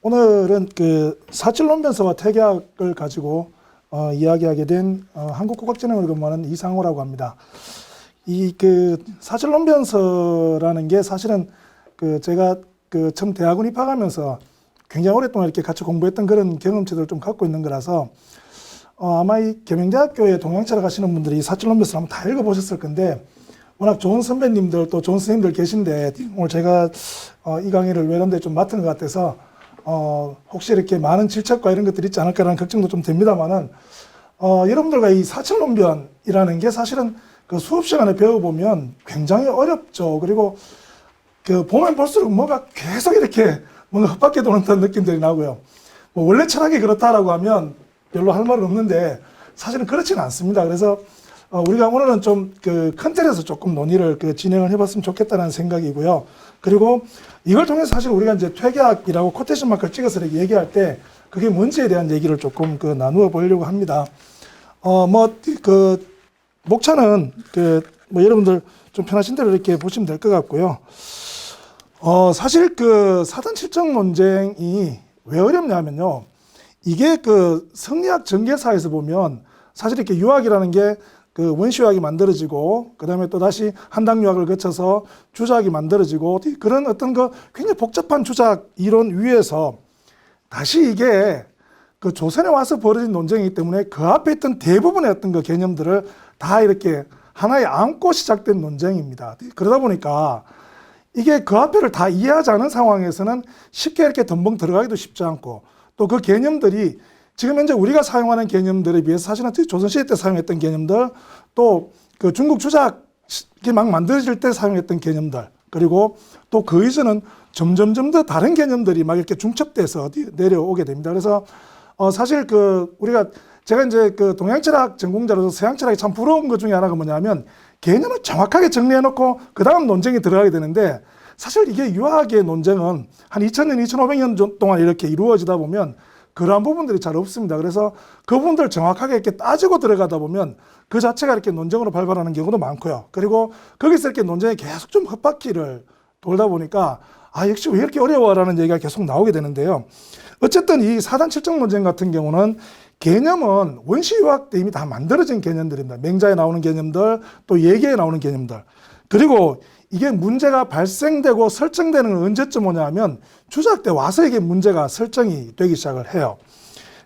오늘은 그 사칠론변서와 퇴계학을 가지고 이야기하게 된 한국국악진흥을 근무하는 이상호라고 합니다. 이 그 사칠론변서라는 게 사실은 그 제가 그 처음 대학원 입학하면서 굉장히 오랫동안 이렇게 같이 공부했던 그런 경험치들을 좀 갖고 있는 거라서 아마 이 계명대학교에 동양철학 하시는 분들이 이 사칠론변서를 한번 다 읽어보셨을 건데, 워낙 좋은 선배님들 또 좋은 선생님들 계신데 오늘 제가 이 강의를 외람되게 좀 맡은 것 같아서 혹시 이렇게 많은 질책과 이런 것들이 있지 않을까라는 걱정도 좀 됩니다만은 여러분들과 이 사칠론변이라는 게 사실은 그 수업 시간에 배워보면 굉장히 어렵죠. 그리고 그 보면 볼수록 뭐가 계속 이렇게 뭔가 헛바퀴 도는 듯한 느낌들이 나고요. 뭐 원래 철학이 그렇다라고 하면 별로 할 말은 없는데 사실은 그렇지는 않습니다. 그래서 우리가 오늘은 좀 그 큰 틀에서 조금 논의를 진행을 해봤으면 좋겠다는 생각이고요. 그리고 이걸 통해서 사실 우리가 이제 퇴계학이라고 코테이션 마크를 찍어서 이렇게 얘기할 때 그게 뭔지에 대한 얘기를 조금 나누어 보려고 합니다. 목차는 여러분들 좀 편하신 대로 이렇게 보시면 될 것 같고요. 사실 그 사단 칠정 논쟁이 왜 어렵냐면요. 이게 그 성리학 전개사에서 보면 사실 이렇게 유학이라는 게 그 원시유학이 만들어지고, 그 다음에 또 다시 한당유학을 거쳐서 주작이 만들어지고, 그런 어떤 그 굉장히 복잡한 주작 이론 위에서 다시 이게 그 조선에 와서 벌어진 논쟁이기 때문에 그 앞에 있던 대부분의 어떤 그 개념들을 다 이렇게 하나에 안고 시작된 논쟁입니다. 그러다 보니까 이게 그 앞에를 다 이해하지 않은 상황에서는 쉽게 이렇게 덤벙 들어가기도 쉽지 않고, 또 그 개념들이 지금 현재 우리가 사용하는 개념들에 비해서 사실은 조선시대 때 사용했던 개념들, 또 그 중국 주작이 막 만들어질 때 사용했던 개념들, 그리고 또 그 이전은 점점점 더 다른 개념들이 막 이렇게 중첩돼서 내려오게 됩니다. 그래서 사실 제가 이제 그 동양철학 전공자로서 서양철학이 참 부러운 것 중에 하나가 뭐냐면 개념을 정확하게 정리해놓고 그 다음 논쟁이 들어가게 되는데, 사실 이게 유학의 논쟁은 한 2000년, 2500년 동안 이렇게 이루어지다 보면 그러한 부분들이 잘 없습니다. 그래서 그 부분들을 정확하게 이렇게 따지고 들어가다 보면 그 자체가 이렇게 논쟁으로 발발하는 경우도 많고요. 그리고 거기서 이렇게 논쟁이 계속 좀 헛바퀴를 돌다 보니까 역시 왜 이렇게 어려워라는 얘기가 계속 나오게 되는데요. 어쨌든 이 사단 칠정 논쟁 같은 경우는 개념은 원시유학 때 이미 다 만들어진 개념들입니다. 맹자에 나오는 개념들, 또 예계에 나오는 개념들. 그리고 이게 문제가 발생되고 설정되는 건 언제쯤 오냐면 주작 때 와서 이게 문제가 설정이 되기 시작을 해요.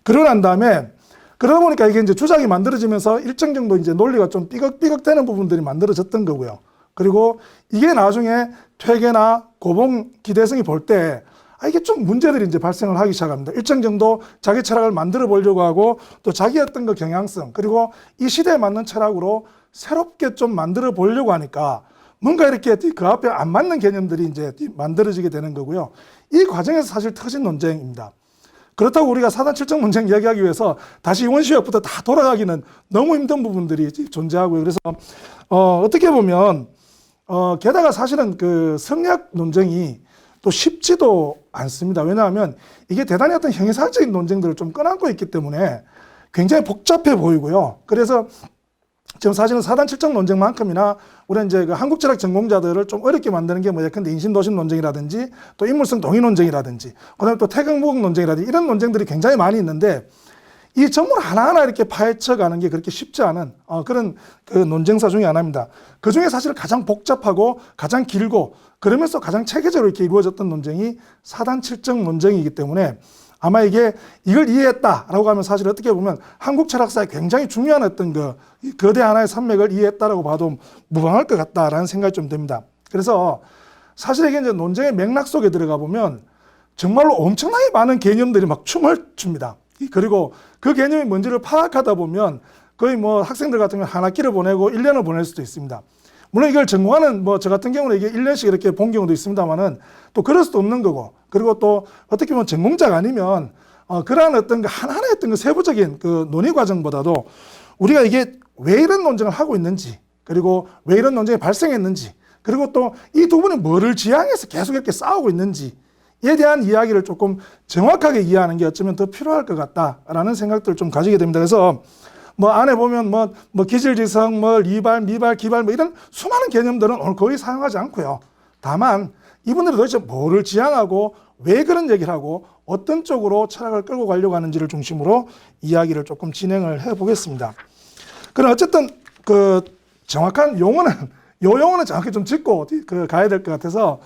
그러고 난 다음에 그러다 보니까 이게 이제 주작이 만들어지면서 일정 정도 이제 논리가 좀 삐걱삐걱 되는 부분들이 만들어졌던 거고요. 그리고 이게 나중에 퇴계나 고봉 기대성이 볼 때 이게 좀 문제들이 이제 발생을 하기 시작합니다. 일정 정도 자기 철학을 만들어 보려고 하고, 또 자기 어떤 그 경향성, 그리고 이 시대에 맞는 철학으로 새롭게 좀 만들어 보려고 하니까 뭔가 이렇게 그 앞에 안 맞는 개념들이 이제 만들어지게 되는 거고요. 이 과정에서 사실 터진 논쟁입니다. 그렇다고 우리가 사단 칠정 논쟁 이야기하기 위해서 다시 원시유학부터 다 돌아가기는 너무 힘든 부분들이 존재하고요. 그래서 어떻게 보면 게다가 사실은 그 성리학 논쟁이 또 쉽지도 않습니다. 왜냐하면 이게 대단히 어떤 형이상적인 논쟁들을 좀 껴안고 있기 때문에 굉장히 복잡해 보이고요. 그래서 지금 사실은 사단 칠정 논쟁만큼이나 우리는 이제 그 한국철학 전공자들을 좀 어렵게 만드는 게 예컨대 인신도심 논쟁이라든지, 또 인물성 동의 논쟁이라든지, 그다음에 또 태극무국 논쟁이라든지, 이런 논쟁들이 굉장히 많이 있는데 이 전문 하나하나 이렇게 파헤쳐가는 게 그렇게 쉽지 않은 그런 그 논쟁사 중에 하나입니다. 그 중에 사실 가장 복잡하고 가장 길고 그러면서 가장 체계적으로 이렇게 이루어졌던 논쟁이 사단 칠정 논쟁이기 때문에 아마 이걸 이해했다라고 하면 사실 어떻게 보면 한국 철학사에 굉장히 중요한 어떤 그 거대 하나의 산맥을 이해했다라고 봐도 무방할 것 같다라는 생각이 좀 듭니다. 그래서 사실 이게 이제 논쟁의 맥락 속에 들어가 보면 정말로 엄청나게 많은 개념들이 막 춤을 춥니다. 그리고 그 개념이 뭔지를 파악하다 보면 거의 학생들 같은 경우는 한 학기를 보내고 1년을 보낼 수도 있습니다. 물론 이걸 전공하는 저 같은 경우는 이게 1년씩 이렇게 본 경우도 있습니다만은 또 그럴 수도 없는 거고, 그리고 또 어떻게 보면 전공자가 아니면 그러한 어떤 그 하나하나의 어떤 그 세부적인 그 논의 과정보다도 우리가 이게 왜 이런 논쟁을 하고 있는지, 그리고 왜 이런 논쟁이 발생했는지, 그리고 또 이 두 분이 뭐를 지향해서 계속 이렇게 싸우고 있는지에 대한 이야기를 조금 정확하게 이해하는 게 어쩌면 더 필요할 것 같다라는 생각들을 좀 가지게 됩니다. 그래서 안에 보면 기질지성, 리발, 미발, 기발 이런 수많은 개념들은 오늘 거의 사용하지 않고요. 다만 이분들이 도대체 뭐를 지향하고 왜 그런 얘기를 하고 어떤 쪽으로 철학을 끌고 가려고 하는지를 중심으로 이야기를 조금 진행을 해보겠습니다. 그럼 어쨌든 그 정확한 용어는 요 용어는 정확히 좀 짚고 가야 될 것 같아서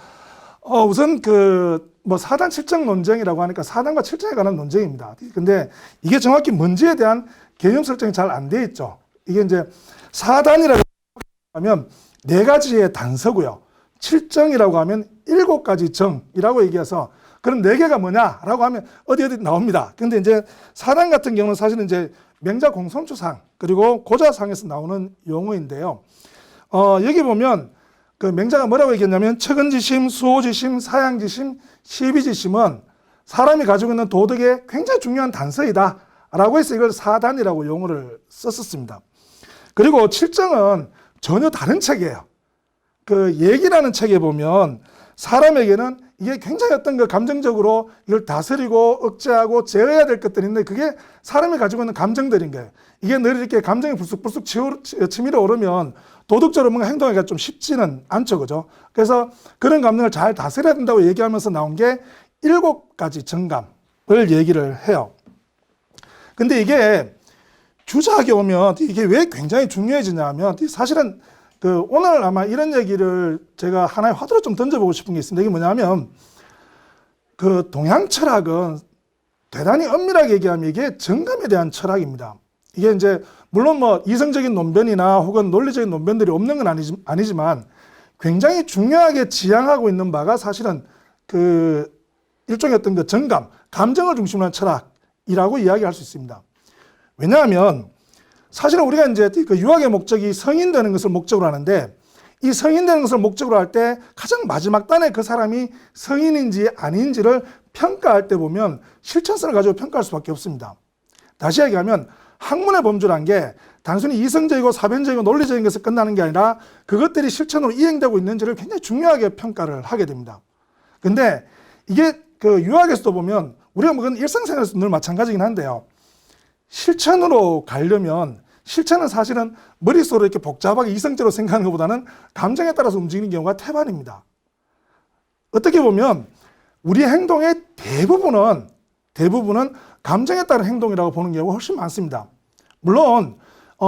우선 뭐 사단 칠정 논쟁이라고 하니까 사단과 칠정에 관한 논쟁입니다. 근데 이게 정확히 뭔지에 대한 개념 설정이 잘 안 돼 있죠. 이게 이제 사단이라고 하면 4가지의 단서고요. 칠정이라고 하면 7가지 정이라고 얘기해서 그럼 4개가 뭐냐라고 하면 어디 나옵니다. 근데 이제 사단 같은 경우는 사실은 이제 명자 공손추상 그리고 고자상에서 나오는 용어인데요. 여기 보면 그 명자가 뭐라고 얘기했냐면 척은지심, 수호지심, 사양지심, 시비지심은 사람이 가지고 있는 도덕의 굉장히 중요한 단서이다 라고 해서 이걸 사단이라고 용어를 썼었습니다. 그리고 칠정은 전혀 다른 책이에요. 그 얘기라는 책에 보면 사람에게는 이게 굉장히 어떤 그 감정적으로 이걸 다스리고 억제하고 제어해야 될 것들인데 그게 사람이 가지고 있는 감정들인 거예요. 이게 늘 이렇게 감정이 불쑥불쑥 치밀어 오르면 도덕적으로 뭔가 행동하기가 좀 쉽지는 않죠. 그죠? 그래서 그런 감정을 잘 다스려야 된다고 얘기하면서 나온 게 7가지 정감을 얘기를 해요. 근데 이게 주자학에 오면 이게 왜 굉장히 중요해지냐면 사실은 오늘 아마 이런 얘기를 제가 하나의 화두로 좀 던져보고 싶은 게 있습니다. 이게 뭐냐면 동양 철학은 대단히 엄밀하게 얘기하면 이게 정감에 대한 철학입니다. 이게 이제 물론 뭐 이성적인 논변이나 혹은 논리적인 논변들이 없는 건 아니지만 굉장히 중요하게 지향하고 있는 바가 사실은 일종의 어떤 그 정감, 감정을 중심으로 한 철학이라고 이야기할 수 있습니다. 왜냐하면 사실은 우리가 이제 그 유학의 목적이 성인되는 것을 목적으로 하는데 이 성인되는 것을 목적으로 할 때 가장 마지막 단에 그 사람이 성인인지 아닌지를 평가할 때 보면 실천성을 가지고 평가할 수밖에 없습니다. 다시 얘기하면 학문의 범주란 게 단순히 이성적이고 사변적이고 논리적인 것에 끝나는 게 아니라 그것들이 실천으로 이행되고 있는지를 굉장히 중요하게 평가를 하게 됩니다. 근데 이게 그 유학에서도 보면 우리가 먹은 일상생활에서 늘 마찬가지긴 한데요. 실천으로 가려면 실천은 사실은 머릿속으로 이렇게 복잡하게 이성적으로 생각하는 것보다는 감정에 따라서 움직이는 경우가 태반입니다. 어떻게 보면 우리의 행동의 대부분은 감정에 따른 행동이라고 보는 경우가 훨씬 많습니다. 물론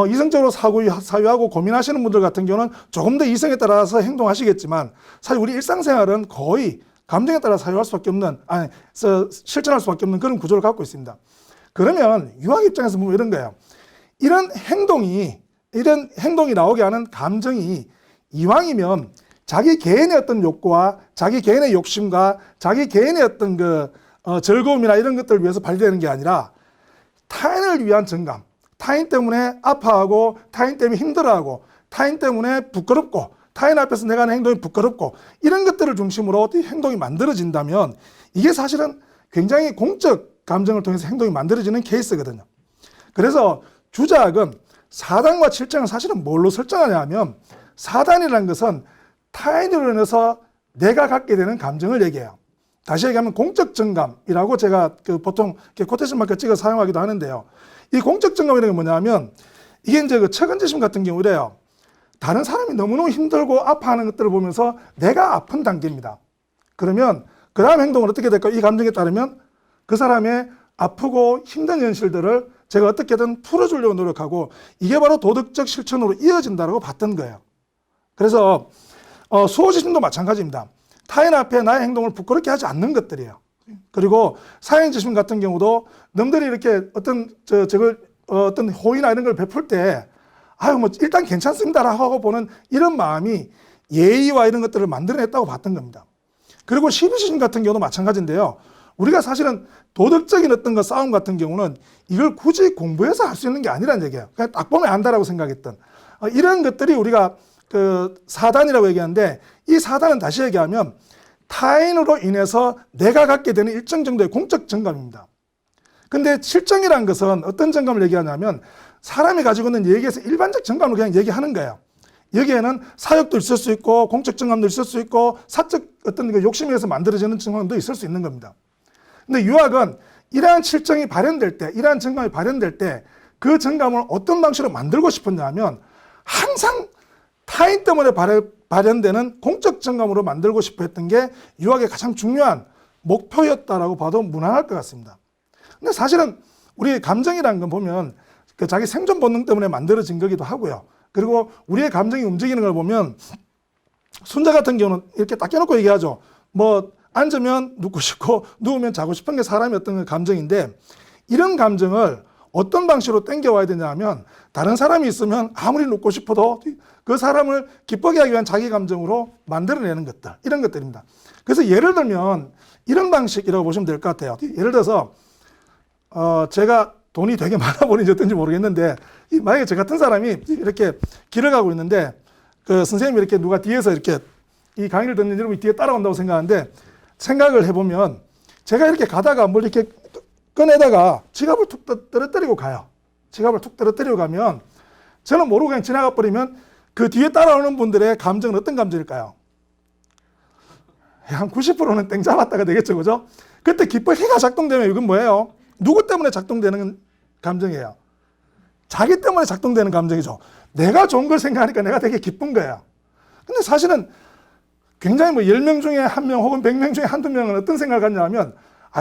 이성적으로 사유하고 고민하시는 분들 같은 경우는 조금 더 이성에 따라서 행동하시겠지만 사실 우리 일상생활은 거의 감정에 따라 사유할 수밖에 없는 실천할 수밖에 없는 그런 구조를 갖고 있습니다. 그러면 유학 입장에서 보면 이런 거예요. 이런 행동이 나오게 하는 감정이 이왕이면 자기 개인의 어떤 욕구와 자기 개인의 욕심과 자기 개인의 어떤 즐거움이나 이런 것들을 위해서 발휘되는 게 아니라 타인을 위한 정감, 타인 때문에 아파하고 타인 때문에 힘들어하고 타인 때문에 부끄럽고 타인 앞에서 내가 하는 행동이 부끄럽고 이런 것들을 중심으로 행동이 만들어진다면 이게 사실은 굉장히 공적 감정을 통해서 행동이 만들어지는 케이스거든요. 그래서 주자학은 사단과 칠정을 사실은 뭘로 설정하냐 하면 사단이라는 것은 타인으로 인해서 내가 갖게 되는 감정을 얘기해요. 다시 얘기하면 공적 정감이라고 제가 보통 코테이션 마크 찍어 사용하기도 하는데요. 이 공적 정감이라는 게 뭐냐면 이게 이제 척은지심 같은 경우 이래요. 다른 사람이 너무너무 힘들고 아파하는 것들을 보면서 내가 아픈 단계입니다. 그러면 그 다음 행동은 어떻게 될까요? 이 감정에 따르면 그 사람의 아프고 힘든 현실들을 제가 어떻게든 풀어주려고 노력하고 이게 바로 도덕적 실천으로 이어진다고 봤던 거예요. 그래서 수호지심도 마찬가지입니다. 타인 앞에 나의 행동을 부끄럽게 하지 않는 것들이에요. 그리고 사행지심 같은 경우도 남들이 이렇게 어떤 호의나 이런 걸 베풀 때 일단 괜찮습니다라고 하고 보는 이런 마음이 예의와 이런 것들을 만들어냈다고 봤던 겁니다. 그리고 시비지심 같은 경우도 마찬가지인데요. 우리가 사실은 도덕적인 어떤 싸움 같은 경우는 이걸 굳이 공부해서 할 수 있는 게 아니라는 얘기예요. 그냥 딱 보면 안다라고 생각했던 이런 것들이 우리가 사단이라고 얘기하는데 이 사단은 다시 얘기하면 타인으로 인해서 내가 갖게 되는 일정 정도의 공적 정감입니다. 근데 칠정이라는 것은 어떤 정감을 얘기하냐면 사람이 가지고 있는 얘기에서 일반적 정감을 그냥 얘기하는 거예요. 여기에는 사역도 있을 수 있고 공적 정감도 있을 수 있고 사적 어떤 욕심에 의해서 만들어지는 정감도 있을 수 있는 겁니다. 근데 유학은 이러한 칠정이 발현될 때, 이러한 정감이 발현될 때 그 정감을 어떤 방식으로 만들고 싶었냐 하면 항상 타인 때문에 발현되는 공적 정감으로 만들고 싶어 했던 게 유학의 가장 중요한 목표였다라고 봐도 무난할 것 같습니다. 근데 사실은 우리의 감정이라는 건 보면 그 자기 생존 본능 때문에 만들어진 거기도 하고요. 그리고 우리의 감정이 움직이는 걸 보면 순자 같은 경우는 이렇게 딱 껴놓고 얘기하죠. 뭐 앉으면 눕고 싶고 누우면 자고 싶은 게 사람의 어떤 감정인데, 이런 감정을 어떤 방식으로 땡겨와야 되냐 하면 다른 사람이 있으면 아무리 눕고 싶어도 그 사람을 기쁘게 하기 위한 자기 감정으로 만들어내는 것들, 이런 것들입니다. 그래서 예를 들면 이런 방식이라고 보시면 될 것 같아요. 예를 들어서 제가 돈이 되게 많아 보이는지 어떤지 모르겠는데, 만약에 저 같은 사람이 이렇게 길을 가고 있는데 그 선생님이 이렇게 누가 뒤에서 이렇게 이 강의를 듣는 여러분이 뒤에 따라온다고 생각하는데, 생각을 해보면 제가 이렇게 가다가 뭘 이렇게 꺼내다가 지갑을 툭 떨어뜨리고 가요. 지갑을 툭 떨어뜨리고 가면 저는 모르고 그냥 지나가 버리면 그 뒤에 따라오는 분들의 감정은 어떤 감정일까요? 한 90%는 땡 잡았다가 되겠죠, 그죠? 그때 기뻐해가 작동되면 이건 뭐예요? 누구 때문에 작동되는 감정이에요? 자기 때문에 작동되는 감정이죠. 내가 좋은 걸 생각하니까 내가 되게 기쁜 거예요. 근데 사실은 굉장히 뭐 10명 중에 1명 혹은 100명 중에 한두 명은 어떤 생각을 갖냐면,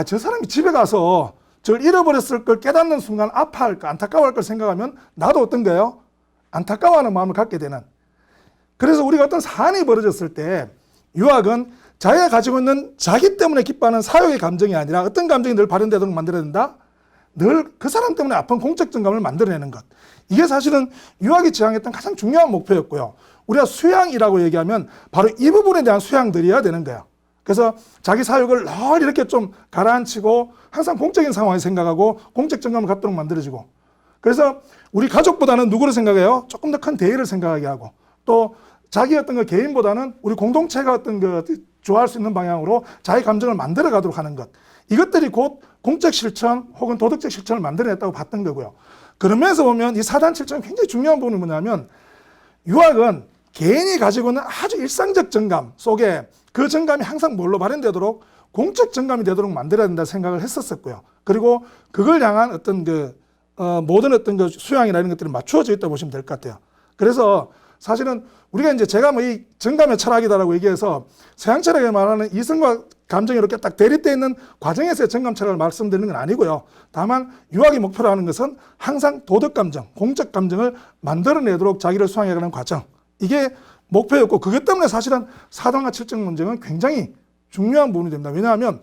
저 사람이 집에 가서 저걸 잃어버렸을 걸 깨닫는 순간 아파할까, 안타까워할 걸 생각하면 나도 어떤 거예요? 안타까워하는 마음을 갖게 되는. 그래서 우리가 어떤 사안이 벌어졌을 때 유학은 자기가 가지고 있는 자기 때문에 기뻐하는 사욕의 감정이 아니라 어떤 감정이 늘 발현되도록 만들어야 된다? 늘 그 사람 때문에 아픈 공적 정감을 만들어내는 것. 이게 사실은 유학이 지향했던 가장 중요한 목표였고요. 우리가 수양이라고 얘기하면 바로 이 부분에 대한 수양들이어야 되는 거예요. 그래서 자기 사욕을 늘 이렇게 좀 가라앉히고 항상 공적인 상황을 생각하고 공적 정감을 갖도록 만들어지고, 그래서 우리 가족보다는 누구를 생각해요? 조금 더 큰 대의를 생각하게 하고, 또 자기 어떤 그 개인보다는 우리 공동체가 어떤 그 좋아할 수 있는 방향으로 자기 감정을 만들어 가도록 하는 것. 이것들이 곧 공적 실천 혹은 도덕적 실천을 만들어냈다고 봤던 거고요. 그러면서 보면 이 사단 실천은 굉장히 중요한 부분이 뭐냐면, 유학은 개인이 가지고 있는 아주 일상적 정감 속에 그 정감이 항상 뭘로 발현되도록 공적 정감이 되도록 만들어야 된다 생각을 했었고요. 그리고 그걸 향한 어떤 모든 어떤 그 수양이나 이런 것들이 맞추어져 있다고 보시면 될 것 같아요. 그래서 사실은 우리가 이제 제가 뭐 이 정감의 철학이다라고 얘기해서 서양 철학에 말하는 이성과 감정이 이렇게 딱 대립되어 있는 과정에서의 정감 철학을 말씀드리는 건 아니고요. 다만 유학의 목표로 하는 것은 항상 도덕 감정, 공적 감정을 만들어내도록 자기를 수양해가는 과정. 이게 목표였고, 그것 때문에 사실은 사단과 칠정 논쟁은 굉장히 중요한 부분이 됩니다. 왜냐하면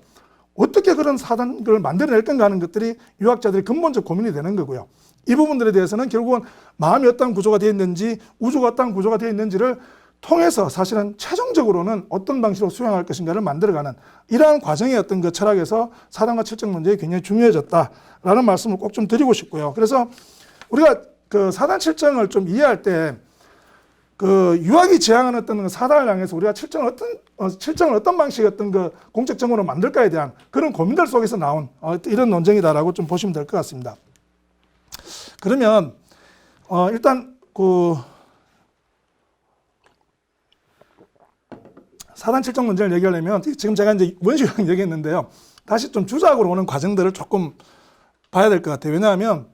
어떻게 그런 사단을 만들어낼 건가 하는 것들이 유학자들의 근본적 고민이 되는 거고요. 이 부분들에 대해서는 결국은 마음이 어떤 구조가 되어 있는지, 우주가 어떤 구조가 되어 있는지를 통해서 사실은 최종적으로는 어떤 방식으로 수행할 것인가를 만들어가는 이러한 과정의 어떤 그 철학에서 사단과 칠정 문제가 굉장히 중요해졌다라는 말씀을 꼭 좀 드리고 싶고요. 그래서 우리가 그 사단 칠정을 좀 이해할 때 그 유학이 지향하는 어떤 사단을 향해서 우리가 칠정을 어떤 방식의 어떤 그 공적 정으로 만들까에 대한 그런 고민들 속에서 나온 이런 논쟁이다라고 좀 보시면 될 것 같습니다. 그러면 일단 그 사단 칠정 문제를 얘기하려면 지금 제가 이제 원시유학 얘기했는데요. 다시 좀 주작으로 오는 과정들을 조금 봐야 될 것 같아요. 왜냐하면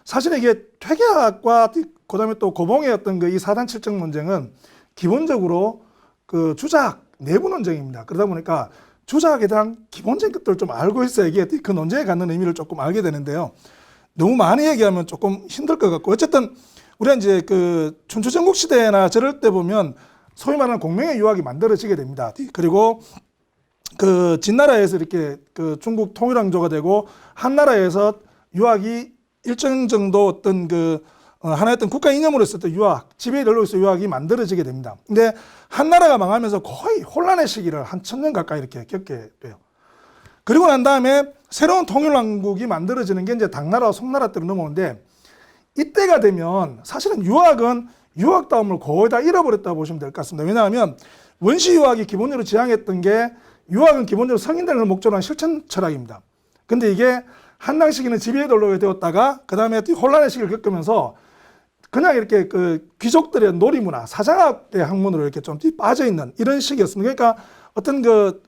사실 이게 퇴계학과 그다음에 또 고봉의 어떤 그 이 사단 칠정 논쟁은 기본적으로 그 주작 내부 논쟁입니다. 그러다 보니까 주작에 대한 기본적인 것들을 좀 알고 있어야 이게 그 논쟁에 갖는 의미를 조금 알게 되는데요. 너무 많이 얘기하면 조금 힘들 것 같고, 어쨌든 우리가 이제 그 춘추전국 시대나 저럴 때 보면 소위 말하는 공명의 유학이 만들어지게 됩니다. 그리고 그 진나라에서 이렇게 그 중국 통일왕조가 되고 한나라에서 유학이 일정 정도 어떤 그 하나의 어떤 국가 이념으로 있었던 유학, 지배의 널로서 유학이 만들어지게 됩니다. 근데 한나라가 망하면서 거의 혼란의 시기를 한 1000년 가까이 이렇게 겪게 돼요. 그리고 난 다음에 새로운 통일왕국이 만들어지는 게 이제 당나라와 송나라 때로 넘어오는데, 이때가 되면 사실은 유학은 유학다움을 거의 다 잃어버렸다고 보시면 될 것 같습니다. 왜냐하면 원시유학이 기본적으로 지향했던 게, 유학은 기본적으로 성인들을 목적으로 한 실천 철학입니다. 근데 이게 한당 시기는 지배의 돌로가 되었다가 그 다음에 혼란의 시기를 겪으면서 그냥 이렇게 그 귀족들의 놀이문화, 사장학의 학문으로 이렇게 좀 빠져있는 이런 시기였습니다. 그러니까 어떤 그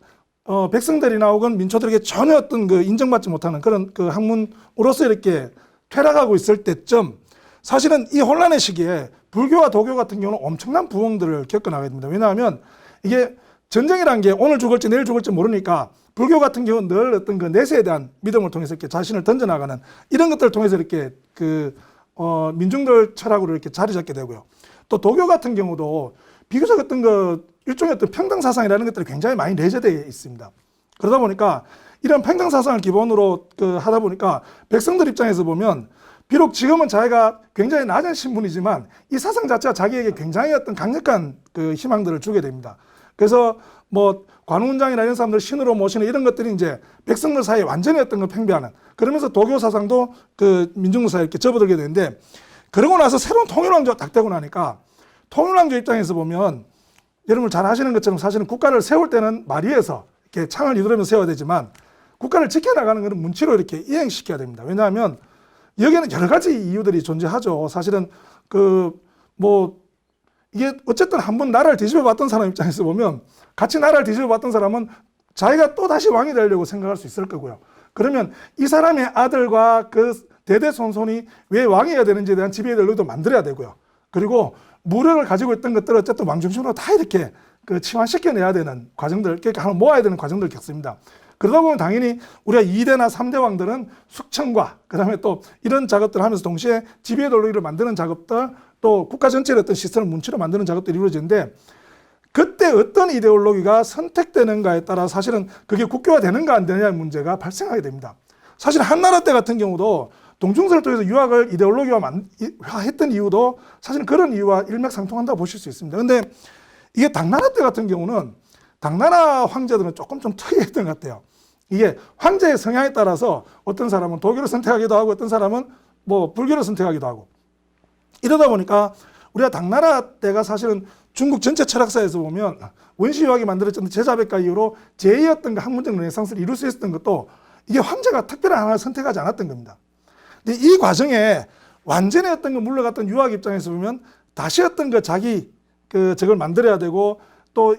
백성들이나 혹은 민초들에게 전혀 어떤 그 인정받지 못하는 그런 그 학문으로서 이렇게 퇴락하고 있을 때쯤, 사실은 이 혼란의 시기에 불교와 도교 같은 경우는 엄청난 부흥들을 겪어나가게 됩니다. 왜냐하면 이게 전쟁이라는 게 오늘 죽을지 내일 죽을지 모르니까 불교 같은 경우는 늘 어떤 그 내세에 대한 믿음을 통해서 이렇게 자신을 던져나가는 이런 것들을 통해서 이렇게 민중들 철학으로 이렇게 자리 잡게 되고요. 또 도교 같은 경우도 비교적 어떤 일종의 어떤 평등 사상이라는 것들이 굉장히 많이 내재되어 있습니다. 그러다 보니까 이런 평등 사상을 기본으로 하다 보니까 백성들 입장에서 보면 비록 지금은 자기가 굉장히 낮은 신분이지만 이 사상 자체가 자기에게 굉장히 어떤 강력한 희망들을 주게 됩니다. 그래서 뭐 관운장이나 이런 사람들 신으로 모시는 이런 것들이 이제 백성들 사이에 완전히 어떤 걸 팽배하는, 그러면서 도교 사상도 민중들 사이에 이렇게 접어들게 되는데, 그러고 나서 새로운 통일왕조가 딱 되고 나니까 통일왕조 입장에서 보면 여러분 잘 아시는 것처럼 사실은 국가를 세울 때는 마리에서 이렇게 창을 이두르면서 세워야 되지만 국가를 지켜나가는 것은 문치로 이렇게 이행시켜야 됩니다. 왜냐하면 여기에는 여러 가지 이유들이 존재하죠. 사실은 이게 어쨌든 한번 나라를 뒤집어 봤던 사람 입장에서 보면 같이 나라를 뒤집어 봤던 사람은 자기가 또 다시 왕이 되려고 생각할 수 있을 거고요. 그러면 이 사람의 아들과 대대손손이 왜 왕이어야 되는지에 대한 지배의 논리도 만들어야 되고요. 그리고 무력을 가지고 있던 것들을 어쨌든 왕 중심으로 다 이렇게 치환시켜내야 되는 과정들, 그러니까 한번 모아야 되는 과정들을 겪습니다. 그러다 보면 당연히 우리가 2대나 3대 왕들은 숙청과 그다음에 또 이런 작업들을 하면서 동시에 지배의 논리를 만드는 작업들, 또 국가 전체의 어떤 시스템을 문치로 만드는 작업들이 이루어지는데, 그때 어떤 이데올로기가 선택되는가에 따라 사실은 그게 국교화 되는가 안 되느냐의 문제가 발생하게 됩니다. 사실 한나라 때 같은 경우도 동중세를 통해서 유학을 이데올로기화했던 이유도 사실은 그런 이유와 일맥상통한다고 보실 수 있습니다. 근데 이게 당나라 때 같은 경우는 당나라 황제들은 조금 좀 특이했던 것 같아요. 이게 황제의 성향에 따라서 어떤 사람은 도교를 선택하기도 하고 어떤 사람은 불교를 선택하기도 하고, 이러다 보니까 우리가 당나라 때가 사실은 중국 전체 철학사에서 보면 원시유학이 만들어졌던 제자백과 이후로 제2의 어떤 학문적 르네상스를 이룰 수 있었던 것도 이게 황제가 특별한 하나를 선택하지 않았던 겁니다. 근데 이 과정에 완전히 어떤 물러갔던 유학 입장에서 보면 다시 어떤 저걸 만들어야 되고, 또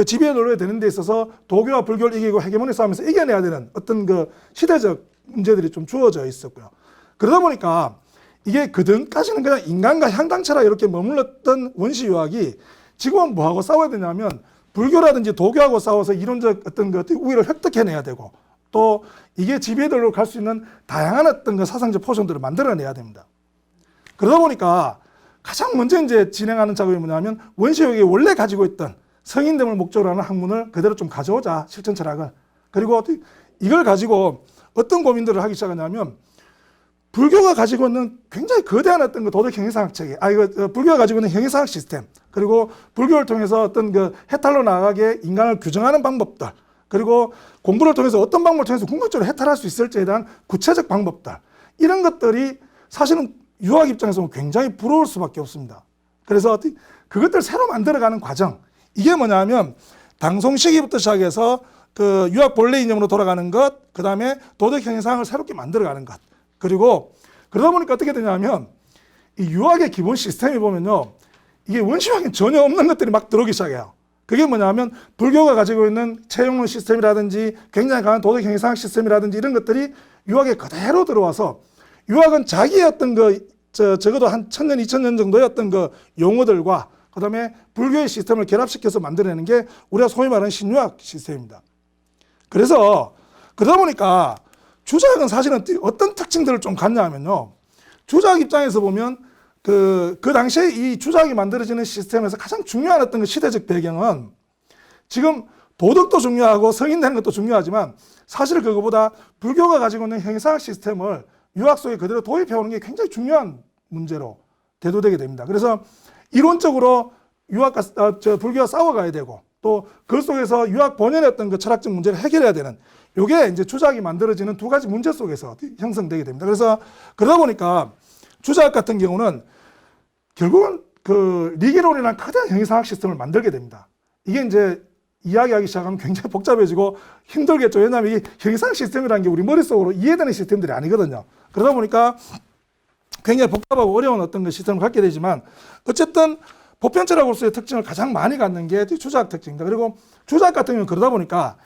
지배의 논리에 되는 데 있어서 도교와 불교를 이기고 헤게모니 싸움에서 이겨내야 되는 어떤 시대적 문제들이 좀 주어져 있었고요. 그러다 보니까 이게 그전까지는 그냥 인간과 향당 철학 이렇게 머물렀던 원시 유학이 지금은 뭐하고 싸워야 되냐면 불교라든지 도교하고 싸워서 이론적 어떤 우위를 획득해내야 되고, 또 이게 지배의 논리로 갈 수 있는 다양한 어떤 사상적 포션들을 만들어내야 됩니다. 그러다 보니까 가장 먼저 이제 진행하는 작업이 뭐냐면 원시유학이 원래 가지고 있던 성인됨을 목적으로 하는 학문을 그대로 좀 가져오자, 실천 철학을. 그리고 이걸 가지고 어떤 고민들을 하기 시작하냐면, 불교가 가지고 있는 굉장히 거대한 어떤 도덕 형이상학 체계, 불교가 가지고 있는 형이상학 시스템, 그리고 불교를 통해서 어떤 해탈로 나아가게 인간을 규정하는 방법들, 그리고 공부를 통해서 어떤 방법을 통해서 궁극적으로 해탈할 수 있을지에 대한 구체적 방법들, 이런 것들이 사실은 유학 입장에서 굉장히 부러울 수밖에 없습니다. 그래서 그것들 새로 만들어가는 과정, 이게 뭐냐면 당송 시기부터 시작해서 유학 본래 이념으로 돌아가는 것, 그 다음에 도덕 형이상을 새롭게 만들어가는 것, 그리고 그러다 보니까 어떻게 되냐면 이 유학의 기본 시스템이 보면요, 이게 원시유학에 전혀 없는 것들이 막 들어오기 시작해요. 그게 뭐냐면 불교가 가지고 있는 채용론 시스템이라든지 굉장히 강한 도덕 형이상학 시스템이라든지 이런 것들이 유학에 그대로 들어와서, 유학은 자기의 어떤 적어도 한 1000년, 2000년 정도의 어떤 용어들과 그 다음에 불교의 시스템을 결합시켜서 만들어내는 게 우리가 소위 말하는 신유학 시스템입니다. 그래서 그러다 보니까 주작은 사실은 어떤 특징들을 좀 갖냐 하면요, 주작 입장에서 보면 그 당시에 이 주작이 만들어지는 시스템에서 가장 중요한 어떤 시대적 배경은, 지금 도덕도 중요하고 성인되는 것도 중요하지만 사실 그거보다 불교가 가지고 있는 형이상학 시스템을 유학 속에 그대로 도입해오는 게 굉장히 중요한 문제로 대두되게 됩니다. 그래서 이론적으로 불교와 싸워가야 되고, 또 그 속에서 유학 본연의 어떤 철학적 문제를 해결해야 되는, 요게 이제 주작이 만들어지는 두 가지 문제 속에서 형성되게 됩니다. 그래서 그러다 보니까 주작 같은 경우는 결국은 리기론이라는 거대한 형이상학 시스템을 만들게 됩니다. 이게 이제 이야기하기 시작하면 굉장히 복잡해지고 힘들겠죠. 왜냐하면 이 형이상학 시스템이라는 게 우리 머릿속으로 이해되는 시스템들이 아니거든요. 그러다 보니까 굉장히 복잡하고 어려운 어떤 시스템을 갖게 되지만, 어쨌든 보편철학으로서의 특징을 가장 많이 갖는 게 주작 특징입니다. 그리고 주작 같은 경우는 그러다 보니까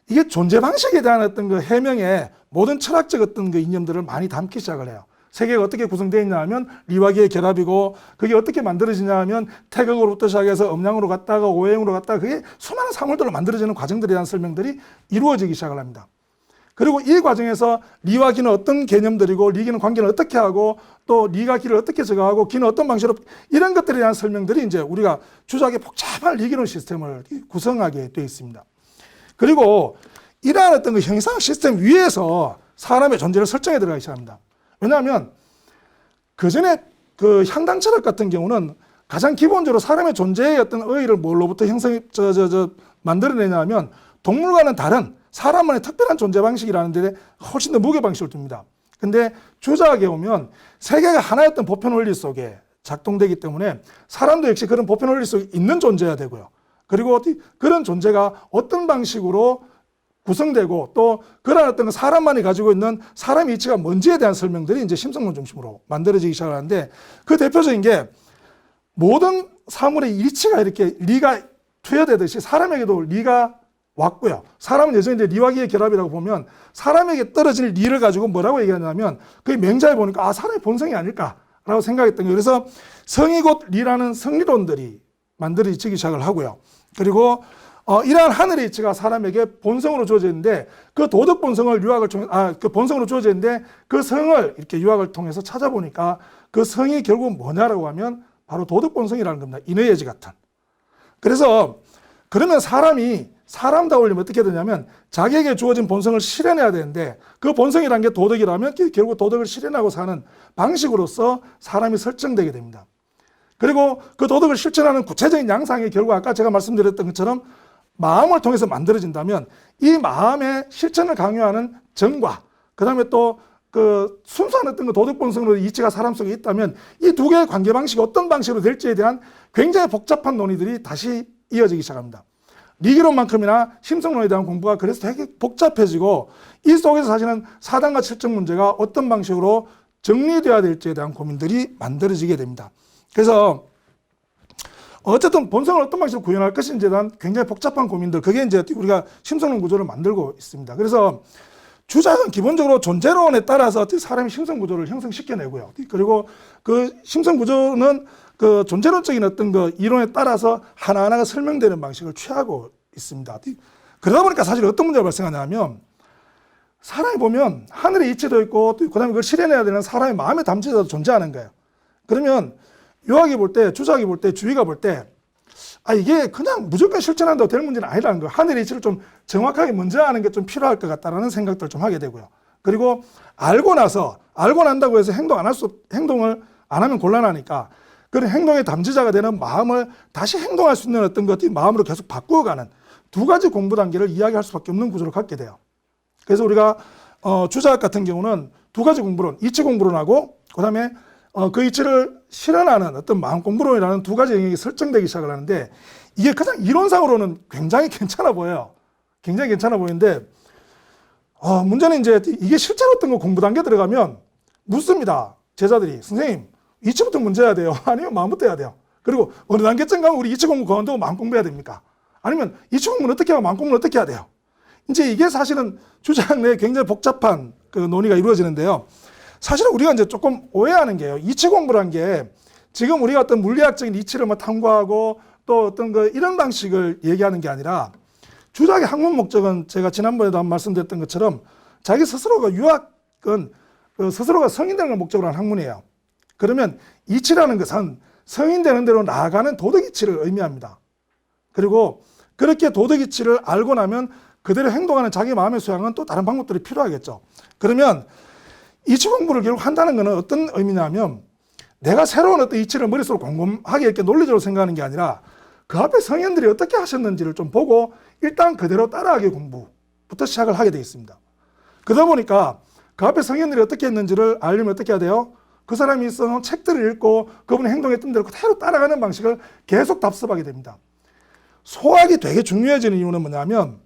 이게 존재 방식에 대한 어떤 해명에 모든 철학적 어떤 이념들을 많이 담기 시작을 해요. 세계가 어떻게 구성되어 있냐 하면 리와 기의 결합이고, 그게 어떻게 만들어지냐 하면 태극으로부터 시작해서 음양으로 갔다가 오행으로 갔다가 그게 수많은 사물들로 만들어지는 과정들에 대한 설명들이 이루어지기 시작을 합니다. 그리고 이 과정에서 리와 기는 어떤 개념들이고 리기는 관계는 어떻게 하고 또 리가 기를 어떻게 제거하고 기는 어떤 방식으로, 이런 것들에 대한 설명들이 이제 우리가 주작의 복잡한 리기론 시스템을 구성하게 되어 있습니다. 그리고 이러한 어떤 그 형상 시스템 위에서 사람의 존재를 설정해 들어가기 시작합니다. 왜냐하면 그 전에 그 향당 철학 같은 경우는 가장 기본적으로 사람의 존재의 어떤 의의를 뭘로부터 만들어내냐 하면 동물과는 다른 사람만의 특별한 존재 방식이라는 데 훨씬 더 무게 방식을 둡니다. 근데 주작에 오면 세계가 하나였던 보편 원리 속에 작동되기 때문에 사람도 역시 그런 보편 원리 속에 있는 존재여야 되고요. 그리고 그런 존재가 어떤 방식으로 구성되고 또 그런 어떤 사람만이 가지고 있는 사람의 이치가 뭔지에 대한 설명들이 이제 심성론 중심으로 만들어지기 시작하는데, 그 대표적인 게 모든 사물의 이치가 이렇게 리가 투여되듯이 사람에게도 리가 왔고요. 사람은 예전에 이제 리와 기의 결합이라고 보면 사람에게 떨어질 리를 가지고 뭐라고 얘기하냐면 그게 맹자에 보니까 사람의 본성이 아닐까라고 생각했던 거예요. 그래서 성이 곧 리라는 성리론들이 만들어지기 시작을 하고요. 그리고 이러한 하늘의 이치가 사람에게 본성으로 주어져 있는데 그 도덕 본성을 유학을 통해 그 본성으로 주어져 있는데 그 성을 이렇게 유학을 통해서 찾아보니까 그 성이 결국 뭐냐라고 하면 바로 도덕 본성이라는 겁니다. 인의예지 같은. 그래서 그러면 사람이 사람다우려면 어떻게 되냐면 자기에게 주어진 본성을 실현해야 되는데 그 본성이라는 게 도덕이라면 결국 도덕을 실현하고 사는 방식으로서 사람이 설정되게 됩니다. 그리고 그 도덕을 실천하는 구체적인 양상이 결국 아까 제가 말씀드렸던 것처럼 마음을 통해서 만들어진다면 이 마음의 실천을 강요하는 정과 그 다음에 또 그 순수한 어떤 그 도덕 본성으로 이치가 사람 속에 있다면 이 두 개의 관계 방식이 어떤 방식으로 될지에 대한 굉장히 복잡한 논의들이 다시 이어지기 시작합니다. 리기론만큼이나 심성론에 대한 공부가 그래서 되게 복잡해지고 이 속에서 사실은 사단과 실정 문제가 어떤 방식으로 정리되어야 될지에 대한 고민들이 만들어지게 됩니다. 그래서 어쨌든 본성을 어떤 방식으로 구현할 것인지에 대한 굉장히 복잡한 고민들, 그게 이제 우리가 심성론 구조를 만들고 있습니다. 그래서 주작은 기본적으로 존재론에 따라서 사람의 심성 구조를 형성시켜내고요. 그리고 그 심성 구조는 그 존재론적인 어떤 그 이론에 따라서 하나하나가 설명되는 방식을 취하고 있습니다. 그러다 보니까 사실 어떤 문제가 발생하냐면 사람이 보면 하늘의 이치도 있고 또 그다음에 그걸 실현해야 되는 사람의 마음의 담지자도 존재하는 거예요. 그러면 요학이 볼 때, 주작이 볼 때, 주의가 볼 때 이게 그냥 무조건 실천한다고 될 문제는 아니라는 거예요. 하늘의 이치를 좀 정확하게 먼저 아는 게 좀 필요할 것 같다라는 생각들을 좀 하게 되고요. 그리고 알고 난다고 해서 행동을 안 하면 곤란하니까 그런 행동의 담지자가 되는 마음을 다시 행동할 수 있는 어떤 것들이 마음으로 계속 바꾸어가는 두 가지 공부 단계를 이야기할 수밖에 없는 구조를 갖게 돼요. 그래서 우리가 주작 같은 경우는 두 가지 공부론, 이치 공부론하고 그다음에 그 이치를 실현하는 어떤 마음 공부론이라는 두 가지 영역이 설정되기 시작을 하는데 이게 그냥 이론상으로는 굉장히 괜찮아 보여요. 굉장히 괜찮아 보이는데 문제는 이제 이게 실제로 어떤 거 공부 단계 들어가면 묻습니다. 제자들이 선생님 이치부터 먼저 해야 돼요? 아니면 마음부터 해야 돼요? 그리고 어느 단계쯤 가면 우리 이치 공부 그만두고 마음 공부해야 됩니까? 아니면 이치 공부는 어떻게 하고 마음 공부는 어떻게 해야 돼요? 이제 이게 사실은 주작 내에 굉장히 복잡한 그 논의가 이루어지는데요. 사실은 우리가 이제 조금 오해하는 게요. 이치 공부란 게 지금 우리가 어떤 물리학적인 이치를 뭐 탐구하고 또 어떤 그 이런 방식을 얘기하는 게 아니라 주작의 학문 목적은 제가 지난번에도 한번 말씀드렸던 것처럼 자기 스스로가 유학은 스스로가 성인되는 걸 목적으로 한 학문이에요. 그러면 이치라는 것은 성인되는 대로 나아가는 도덕 이치를 의미합니다. 그리고 그렇게 도덕 이치를 알고 나면 그대로 행동하는 자기 마음의 소양은 또 다른 방법들이 필요하겠죠. 그러면 이치 공부를 결국 한다는 것은 어떤 의미냐면 내가 새로운 어떤 이치를 머릿속으로 곰곰하게 이렇게 논리적으로 생각하는 게 아니라 그 앞에 성현들이 어떻게 하셨는지를 좀 보고 일단 그대로 따라하기 공부부터 시작을 하게 되어 있습니다. 그러다 보니까 그 앞에 성현들이 어떻게 했는지를 알려면 어떻게 해야 돼요? 그 사람이 써놓은 책들을 읽고 그분이 행동했던 대로 그대로 따라가는 방식을 계속 답습하게 됩니다. 소학이 되게 중요해지는 이유는 뭐냐면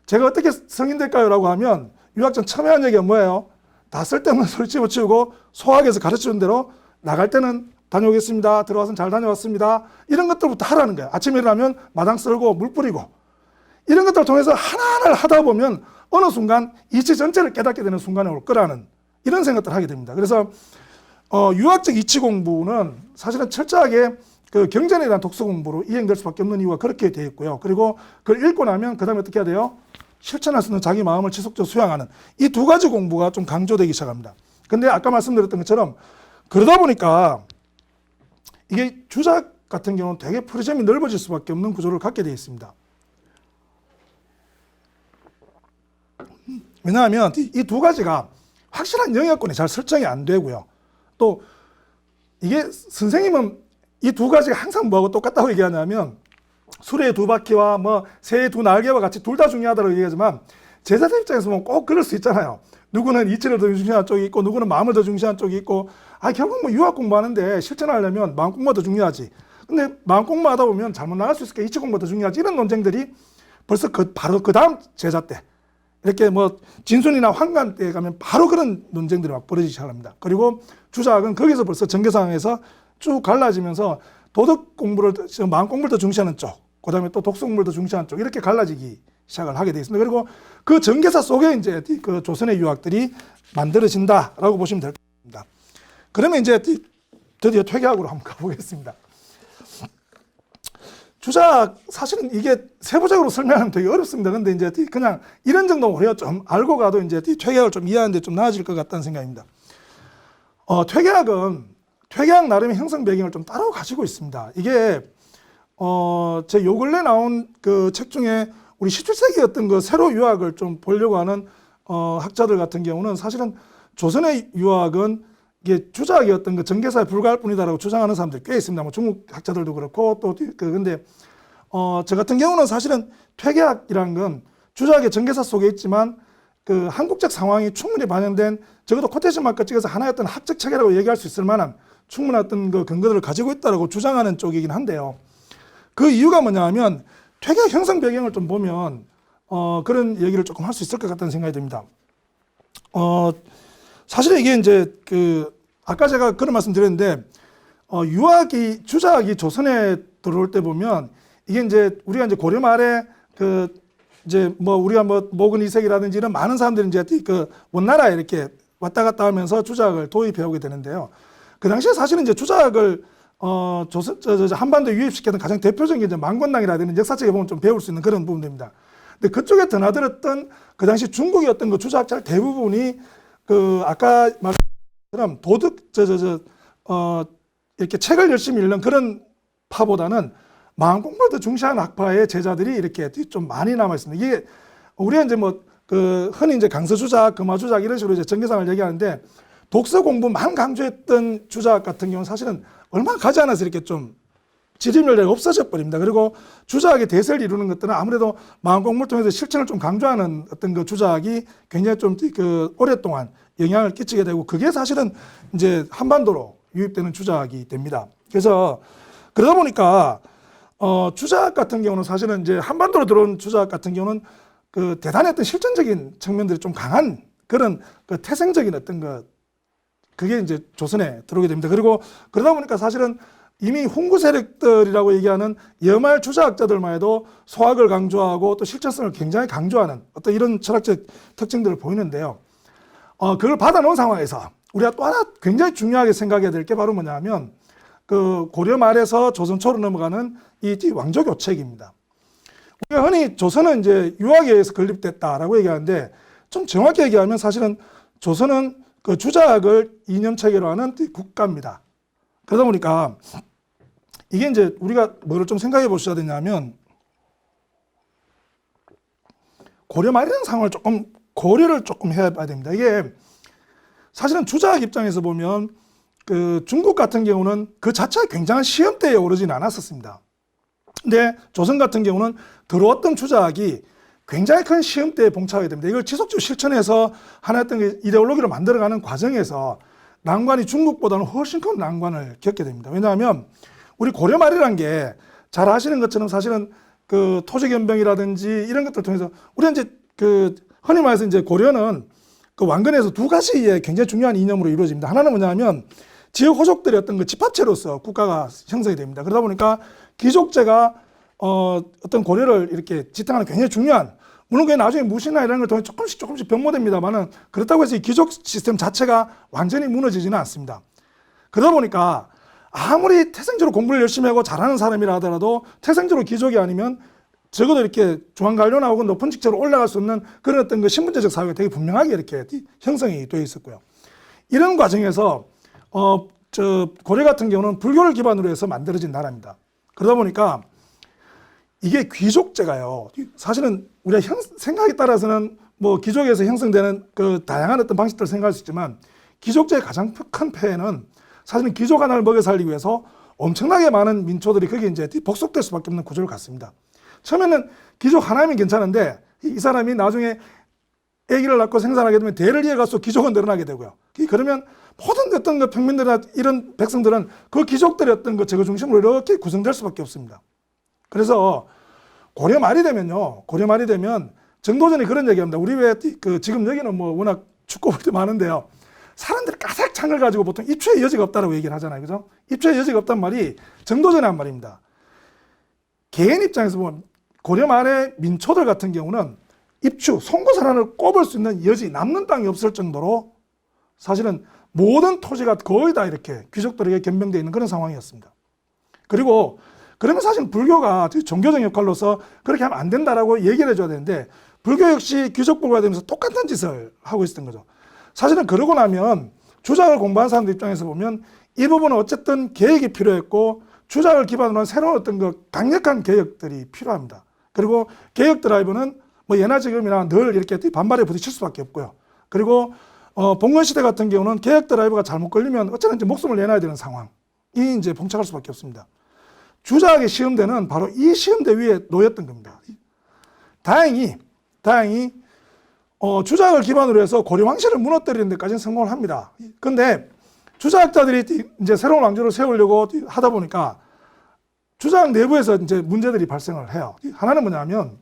제가 어떻게 성인 될까요? 라고 하면 유학전 처음에 한 얘기가 뭐예요? 다 쓸데없는 소리 집어치우고 소학에서 가르치는 대로 나갈 때는 다녀오겠습니다. 들어와서는 잘 다녀왔습니다. 이런 것들부터 하라는 거예요. 아침에 일어나면 마당 쓸고 물 뿌리고 이런 것들을 통해서 하나하나를 하다 보면 어느 순간 이치 전체를 깨닫게 되는 순간에 올 거라는 이런 생각들을 하게 됩니다. 그래서 유학적 이치 공부는 사실은 철저하게 그 경전에 대한 독서 공부로 이행될 수밖에 없는 이유가 그렇게 되어 있고요. 그리고 그걸 읽고 나면 그 다음에 어떻게 해야 돼요? 실천할 수 있는 자기 마음을 지속적으로 수양하는 이 두 가지 공부가 좀 강조되기 시작합니다. 근데 아까 말씀드렸던 것처럼 그러다 보니까 이게 주작 같은 경우는 되게 프리즘이 넓어질 수밖에 없는 구조를 갖게 되어 있습니다. 왜냐하면 이 두 가지가 확실한 영역권이 잘 설정이 안 되고요. 또 이게 선생님은 이 두 가지가 항상 뭐하고 똑같다고 얘기하냐면 수레의 두 바퀴와 뭐 새의 두 날개와 같이 둘 다 중요하다고 얘기하지만 제자들 입장에서 보면 꼭 그럴 수 있잖아요. 누구는 이치를 더 중시하는 쪽이 있고 누구는 마음을 더 중시하는 쪽이 있고 결국 뭐 유학 공부하는데 실천하려면 마음 공부가 더 중요하지. 근데 마음 공부하다 보면 잘못 나갈 수 있으니까 이치 공부가 더 중요하지. 이런 논쟁들이 벌써 바로 그 다음 제자 때 이렇게 뭐 진순이나 환관 때 가면 바로 그런 논쟁들이 막 벌어지기 시작합니다. 그리고 주작은 거기서 벌써 전개상에서 쭉 갈라지면서 도덕 공부를 마음 공부를 더 중시하는 쪽, 그 다음에 또 독서 공부를 더 중시하는 쪽 이렇게 갈라지기 시작을 하게 되어 있습니다. 그리고 그 전개사 속에 이제 그 조선의 유학들이 만들어진다라고 보시면 될 겁니다. 그러면 이제 드디어 퇴계학으로 한번 가보겠습니다. 주작 사실은 이게 세부적으로 설명하면 되게 어렵습니다. 근데 이제 그냥 이런 정도 우리가 좀 알고 가도 이제 퇴계학을 좀 이해하는데 좀 나아질 것 같다는 생각입니다. 퇴계학 나름의 형성 배경을 좀 따로 가지고 있습니다. 이게 제 요 근래 나온 그 책 중에 우리 17세기 어떤 그 세로 유학을 좀 보려고 하는 학자들 같은 경우는 사실은 조선의 유학은 이게 주작이 어떤 그 전개사에 불과할 뿐이다라고 주장하는 사람들이 꽤 있습니다. 뭐 중국 학자들도 그렇고 또 근데 저 같은 경우는 사실은 퇴계학이라는 건 주작의 전개사 속에 있지만 그 한국적 상황이 충분히 반영된 적어도 코테이션 마크 찍어서 하나의 어떤 학적 체계라고 얘기할 수 있을 만한 충분한 어떤 그 근거들을 가지고 있다라고 주장하는 쪽이긴 한데요. 그 이유가 뭐냐 하면 퇴계학 형성 배경을 좀 보면 그런 얘기를 조금 할 수 있을 것 같다는 생각이 듭니다. 사실 이게 이제 아까 제가 그런 말씀 드렸는데 주작이 조선에 들어올 때 보면 이게 이제 우리가 이제 고려 말에 이제 뭐 우리가 뭐 목은 이색이라든지 이런 많은 사람들이 이제 원나라에 이렇게 왔다 갔다 하면서 주작을 도입해 오게 되는데요. 그 당시에 사실은 이제 주작을 한반도에 유입시켰던 가장 대표적인 이제 만권당이라든지 역사책에 보면 좀 배울 수 있는 그런 부분입니다. 근데 그쪽에 드나들었던 그 당시 중국의 어떤 그 주작자 대부분이 아까 말씀처럼 이렇게 책을 열심히 읽는 그런 파보다는 마음 공부를 더 중시하는 학파의 제자들이 이렇게 좀 많이 남아 있습니다. 이게 우리가 이제 흔히 이제 강서주작, 금화주작 이런 식으로 이제 전개상을 얘기하는데 독서 공부만 강조했던 주작 같은 경우는 사실은 얼마 가지 않아서 이렇게 좀 지림열례가 없어져 버립니다. 그리고 주작의 대세를 이루는 것들은 아무래도 마음 공부를 통해서 실천을 좀 강조하는 어떤 그 주작이 굉장히 좀 오랫동안 영향을 끼치게 되고 그게 사실은 이제 한반도로 유입되는 주작이 됩니다. 그래서 그러다 보니까 주작 같은 경우는 사실은 이제 한반도로 들어온 주작 같은 경우는 대단히 어떤 실전적인 측면들이 좀 강한 그런 태생적인 어떤 그게 이제 조선에 들어오게 됩니다. 그리고 그러다 보니까 사실은 이미 훈구 세력들이라고 얘기하는 여말 주자학자들만 해도 소학을 강조하고 또 실천성을 굉장히 강조하는 어떤 이런 철학적 특징들을 보이는데요. 그걸 받아놓은 상황에서 우리가 또 하나 굉장히 중요하게 생각해야 될 게 바로 뭐냐면 고려 말에서 조선 초로 넘어가는 이 왕조교책입니다. 우리가 흔히 조선은 이제 유학에 의해서 건립됐다라고 얘기하는데 좀 정확히 얘기하면 사실은 조선은 그 주작을 이념체계로 하는 국가입니다. 그러다 보니까 이게 이제 우리가 뭐를 좀 생각해 보셔야 되냐면 고려 말이라는 상황을 고려를 조금 해봐야 됩니다. 이게 사실은 주작 입장에서 보면 중국 같은 경우는 그 자체가 굉장한 시험대에 오르지는 않았었습니다. 근데 조선 같은 경우는 들어왔던 주작이 굉장히 큰 시험대에 봉착하게 됩니다. 이걸 지속적으로 실천해서 하나의 어떤 이데올로기를 만들어가는 과정에서 난관이 중국보다는 훨씬 큰 난관을 겪게 됩니다. 왜냐하면 우리 고려 말이라는 게 잘 아시는 것처럼 사실은 토지견병이라든지 이런 것들 통해서 우리가 이제 흔히 말해서 이제 고려는 왕건에서 두 가지의 굉장히 중요한 이념으로 이루어집니다. 하나는 뭐냐면 지역 호족들의 어떤 집합체로서 국가가 형성이 됩니다. 그러다 보니까 귀족제가 어떤 고려를 이렇게 지탱하는 굉장히 중요한, 물론 그게 나중에 무신화 이런 걸 통해 조금씩 변모됩니다만은 그렇다고 해서 이 귀족 시스템 자체가 완전히 무너지지는 않습니다. 그러다 보니까 아무리 태생적으로 공부를 열심히 하고 잘하는 사람이라 하더라도 태생적으로 귀족이 아니면 적어도 이렇게 중앙관료나 혹은 높은 직책으로 올라갈 수 없는 그런 어떤 그 신분제적 사회가 되게 분명하게 이렇게 형성이 되어 있었고요. 이런 과정에서 고려 같은 경우는 불교를 기반으로 해서 만들어진 나라입니다. 그러다 보니까 이게 귀족제가요. 사실은 우리가 생각에 따라서는 뭐 귀족에서 형성되는 그 다양한 어떤 방식들을 생각할 수 있지만 귀족제의 가장 큰 폐해는 사실은 귀족 하나를 먹여 살리기 위해서 엄청나게 많은 민초들이 거기에 이제 복속될 수밖에 없는 구조를 갖습니다. 처음에는 귀족 하나이면 괜찮은데 이 사람이 나중에 아기를 낳고 생산하게 되면 대를 이어가서 귀족은 늘어나게 되고요. 그러면 모든 어떤 그 평민들이나 이런 백성들은 그 귀족들의 어떤 그 제거 중심으로 이렇게 구성될 수밖에 없습니다. 그래서 고려 말이 되면요. 고려 말이 되면 정도전이 그런 얘기합니다. 우리 왜 그 지금 여기는 뭐 워낙 축구볼도 많은데요. 사람들이 가득 찬 가지고 보통 입추의 여지가 없다라고 얘기를 하잖아요. 그죠? 입추의 여지가 없단 말이 정도전의 한 말입니다. 개인 입장에서 보면 고려 말의 민초들 같은 경우는 입추, 송곳을 하나를 꼽을 수 있는 여지, 남는 땅이 없을 정도로 사실은 모든 토지가 거의 다 이렇게 귀족들에게 겸병되어 있는 그런 상황이었습니다. 그리고 그러면 사실 불교가 종교적 역할로서 그렇게 하면 안 된다라고 얘기를 해줘야 되는데 불교 역시 귀족불과 되면서 똑같은 짓을 하고 있었던 거죠. 사실은 그러고 나면 주작을 공부한 사람들 입장에서 보면 이 부분은 어쨌든 개혁이 필요했고 주작을 기반으로 한 새로운 어떤 그 강력한 개혁들이 필요합니다. 그리고 개혁 드라이브는 뭐 예나 지금이나 늘 이렇게 반발에 부딪힐 수밖에 없고요. 그리고 봉건 시대 같은 경우는 개혁 드라이브가 잘못 걸리면 어쨌든 이제 목숨을 내놔야 되는 상황이 이제 봉착할 수밖에 없습니다. 주작의 시험대는 바로 이 시험대 위에 놓였던 겁니다. 다행히 주작을 기반으로 해서 고려 왕실을 무너뜨리는 데까지는 성공을 합니다. 근데 주작자들이 이제 새로운 왕조를 세우려고 하다 보니까 주작 내부에서 이제 문제들이 발생을 해요. 하나는 뭐냐면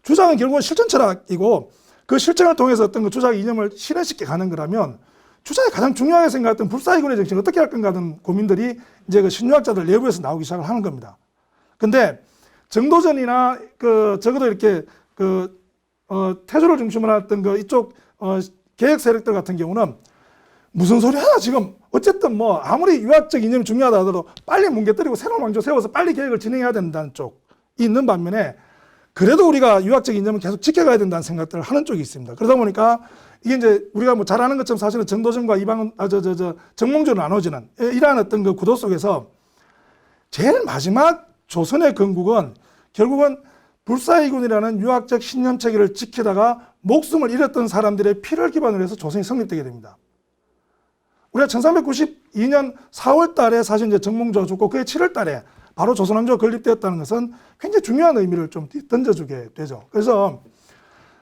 주작은 결국은 실천 철학이고 그 실천을 통해서 어떤 그 주작 이념을 실현시켜 가는 거라면 주작이 가장 중요하게 생각했던 불사이군의 정신을 어떻게 할 건가 하는 고민들이 이제 그 신유학자들 내부에서 나오기 시작을 하는 겁니다. 근데 정도전이나 적어도 이렇게 태조를 중심으로 했던 이쪽 개혁 세력들 같은 경우는 무슨 소리 하나 지금 어쨌든 뭐 아무리 유학적 이념이 중요하다 하더라도 빨리 뭉개뜨리고 새로운 왕조 세워서 빨리 계획을 진행해야 된다는 쪽이 있는 반면에 그래도 우리가 유학적 이념은 계속 지켜가야 된다는 생각들을 하는 쪽이 있습니다. 그러다 보니까 이게 이제 우리가 뭐 잘 아는 것처럼 사실은 정도전과 정몽주로 나눠지는 이러한 어떤 그 구도 속에서 제일 마지막 조선의 건국은 결국은 불사이군이라는 유학적 신념 체계를 지키다가 목숨을 잃었던 사람들의 피를 기반으로 해서 조선이 성립되게 됩니다. 우리가 1392년 4월 달에 사실 이제 정몽주가 죽고 그해 7월 달에 바로 조선왕조가 건립되었다는 것은 굉장히 중요한 의미를 좀 던져주게 되죠. 그래서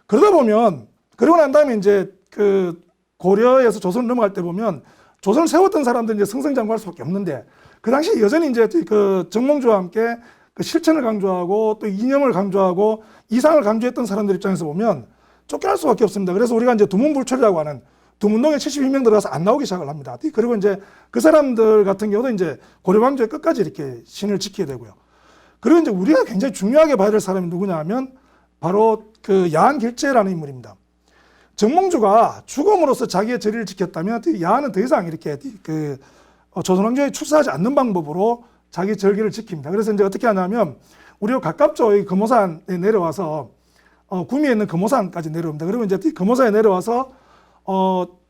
그러다 보면 그러고 난 다음에 이제 그 고려에서 조선을 넘어갈 때 보면 조선을 세웠던 사람들이 이제 승승장구할 수밖에 없는데 그 당시 여전히 이제 그 정몽주와 함께 그 실천을 강조하고 또 이념을 강조하고 이상을 강조했던 사람들 입장에서 보면 쫓겨날 수밖에 없습니다. 그래서 우리가 이제 두문불출이라고 하는 두문동에 72명 들어가서 안 나오기 시작을 합니다. 그리고 이제 그 사람들 같은 경우도 이제 고려왕조의 끝까지 이렇게 신을 지키게 되고요. 그리고 이제 우리가 굉장히 중요하게 봐야 될 사람이 누구냐 하면 바로 그 야한길제라는 인물입니다. 정몽주가 죽음으로써 자기의 절의를 지켰다면 야한은 더 이상 이렇게 조선왕조에 출세하지 않는 방법으로 자기 절기를 지킵니다. 그래서 이제 어떻게 하냐면 우리가 가깝죠. 이 금오산에 내려와서 구미에 있는 금오산까지 내려옵니다. 그러면 이제 금오산에 내려와서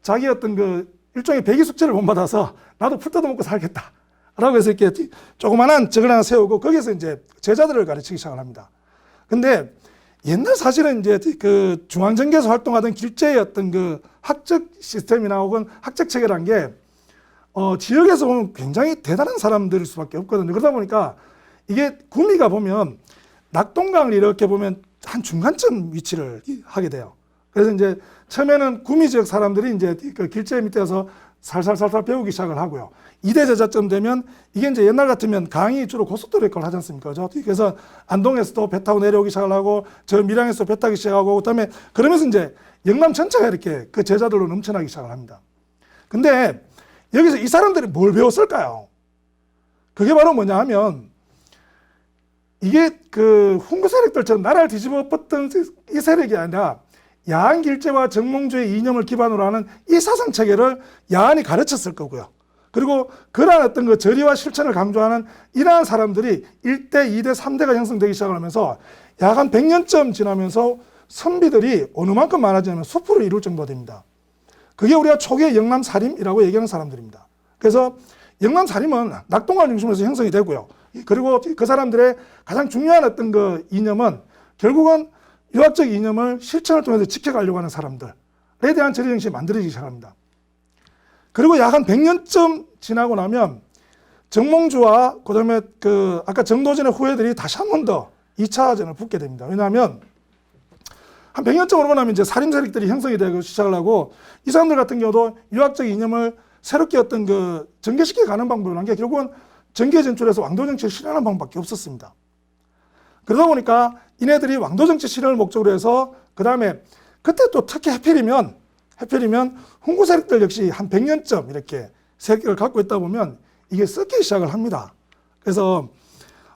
자기 어떤 그 일종의 배기 숙제를 본받아서 나도 풀 뜯어먹고 살겠다 라고 해서 이렇게 조그만한 적을 하나 세우고 거기서 이제 제자들을 가르치기 시작을 합니다. 근데 옛날 사실은 이제 그 중앙정계에서 활동하던 길제의 어떤 그 학적 시스템이나 혹은 학적 체계란 게 지역에서 보면 굉장히 대단한 사람들일 수밖에 없거든요. 그러다 보니까 이게 구미가 보면 낙동강을 이렇게 보면 한 중간쯤 위치를 하게 돼요. 그래서 이제 처음에는 구미 지역 사람들이 이제 그 길제 밑에서 살살살살 배우기 시작을 하고요. 2대 제자쯤 되면 이게 이제 옛날 같으면 강이 주로 고속도로 역할을 하지 않습니까? 그래서 안동에서도 배 타고 내려오기 시작을 하고 저 밀양에서 배 타기 시작하고 그다음에 그러면서 이제 영남 전체가 이렇게 그 제자들로 넘쳐나기 시작을 합니다. 근데 여기서 이 사람들이 뭘 배웠을까요? 그게 바로 뭐냐 하면 이게 그 훈구 세력들처럼 나라를 뒤집어 뻗던 이 세력이 아니라 야한길제와 정몽주의 이념을 기반으로 하는 이 사상체계를 야한이 가르쳤을 거고요. 그리고 그러한 어떤 그 저리와 실천을 강조하는 이러한 사람들이 1대, 2대, 3대가 형성되기 시작하면서 약 한 100년쯤 지나면서 선비들이 어느 만큼 많아지냐면 수풀을 이룰 정도가 됩니다. 그게 우리가 초기의 영남사림이라고 얘기하는 사람들입니다. 그래서 영남사림은 낙동강을 중심으로 해서 형성이 되고요. 그리고 그 사람들의 가장 중요한 어떤 그 이념은 결국은 유학적 이념을 실천을 통해서 지켜가려고 하는 사람들에 대한 저리정신이 만들어지기 시작합니다. 그리고 약 한 100년쯤 지나고 나면 정몽주와 그다음에 그 아까 정도전의 후예들이 다시 한 번 더 2차전을 붙게 됩니다. 왜냐하면 한 100년쯤 오고 나면 이제 살림 세력들이 형성이 되고 시작을 하고 이 사람들 같은 경우도 유학적 이념을 새롭게 어떤 그 전개시켜 가는 방법을 한 게 결국은 정계 진출해서 왕도 정치를 실현하는 방법밖에 없었습니다. 그러다 보니까 이네들이 왕도 정치 실현을 목적으로 해서 그 다음에 그때 또 특히 하필이면 훈구 세력들 역시 한 100년쯤 이렇게 세력을 갖고 있다 보면 이게 썩기 시작을 합니다. 그래서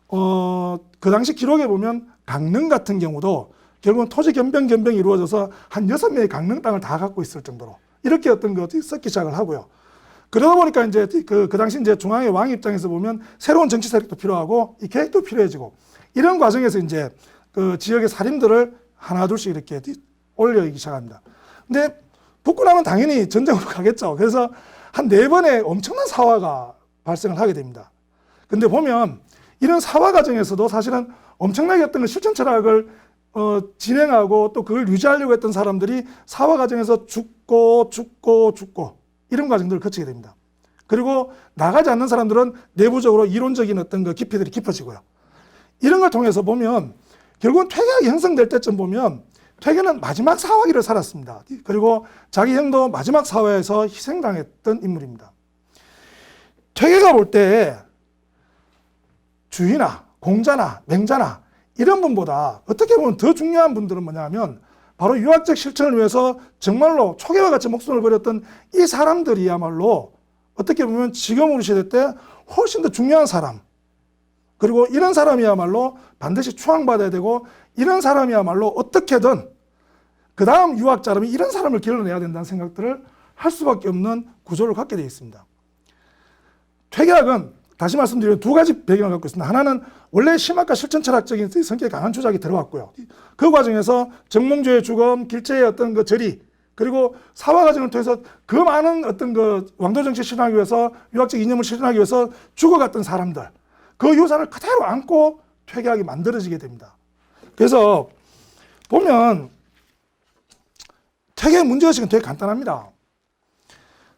그 당시 기록에 보면 강릉 같은 경우도 결국은 토지 겸병이 이루어져서 한 6명의 강릉 땅을 다 갖고 있을 정도로 이렇게 어떤 것이 썩기 시작을 하고요. 그러다 보니까 이제 그 당시 이제 중앙의 왕 입장에서 보면 새로운 정치 세력도 필요하고 이 계획도 필요해지고 이런 과정에서 이제 그 지역의 살인들을 하나둘씩 이렇게 올려오기 시작합니다. 근데 붙고 나면 당연히 전쟁으로 가겠죠. 그래서 한 4번의 엄청난 사화가 발생을 하게 됩니다. 근데 보면 이런 사화 과정에서도 사실은 엄청나게 어떤 그 실천 철학을 진행하고 또 그걸 유지하려고 했던 사람들이 사화 과정에서 죽고 이런 과정들을 거치게 됩니다. 그리고 나가지 않는 사람들은 내부적으로 이론적인 어떤 그 깊이들이 깊어지고요. 이런 걸 통해서 보면 결국은 퇴계학이 형성될 때쯤 보면 퇴계는 마지막 사화기를 살았습니다. 그리고 자기 형도 마지막 사화에서 희생당했던 인물입니다. 퇴계가 볼 때 주의나 공자나 맹자나 이런 분보다 어떻게 보면 더 중요한 분들은 뭐냐면 바로 유학적 실천을 위해서 정말로 초계와 같이 목숨을 버렸던 이 사람들이야말로 어떻게 보면 지금 우리 시대 때 훨씬 더 중요한 사람, 그리고 이런 사람이야말로 반드시 추앙받아야 되고 이런 사람이야말로 어떻게든 그 다음 유학자라면 이런 사람을 길러내야 된다는 생각들을 할 수밖에 없는 구조를 갖게 되어 있습니다. 퇴계학은 다시 말씀드리면 2가지 배경을 갖고 있습니다. 하나는 원래 심학과 실천 철학적인 성격이 강한 주작이 들어왔고요. 그 과정에서 정몽주의 죽음, 길제의 어떤 그 절이, 그리고 사화 과정을 통해서 그 많은 어떤 그 왕도 정치 실현하기 위해서 유학적 이념을 실현하기 위해서 죽어갔던 사람들, 그 유산을 그대로 안고 퇴계학이 만들어지게 됩니다. 그래서 보면 퇴계의 문제의식은 되게 간단합니다.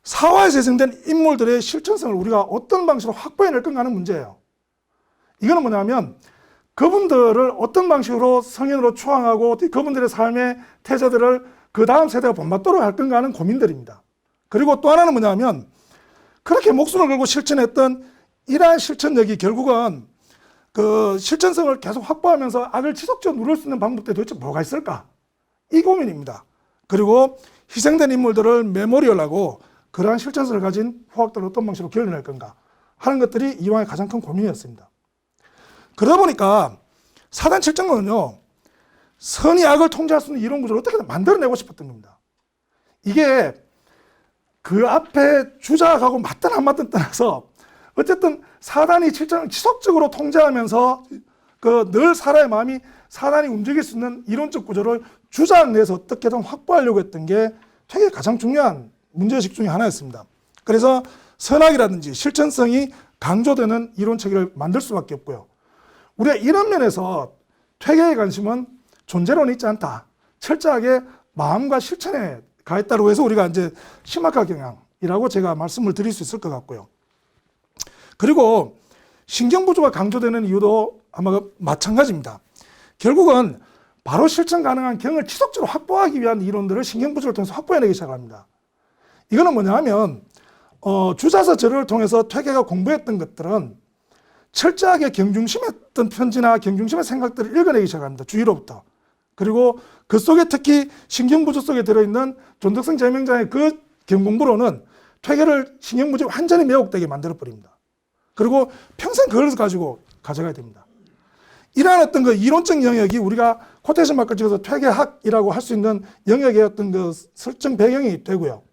사화에서 생성된 인물들의 실천성을 우리가 어떤 방식으로 확보해낼 건가 하는 문제예요. 이거는 뭐냐면 그분들을 어떤 방식으로 성인으로 추앙하고 그분들의 삶의 태자들을 그 다음 세대가 본받도록 할 건가 하는 고민들입니다. 그리고 또 하나는 뭐냐면 그렇게 목숨을 걸고 실천했던 이러한 실천력이 결국은 그 실천성을 계속 확보하면서 악을 지속적으로 누릴 수 있는 방법들이 도대체 뭐가 있을까? 이 고민입니다. 그리고 희생된 인물들을 메모리얼하고 그러한 실천성을 가진 후학들을 어떤 방식으로 길러낼 건가 하는 것들이 이왕의 가장 큰 고민이었습니다. 그러다 보니까 사단 7정론은요, 선이 악을 통제할 수 있는 이론 구조를 어떻게든 만들어내고 싶었던 겁니다. 이게 그 앞에 주작하고 맞든 안 맞든 떠나서 어쨌든 사단이 7정을 지속적으로 통제하면서 그 늘 사람의 마음이 사단이 움직일 수 있는 이론적 구조를 주작 내에서 어떻게든 확보하려고 했던 게 되게 가장 중요한 문제의식 중에 하나였습니다. 그래서 선악이라든지 실천성이 강조되는 이론 체계를 만들 수밖에 없고요. 우리가 이런 면에서 퇴계의 관심은 존재론이 있지 않다. 철저하게 마음과 실천에 가했다고 해서 우리가 이제 심학과 경향이라고 제가 말씀을 드릴 수 있을 것 같고요. 그리고 신경부조가 강조되는 이유도 아마 마찬가지입니다. 결국은 바로 실천 가능한 경을 지속적으로 확보하기 위한 이론들을 신경부조를 통해서 확보해내기 시작합니다. 이거는 뭐냐 하면 주자서 저를 통해서 퇴계가 공부했던 것들은 철저하게 경중심했던 편지나 경중심의 생각들을 읽어내기 시작합니다. 주위로부터. 그리고 그 속에 특히 신경부조 속에 들어있는 존덕성 제명자의 그 경공부로는 퇴계를 신경부조에 완전히 매혹되게 만들어버립니다. 그리고 평생 그걸 가지고 가져가야 됩니다. 이러한 어떤 그 이론적 영역이 우리가 코테이션 마크를 찍어서 퇴계학이라고 할 수 있는 영역의 어떤 그 설정 배경이 되고요.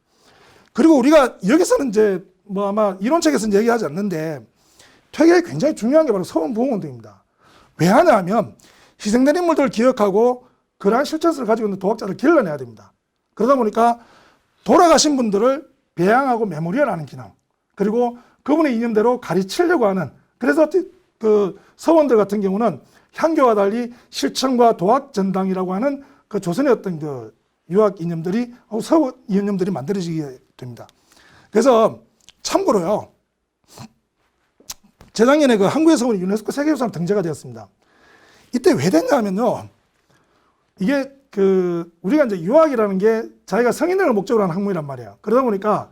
그리고 우리가 여기서는 이제 뭐 아마 이론책에서는 얘기하지 않는데 퇴계에 굉장히 중요한 게 바로 서원부흥운동입니다. 왜 하냐면 희생된 인물들을 기억하고 그러한 실천서를 가지고 있는 도학자를 길러내야 됩니다. 그러다 보니까 돌아가신 분들을 배양하고 메모리얼하는 기능, 그리고 그분의 이념대로 가르치려고 하는, 그래서 그 서원들 같은 경우는 향교와 달리 실천과 도학 전당이라고 하는 그 조선의 어떤 그 유학 이념들이 서원 이념들이 만들어지게 됩니다. 그래서 참고로요, 재작년에 그 한국의 서원이 유네스코 세계유산 등재가 되었습니다. 이때 왜 됐냐면요, 이게 그 우리가 이제 유학이라는 게 자기가 성인을 목적으로 하는 학문이란 말이에요. 그러다 보니까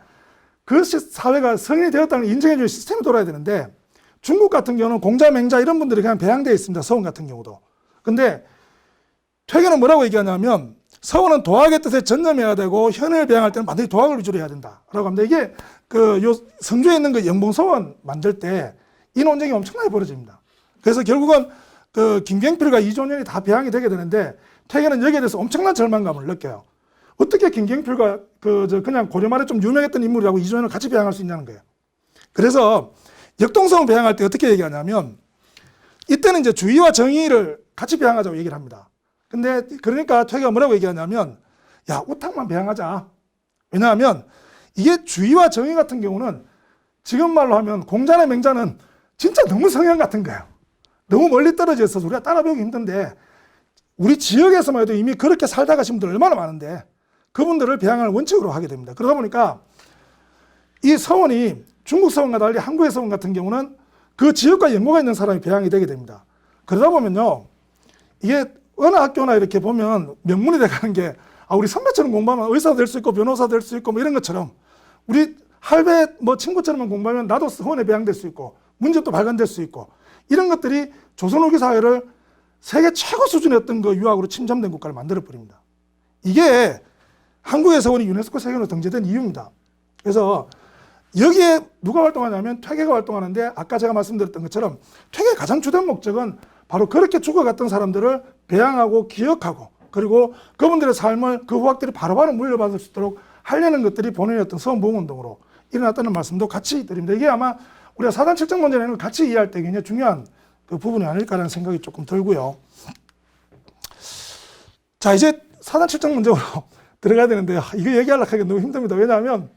그 사회가 성인이 되었다는 인정해주는 시스템이 돌아야 되는데, 중국 같은 경우는 공자, 맹자 이런 분들이 그냥 배양되어 있습니다. 서원 같은 경우도. 근데 퇴계는 뭐라고 얘기하냐면 서원은 도학의 뜻에 전념해야 되고 현을 배양할 때는 반드시 도학을 위주로 해야 된다라고 합니다. 이게 그 요 성주에 있는 그 영봉서원 만들 때 이 논쟁이 엄청나게 벌어집니다. 그래서 결국은 그 김경필과 이종현이 다 배양이 되게 되는데 퇴계는 여기에 대해서 엄청난 절망감을 느껴요. 어떻게 김경필과 그냥 고려 말에 좀 유명했던 인물이라고 이종현을 같이 배양할 수 있냐는 거예요. 그래서 역동성을 배양할 때 어떻게 얘기하냐면 이때는 이제 주의와 정의를 같이 배양하자고 얘기를 합니다. 근데 그러니까 퇴계가 뭐라고 얘기하냐면 야, 우탁만 배양하자. 왜냐하면 이게 주의와 정의 같은 경우는 지금 말로 하면 공자나 맹자는 진짜 너무 성향 같은 거예요. 너무 멀리 떨어져 있어서 우리가 따라 배우기 힘든데 우리 지역에서만 해도 이미 그렇게 살다 가신 분들 얼마나 많은데 그분들을 배양을 원칙으로 하게 됩니다. 그러다 보니까 이 서원이 중국 서원과 달리 한국의 서원 같은 경우는 그 지역과 연고가 있는 사람이 배양이 되게 됩니다. 그러다 보면요, 이게 어느 학교나 이렇게 보면 명문이 돼가는 게 우리 선배처럼 공부하면 의사도 될 수 있고 변호사 될 수 있고 뭐 이런 것처럼 우리 할배 뭐 친구처럼 공부하면 나도 서원에 배양될 수 있고 문제도 발견될 수 있고 이런 것들이 조선 후기 사회를 세계 최고 수준의 어떤 그 유학으로 침잠된 국가를 만들어버립니다. 이게 한국의 서원이 유네스코 세계로 등재된 이유입니다. 그래서 여기에 누가 활동하냐면 퇴계가 활동하는데 아까 제가 말씀드렸던 것처럼 퇴계의 가장 주된 목적은 바로 그렇게 죽어갔던 사람들을 배양하고 기억하고 그리고 그분들의 삶을 그 후학들이 바로바로 물려받을 수 있도록 하려는 것들이 본인의 어떤 서원보응운동으로 일어났다는 말씀도 같이 드립니다. 이게 아마 우리가 사단 칠정 문제라는 걸 같이 이해할 때 굉장히 중요한 그 부분이 아닐까라는 생각이 조금 들고요. 자, 이제 사단 칠정 문제로 들어가야 되는데 이거 얘기하려고 하기가 너무 힘듭니다. 왜냐하면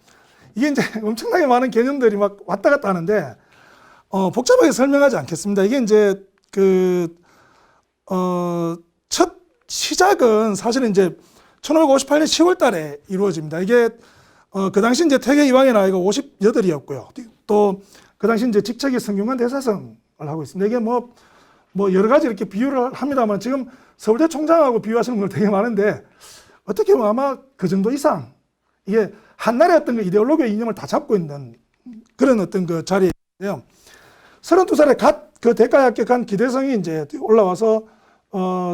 이게 이제 엄청나게 많은 개념들이 막 왔다 갔다 하는데 복잡하게 설명하지 않겠습니다. 이게 이제 첫 시작은 사실은 이제 1558년 10월 달에 이루어집니다. 이게 그 당시 이제 퇴계 이황의 나이가 58이었고요. 또 그 당시 이제 직책이 성균관 대사성을 하고 있습니다. 이게 뭐 여러 가지 이렇게 비유를 합니다만 지금 서울대 총장하고 비유하시는 분들 되게 많은데 어떻게 보면 아마 그 정도 이상 이게 한나라의 어떤 그 이데올로기의 이념을 다 잡고 있는 그런 어떤 그 자리인데요. 32살에 갓 그 대가에 합격한 기대성이 이제 올라와서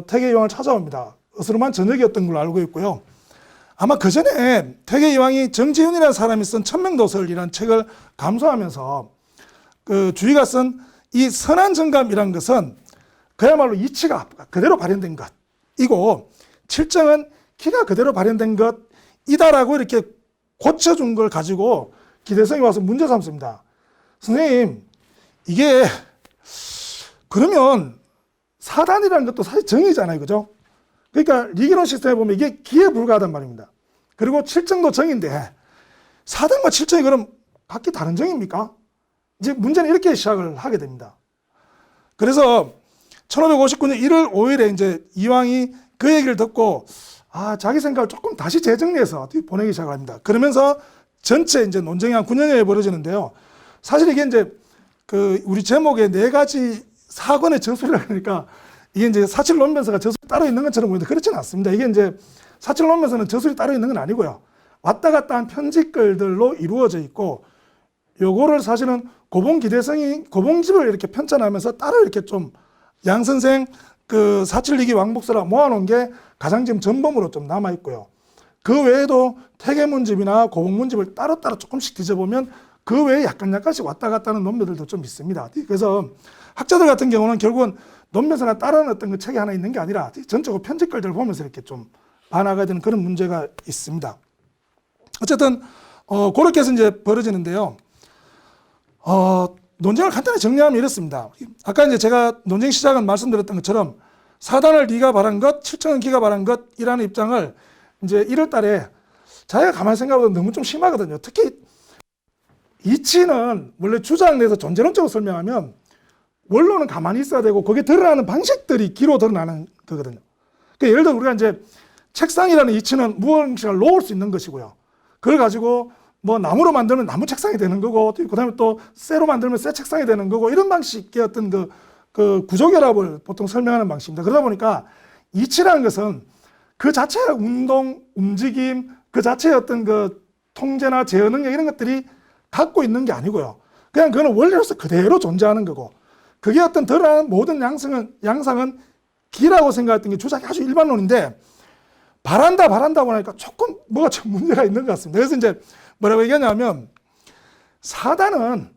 퇴계 이황을 찾아옵니다. 어스름한 저녁이었던 걸로 알고 있고요. 아마 그 전에 퇴계 이황이 정지훈이라는 사람이 쓴 천명도설이라는 책을 감수하면서 그 주의가 쓴 이 선안정감이라는 것은 그야말로 이치가 그대로 발현된 것이고 칠정은 기가 그대로 발현된 것이다라고 이렇게 고쳐준 걸 가지고 기대성이 와서 문제 삼습니다. 선생님, 이게 그러면 사단이라는 것도 사실 정의잖아요. 그죠? 그러니까 리기론 시스템에 보면 이게 기에 불과하단 말입니다. 그리고 칠정도 정의인데 사단과 칠정이 그럼 각기 다른 정의입니까? 이제 문제는 이렇게 시작을 하게 됩니다. 그래서 1559년 1월 5일에 이제 이황이 그 얘기를 듣고 자기 생각을 조금 다시 재정리해서 보내기 시작을 합니다. 그러면서 전체 이제 논쟁이 한 9년여에 벌어지는데요. 사실 이게 이제 그 우리 제목에 4가지 사건의 저술이라 그러니까 이게 이제 사칠 논면서가 저술이 따로 있는 것처럼 보이는데 그렇지는 않습니다. 이게 이제 사칠 논면서는 저술이 따로 있는 건 아니고요. 왔다 갔다 한 편집글들로 이루어져 있고 요거를 사실은 고봉기대성이 고봉집을 이렇게 편찬하면서 따로 이렇게 좀 양선생 그 사칠리기 왕복서라 모아놓은 게 가장 지금 전범으로 좀 남아있고요. 그 외에도 퇴계문집이나 고봉문집을 따로따로 조금씩 뒤져보면 그 외에 약간씩 왔다 갔다 하는 논면들도 좀 있습니다. 그래서 학자들 같은 경우는 결국은 논면서나 다른 어떤 그 책이 하나 있는 게 아니라 전적으로 편집글들을 보면서 이렇게 좀 반화가 되는 그런 문제가 있습니다. 어쨌든 그렇게 해서 이제 벌어지는데요. 논쟁을 간단히 정리하면 이렇습니다. 아까 이제 제가 논쟁 시작은 말씀드렸던 것처럼 4단을 네가 바란 것, 7층은 기가 바란 것이라는 입장을 이제 1월 달에 자기가 가만히 생각해보면 너무 좀 심하거든요. 특히 이치는 원래 주장 내에서 존재론적으로 설명하면 원론은 가만히 있어야 되고 거기에 드러나는 방식들이 기로 드러나는 거거든요. 그러니까 예를 들어 우리가 이제 책상이라는 이치는 무언가를 놓을 수 있는 것이고요. 그걸 가지고 뭐 나무로 만들면 나무 책상이 되는 거고, 그 다음에 또 쇠로 만들면 쇠 책상이 되는 거고, 이런 방식의 어떤 그 구조결합을 보통 설명하는 방식입니다. 그러다 보니까 이치라는 것은 그 자체의 운동, 움직임, 그 자체의 어떤 그 통제나 제어 능력 이런 것들이 갖고 있는 게 아니고요. 그냥 그거는 원리로서 그대로 존재하는 거고, 그게 어떤 드러나는 모든 양상은 기라고 생각했던 게 주장이 아주 일반론인데, 바란다고 하니까 조금 뭐가 좀 문제가 있는 것 같습니다. 그래서 이제 뭐라고 얘기하냐면, 4단은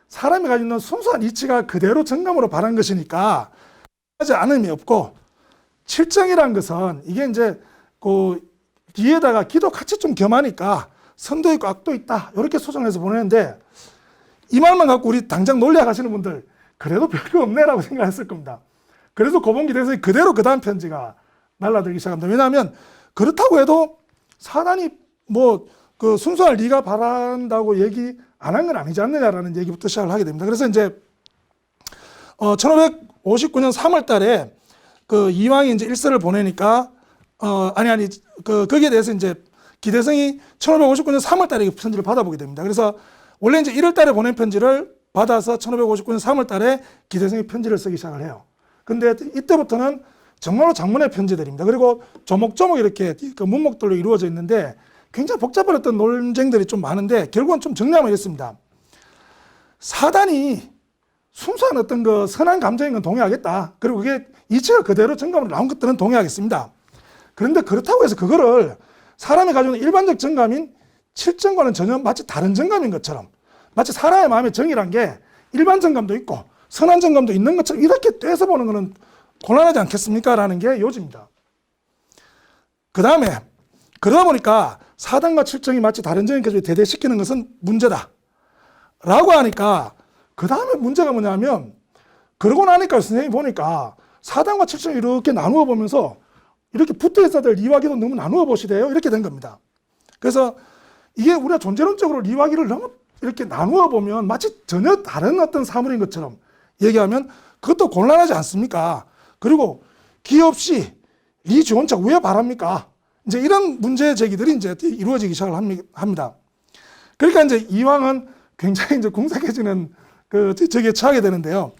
사람이 가지고 있는 순수한 이치가 그대로 정감으로 바란 것이니까 하지 않음이 없고, 7정이라는 것은 이게 이제 그 뒤에다가 기도 같이 좀 겸하니까 선도 있고 악도 있다 이렇게 소정해서 보내는데, 이 말만 갖고 우리 당장 논리학하시는 분들 그래도 별거 없네라고 생각했을 겁니다. 그래서 고봉기 대해서 그대로 그 다음 편지가 날라들기 시작합니다. 왜냐하면 그렇다고 해도 4단이 뭐 그 순수한 리가 바란다고 얘기 안 한 건 아니지 않느냐라는 얘기부터 시작을 하게 됩니다. 그래서 이제 1559년 3월 달에 그 이왕이 이제 일서를 보내니까 거기에 대해서 이제 기대성이 1559년 3월 달에 편지를 받아보게 됩니다. 그래서 원래 이제 1월 달에 보낸 편지를 받아서 1559년 3월 달에 기대성이 편지를 쓰기 시작을 해요. 근데 이때부터는 정말로 장문의 편지들입니다. 그리고 조목조목 이렇게 그 문목들로 이루어져 있는데 굉장히 복잡한 어떤 논쟁들이 좀 많은데, 결국은 좀 정리하면 이렇습니다. 4단이 순수한 어떤 그 선한 감정인 건 동의하겠다. 그리고 그게 이치가 그대로 정감으로 나온 것들은 동의하겠습니다. 그런데 그렇다고 해서 그거를 사람이 가지고 있는 일반적 정감인 7정과는 전혀 마치 다른 정감인 것처럼, 마치 사람의 마음의 정이란 게 일반 정감도 있고 선한 정감도 있는 것처럼 이렇게 떼서 보는 것은 곤란하지 않겠습니까? 라는 게 요지입니다. 그 다음에 그러다 보니까 4단과 7정이 마치 다른 정인 것을 대대시키는 것은 문제다 라고 하니까, 그 다음에 문제가 뭐냐면, 그러고 나니까 선생님이 보니까 4단과 7정을 이렇게 나누어 보면서 이렇게 붙어 있어야 될 리와기도 너무 나누어 보시대요. 이렇게 된 겁니다. 그래서 이게 우리가 존재론적으로 리와기를 너무 이렇게 나누어 보면 마치 전혀 다른 어떤 사물인 것처럼 얘기하면 그것도 곤란하지 않습니까? 그리고 기 없이 리 좋은 척 왜 바랍니까? 이제 이런 문제 제기들이 이제 이루어지기 시작을 합니다. 그러니까 이제 이왕은 굉장히 이제 궁색해지는 그 저기에 처하게 되는데요.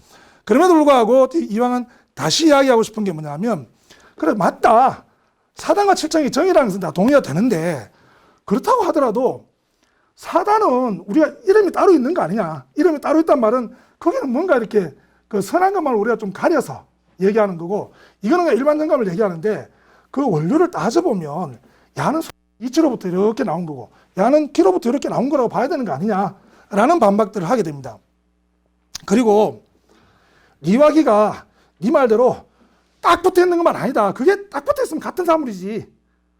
그럼에도 불구하고 이왕은 다시 이야기하고 싶은 게 뭐냐면, 그래 맞다. 4단과 7정이 정이라는 것은 다 동의가 되는데, 그렇다고 하더라도 4단은 우리가 이름이 따로 있는 거 아니냐. 이름이 따로 있단 말은 거기는 뭔가 이렇게 그 선한 것만 우리가 좀 가려서 얘기하는 거고, 이거는 그냥 일반 정감을 얘기하는데, 그 원료를 따져보면 야는 이치로부터 이렇게 나온 거고 야는 기로부터 이렇게 나온 거라고 봐야 되는 거 아니냐라는 반박들을 하게 됩니다. 그리고 리와기가 네 말대로 딱 붙어 있는 것만 아니다. 그게 딱 붙어 있으면 같은 사물이지.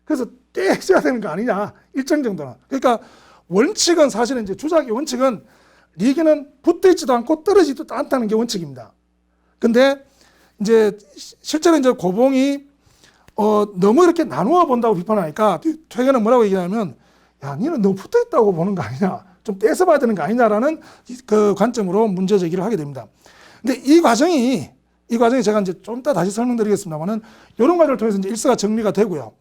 그래서 떼줘야 되는 거 아니냐. 일정 정도는. 그러니까 원칙은 사실은 이제 주작의 원칙은 리기는 붙어 있지도 않고 떨어지지도 않다는 게 원칙입니다. 근데 이제 실제로 이제 고봉이 너무 이렇게 나누어 본다고 비판하니까 퇴계는 뭐라고 얘기하냐면, 야, 니는 너무 붙어 있다고 보는 거 아니냐, 좀 떼서 봐야 되는 거 아니냐라는 그 관점으로 문제 제기를 하게 됩니다. 근데 이 과정이 제가 이제 좀 이따 다시 설명드리겠습니다만은, 이런 과정을 통해서 이제 일서가 정리가 되고요.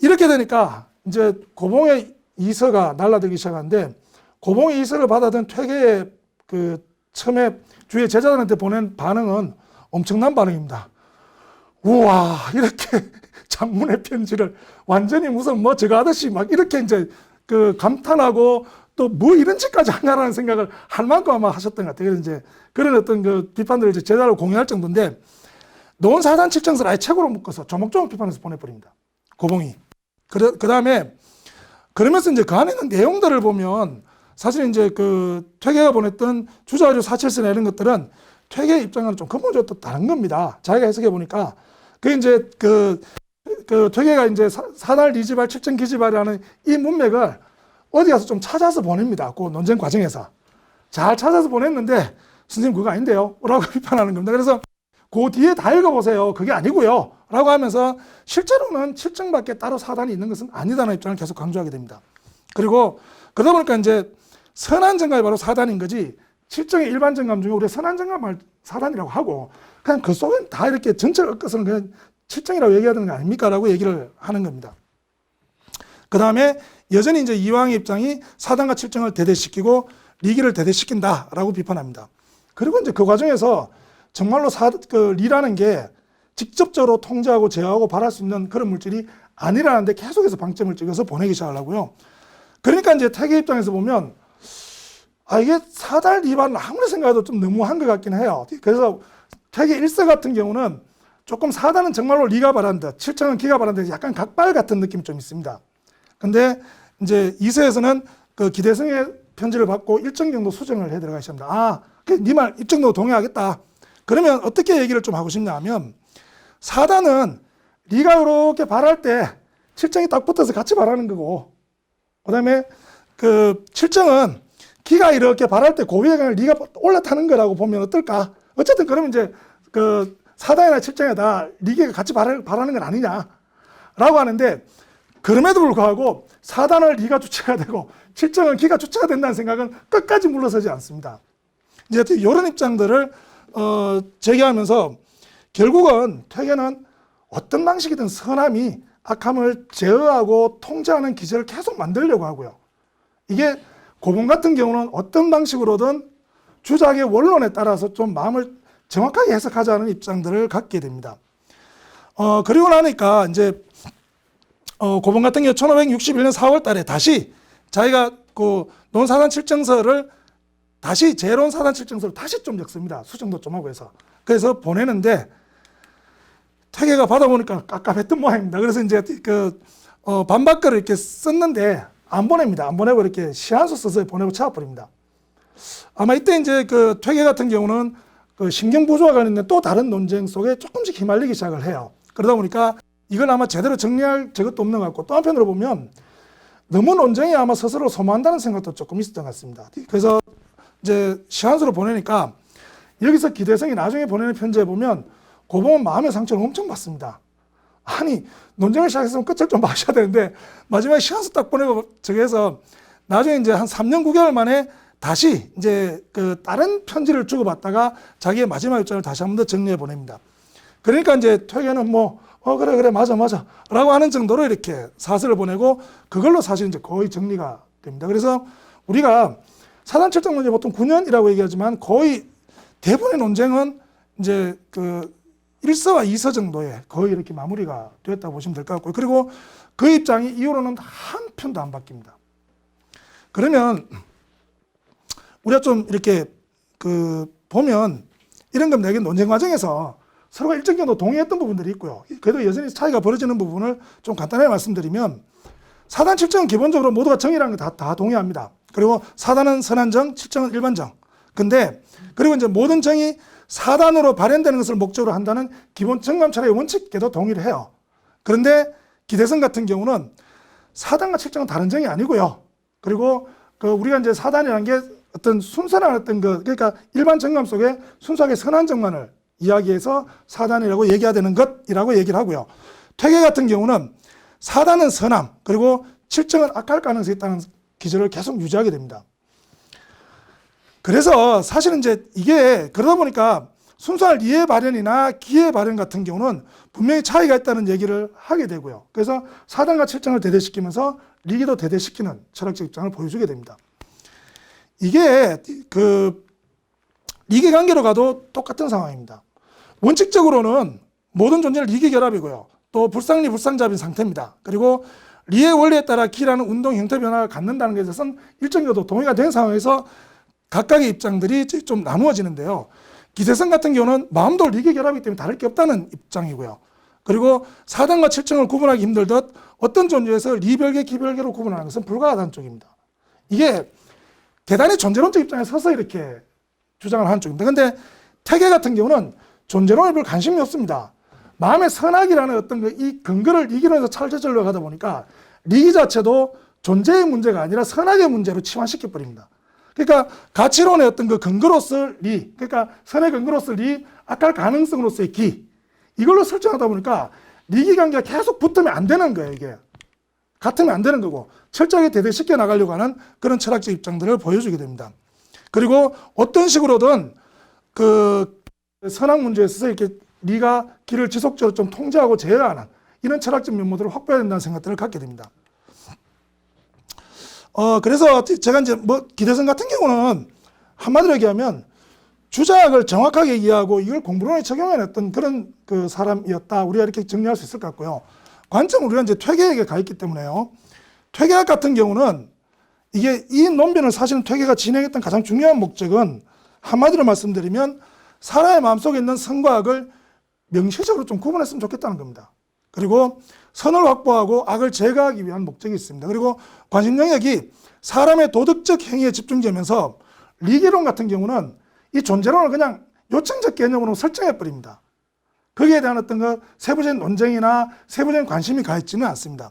이렇게 되니까 이제 고봉의 이서가 날라들기 시작하는데, 고봉의 이서를 받아든 퇴계의 그 처음에 주위의 제자들한테 보낸 반응은 엄청난 반응입니다. 우와, 이렇게 장문의 편지를 완전히 무슨 뭐 저거 하듯이 막 이렇게 이제 그 감탄하고 또 뭐 이런 짓까지 하냐라는 생각을 할 만큼 아마 하셨던 것 같아요. 그래서 이제 그런 어떤 그 비판들을 이제 제자로 공유할 정도인데, 논 4단 7정서를 아예 책으로 묶어서 조목조목 비판해서 보내버립니다. 고봉이. 그 다음에 그러면서 이제 그 안에 있는 내용들을 보면 사실 이제 그 퇴계가 보냈던 주자료 4.7서나 이런 것들은 퇴계의 입장과는 좀 근본적으로 또 다른 겁니다. 자기가 해석해 보니까. 그 이제 그 퇴계가 이제 4단 리지발 7정 기지발이라는 이 문맥을 어디 가서 좀 찾아서 보냅니다. 그 논쟁 과정에서. 잘 찾아서 보냈는데 선생님 그거 아닌데요? 라고 비판하는 겁니다. 그래서 그 뒤에 다 읽어보세요. 그게 아니고요. 라고 하면서 실제로는 7정밖에 따로 사단이 있는 것은 아니다는 입장을 계속 강조하게 됩니다. 그리고 그러다 보니까 이제 선한정감이 바로 사단인 거지 7정의 일반 정감 중에 우리가 선한정감을 사단이라고 하고 그냥 그 속엔 다 이렇게 전체를 엮어서는 그냥 7정이라고 얘기하는 거 아닙니까? 라고 얘기를 하는 겁니다. 그 다음에 여전히 이제 이황의 입장이 사단과 7정을 대대시키고 리기를 대대시킨다라고 비판합니다. 그리고 이제 그 과정에서 정말로 리라는 게 직접적으로 통제하고 제어하고 발할 수 있는 그런 물질이 아니라는데 계속해서 방점을 찍어서 보내기 시작하려고요. 그러니까 이제 태계 입장에서 보면 이게 사단 리반은 아무리 생각해도 좀 너무한 것 같긴 해요. 그래서 태계 1서 같은 경우는 조금 사단은 정말로 리가 바란 듯, 7정은 기가 바란 듯 약간 각발 같은 느낌이 좀 있습니다. 근데 이제 2서에서는 그 기대성의 편지를 받고 일정 정도 수정을 해 들어가셔야 합니다. 네 말 입정도 동의하겠다. 그러면 어떻게 얘기를 좀 하고 싶냐 하면 사단은 리가 이렇게 발할 때 7정이 딱 붙어서 같이 발하는 거고 그 다음에 그 7정은 기가 이렇게 발할 때 그 위에 그냥 리가 올라타는 거라고 보면 어떨까? 어쨌든 그러면 이제 그 사단이나 7정에 다 리가 같이 발하는 건 아니냐라고 하는데 그럼에도 불구하고 사단을 리가 주체가 되고 7정은 기가 주체가 된다는 생각은 끝까지 물러서지 않습니다. 이제 이런 입장들을 제기하면서 결국은 퇴계는 어떤 방식이든 선함이 악함을 제어하고 통제하는 기제를 계속 만들려고 하고요. 이게 고봉 같은 경우는 어떤 방식으로든 주작의 원론에 따라서 좀 마음을 정확하게 해석하자는 입장들을 갖게 됩니다. 그리고 나니까 이제 고봉 같은 경우 1561년 4월 달에 다시 자기가 그 논사단 7정서를 다시 재론 사단 7정서를 다시 좀 엮습니다. 수정도 좀 하고 해서. 그래서 보내는데 태계가 받아보니까 깝깝했던 모양입니다. 그래서 이제 반박글을 이렇게 썼는데 안 보냅니다. 안 보내고 이렇게 시한수 써서 보내고 채워버립니다. 아마 이때 이제 그 퇴계 같은 경우는 그 신경부조와 관련된 또 다른 논쟁 속에 조금씩 휘말리기 시작을 해요. 그러다 보니까 이걸 아마 제대로 정리할 저것도 없는 것 같고 또 한편으로 보면 너무 논쟁이 아마 스스로 소모한다는 생각도 조금 있었던 것 같습니다. 그래서 이제 시한수로 보내니까 여기서 기대성이 나중에 보내는 편지에 보면 고봉은 마음의 상처를 엄청 받습니다. 아니 논쟁을 시작했으면 끝을 좀 마셔야 되는데 마지막에 시한수 딱 보내고 저기 해서 나중에 이제 한 3년 9개월 만에 다시 이제 그 다른 편지를 주고받다가 자기의 마지막 입장을 다시 한 번 더 정리해 보냅니다. 그러니까 이제 퇴계는 그래 맞아 라고 하는 정도로 이렇게 사설을 보내고 그걸로 사실 이제 거의 정리가 됩니다. 그래서 우리가 사단 7정 논쟁 보통 9년이라고 얘기하지만 거의 대부분의 논쟁은 이제 그 1서와 2서 정도에 거의 이렇게 마무리가 되었다고 보시면 될 것 같고요. 그리고 그 입장이 이후로는 한 편도 안 바뀝니다. 그러면 우리가 좀 이렇게 보면 이런 겁니다. 이게 논쟁 과정에서 서로가 일정 정도 동의했던 부분들이 있고요. 그래도 여전히 차이가 벌어지는 부분을 좀 간단하게 말씀드리면 사단 7정은 기본적으로 모두가 정의라는 거 다 동의합니다. 그리고 사단은 선한정, 7정은 일반정. 근데 그리고 이제 모든 정이 사단으로 발현되는 것을 목적으로 한다는 기본 정감 철학의 원칙에도 동의를 해요. 그런데 기대성 같은 경우는 사단과 7정은 다른 정이 아니고요. 그리고 우리가 이제 사단이라는 게 어떤 순서나 어떤 그러니까 일반 정감 속에 순수하게 선한 정만을 이야기해서 사단이라고 얘기해야 되는 것이라고 얘기를 하고요. 퇴계 같은 경우는 사단은 선함, 그리고 7정은 악할 가능성이 있다는 기조를 계속 유지하게 됩니다. 그래서 사실은 이제 이게 그러다 보니까 순수한 리의 발현이나 기의 발현 같은 경우는 분명히 차이가 있다는 얘기를 하게 되고요. 그래서 사단과 7정을 대대시키면서 리기도 대대시키는 철학적 입장을 보여주게 됩니다. 이게 리기 관계로 가도 똑같은 상황입니다. 원칙적으로는 모든 존재는 리기 결합이고요. 또 불상리 불상잡인 상태입니다. 그리고 리의 원리에 따라 기라는 운동 형태 변화를 갖는다는 것에 대해서는 일정 정도 동의가 된 상황에서 각각의 입장들이 좀 나누어지는데요. 기세성 같은 경우는 마음도 리기 결합이기 때문에 다를 게 없다는 입장이고요. 그리고 사단과 7정을 구분하기 힘들듯 어떤 존재에서 리별계, 기별계로 구분하는 것은 불가하다는 쪽입니다. 이게 대단히 존재론적 입장에 서서 이렇게 주장을 하는 쪽입니다. 그런데 태계 같은 경우는 존재론에 별 관심이 없습니다. 마음의 선악이라는 어떤 이 근거를 리기론에서 찰져들려 가다 보니까 리기 자체도 존재의 문제가 아니라 선악의 문제로 치환시켜 버립니다. 그러니까 가치론의 어떤 그 근거로서 리, 그러니까 선의 근거로서 리, 악할 가능성으로서의 기, 이걸로 설정하다 보니까 리기 관계가 계속 붙으면 안 되는 거예요. 이게 같으면 안 되는 거고 철저하게 대대시켜 나가려고 하는 그런 철학적 입장들을 보여주게 됩니다. 그리고 어떤 식으로든 그 선악 문제에 있어서 이렇게 리가 기를 지속적으로 좀 통제하고 제어하는 이런 철학적 면모들을 확보해야 된다는 생각들을 갖게 됩니다. 그래서 제가 이제 뭐 기대성 같은 경우는 한마디로 얘기하면 주작을 정확하게 이해하고 이걸 공부론에 적용해냈던 그런 그 사람이었다. 우리가 이렇게 정리할 수 있을 것 같고요. 관점은 우리가 이제 퇴계학에 가 있기 때문에요. 퇴계학 같은 경우는 이게 이 논변을 사실은 퇴계가 진행했던 가장 중요한 목적은 한마디로 말씀드리면 사람의 마음속에 있는 선과 악을 명시적으로 좀 구분했으면 좋겠다는 겁니다. 그리고 선을 확보하고 악을 제거하기 위한 목적이 있습니다. 그리고 관심 영역이 사람의 도덕적 행위에 집중되면서 리기론 같은 경우는 이 존재론을 그냥 요청적 개념으로 설정해 버립니다. 거기에 대한 어떤 그 세부적인 논쟁이나 세부적인 관심이 가 있지는 않습니다.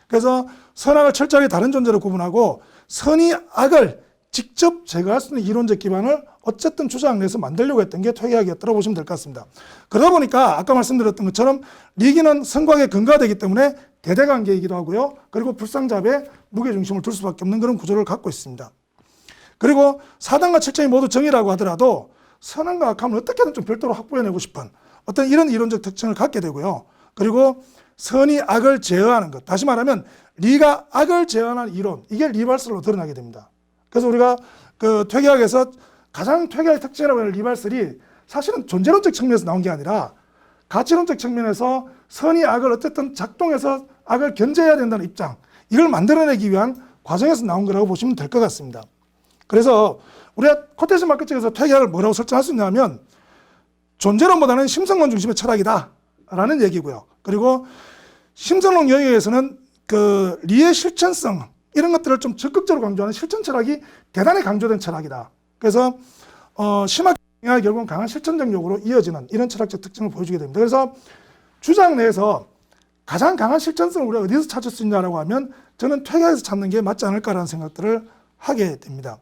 그래서 선악을 철저하게 다른 존재로 구분하고 선이 악을 직접 제거할 수 있는 이론적 기반을 어쨌든 주장 내에서 만들려고 했던 게 퇴계학이었다고 보시면 될 것 같습니다. 그러다 보니까 아까 말씀드렸던 것처럼 리기는 선과학에 근거되기 때문에 대대관계이기도 하고요. 그리고 불상잡에 무게중심을 둘 수밖에 없는 그런 구조를 갖고 있습니다. 그리고 4단과 7장이 모두 정의라고 하더라도 선함과 악함을 어떻게든 좀 별도로 확보해내고 싶은 어떤 이런 이론적 특징을 갖게 되고요. 그리고 선이 악을 제어하는 것, 다시 말하면 리가 악을 제어하는 이론, 이게 리발설로 드러나게 됩니다. 그래서 우리가 그 퇴계학에서 가장 퇴계학의 특징이라고 하는 리발설이 사실은 존재론적 측면에서 나온 게 아니라 가치론적 측면에서 선이 악을 어쨌든 작동해서 악을 견제해야 된다는 입장, 이걸 만들어내기 위한 과정에서 나온 거라고 보시면 될 것 같습니다. 그래서 우리가 코테이션 마크 쪽에서 퇴계학을 뭐라고 설정할 수 있냐면 존재론보다는 심성론 중심의 철학이다 라는 얘기고요. 그리고 심성론 영역에서는 그 리의 실천성 이런 것들을 좀 적극적으로 강조하는 실천 철학이 대단히 강조된 철학이다. 그래서 심화가 결국은 강한 실천적 요구로 이어지는 이런 철학적 특징을 보여주게 됩니다. 그래서 주장 내에서 가장 강한 실천성을 우리가 어디서 찾을 수 있냐라고 하면 저는 퇴계에서 찾는 게 맞지 않을까라는 생각들을 하게 됩니다.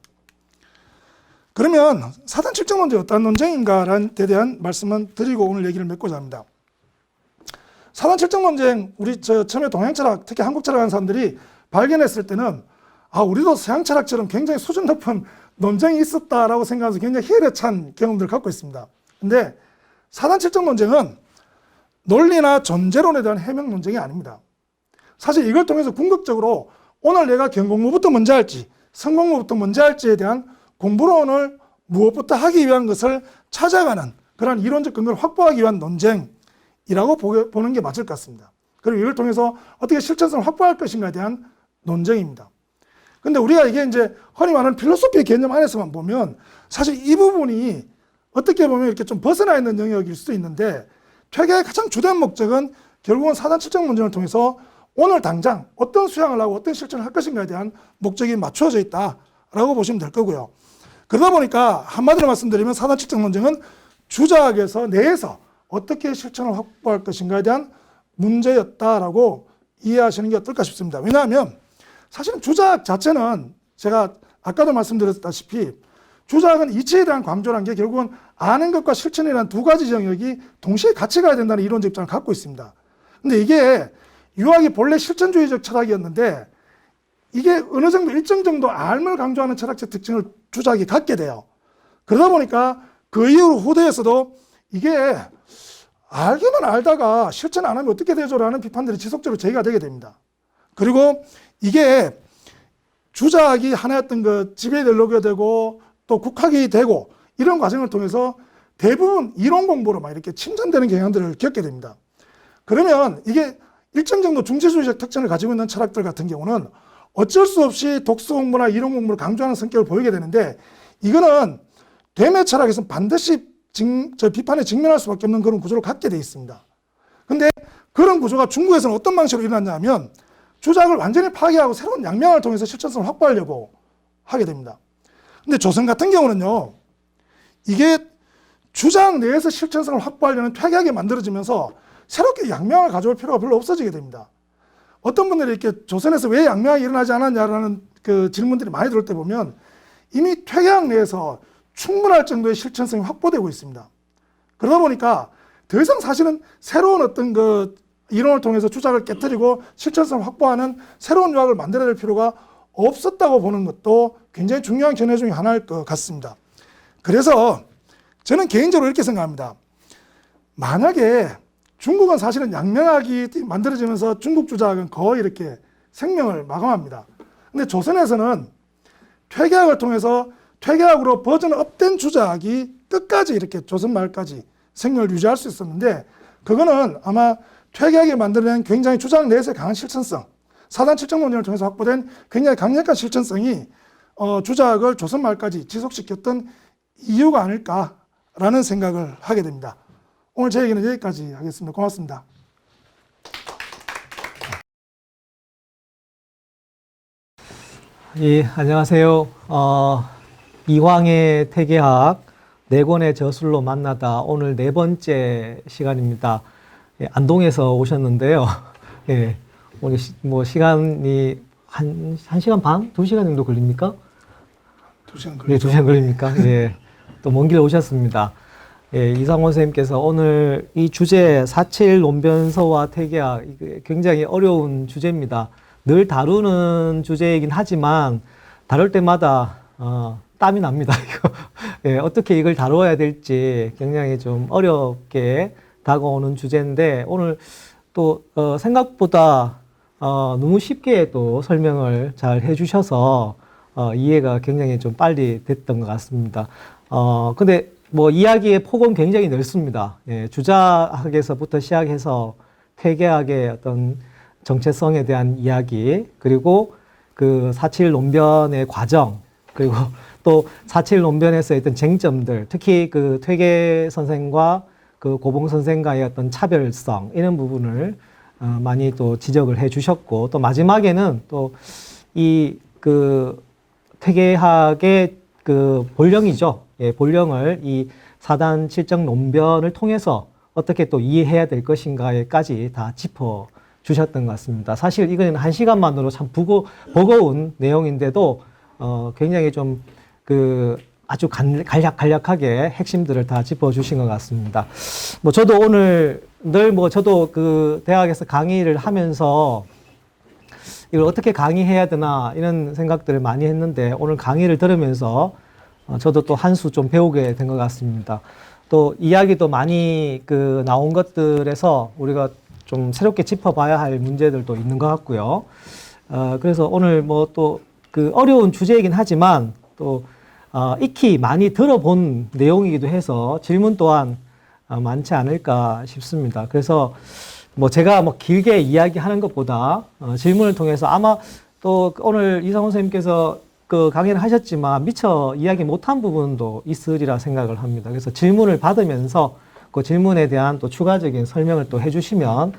그러면 사단 칠정 논쟁이 어떤 논쟁인가라는 데 대한 말씀은 드리고 오늘 얘기를 맺고자 합니다. 사단 칠정 논쟁, 우리 처음에 동양 철학, 특히 한국 철학하는 사람들이 발견했을 때는 우리도 서양 철학처럼 굉장히 수준 높은 논쟁이 있었다라고 생각하면서 굉장히 희열에 찬 경험들을 갖고 있습니다. 근데 사단 칠정 논쟁은 논리나 존재론에 대한 해명 논쟁이 아닙니다. 사실 이걸 통해서 궁극적으로 오늘 내가 경공부부터 먼저 할지 성공부부터 먼저 할지에 대한 공부론을 무엇부터 하기 위한 것을 찾아가는 그런 이론적 근거를 확보하기 위한 논쟁이라고 보는 게 맞을 것 같습니다. 그리고 이걸 통해서 어떻게 실천성을 확보할 것인가에 대한 논쟁입니다. 근데 우리가 이게 이제 흔히 말하는 필로소피의 개념 안에서만 보면 사실 이 부분이 어떻게 보면 이렇게 좀 벗어나 있는 영역일 수도 있는데 퇴계의 가장 주된 목적은 결국은 사단 칠정 논쟁을 통해서 오늘 당장 어떤 수양을 하고 어떤 실천을 할 것인가에 대한 목적이 맞춰져 있다라고 보시면 될 거고요. 그러다 보니까 한마디로 말씀드리면 사단 칠정 논쟁은 주작에서 내에서 어떻게 실천을 확보할 것인가에 대한 문제였다라고 이해하시는 게 어떨까 싶습니다. 왜냐하면 사실은 주작 자체는 제가 아까도 말씀드렸다시피 주작은 이치에 대한 강조라는 게 결국은 아는 것과 실천이라는 두 가지 영역이 동시에 같이 가야 된다는 이론적 입장을 갖고 있습니다. 근데 이게 유학이 본래 실천주의적 철학이었는데 이게 어느 정도 일정 정도 알을 강조하는 철학적 특징을 주작이 갖게 돼요. 그러다 보니까 그 이후로 후대에서도 이게 알기만 알다가 실천 안 하면 어떻게 되죠라는 비판들이 지속적으로 제기가 되게 됩니다. 그리고 이게 주작이 하나였던 그 지배되려고 되고 또 국학이 되고 이런 과정을 통해서 대부분 이론 공부로 막 이렇게 침전되는 경향들을 겪게 됩니다. 그러면 이게 일정 정도 중세주의적 특징을 가지고 있는 철학들 같은 경우는 어쩔 수 없이 독서 공부나 이론 공부를 강조하는 성격을 보이게 되는데 이거는 대매 철학에서는 반드시 비판에 직면할 수밖에 없는 그런 구조를 갖게 돼 있습니다. 근데 그런 구조가 중국에서는 어떤 방식으로 일어났냐면 주작을 완전히 파괴하고 새로운 양명을 통해서 실천성을 확보하려고 하게 됩니다. 근데 조선 같은 경우는요, 이게 주작 내에서 실천성을 확보하려는 퇴계하게 만들어지면서 새롭게 양명을 가져올 필요가 별로 없어지게 됩니다. 어떤 분들이 이렇게 조선에서 왜 양명이 일어나지 않았냐라는 그 질문들이 많이 들을 때 보면 이미 퇴계학 내에서 충분할 정도의 실천성이 확보되고 있습니다. 그러다 보니까 더 이상 사실은 새로운 어떤 그 이론을 통해서 주장을 깨뜨리고 실천성을 확보하는 새로운 유학을 만들어야 될 필요가 없었다고 보는 것도 굉장히 중요한 견해 중에 하나일 것 같습니다. 그래서 저는 개인적으로 이렇게 생각합니다. 만약에 중국은 사실은 양명학이 만들어지면서 중국 주자학은 거의 이렇게 생명을 마감합니다. 근데 조선에서는 퇴계학을 통해서 퇴계학으로 버전 업된 주자학이 끝까지 이렇게 조선 말까지 생명을 유지할 수 있었는데, 그거는 아마 퇴계학이 만들어낸 굉장히 주자학 내에서의 강한 실천성, 사단 칠정 논쟁을 통해서 확보된 굉장히 강력한 실천성이 주자학을 조선 말까지 지속시켰던 이유가 아닐까라는 생각을 하게 됩니다. 오늘 제 얘기는 여기까지 하겠습니다. 고맙습니다. 예, 안녕하세요. 이황의 퇴계학 네 권의 저술로 만나다 오늘 네 번째 시간입니다. 예, 안동에서 오셨는데요. 예, 오늘 시간이 한 시간 반? 2시간 정도 걸립니까? 2시간 걸립니다. 네, 2시간 걸립니까? 예, 또 먼 길 오셨습니다. 예, 이상원 선생님께서 오늘 이 주제 4.7 논변서와 퇴계학, 굉장히 어려운 주제입니다. 늘 다루는 주제이긴 하지만 다룰 때마다 땀이 납니다. 예, 어떻게 이걸 다루어야 될지 굉장히 좀 어렵게 다가오는 주제인데, 오늘 또 생각보다 너무 쉽게 또 설명을 잘 해주셔서 이해가 굉장히 좀 빨리 됐던 것 같습니다. 근데 뭐 이야기의 폭은 굉장히 넓습니다. 예, 주자학에서부터 시작해서 퇴계학의 어떤 정체성에 대한 이야기, 그리고 그 4.7 논변의 과정, 그리고 또 4.7 논변에서 어떤 쟁점들, 특히 그 퇴계 선생과 그 고봉 선생과의 어떤 차별성, 이런 부분을 많이 또 지적을 해 주셨고, 또 마지막에는 또 이 그 퇴계학의 그 본령이죠. 예, 본령을 이 사단 칠정 논변을 통해서 어떻게 또 이해해야 될 것인가에까지 다 짚어 주셨던 것 같습니다. 사실 이거는 1시간만으로 참 버거운 내용인데도 굉장히 좀 그 아주 간략하게 핵심들을 다 짚어주신 것 같습니다. 뭐 저도 오늘 늘 저도 그 대학에서 강의를 하면서 이걸 어떻게 강의해야 되나 이런 생각들을 많이 했는데, 오늘 강의를 들으면서 저도 또 한 수 좀 배우게 된 것 같습니다. 또 이야기도 많이 그 나온 것들에서 우리가 좀 새롭게 짚어봐야 할 문제들도 있는 것 같고요. 그래서 오늘 또 그 어려운 주제이긴 하지만 또 익히 많이 들어본 내용이기도 해서 질문 또한 많지 않을까 싶습니다. 그래서 제가 길게 이야기하는 것보다 질문을 통해서 아마 또 오늘 이상원 선생님께서 그 강의를 하셨지만 미처 이야기 못한 부분도 있으리라 생각을 합니다. 그래서 질문을 받으면서 그 질문에 대한 또 추가적인 설명을 또 해주시면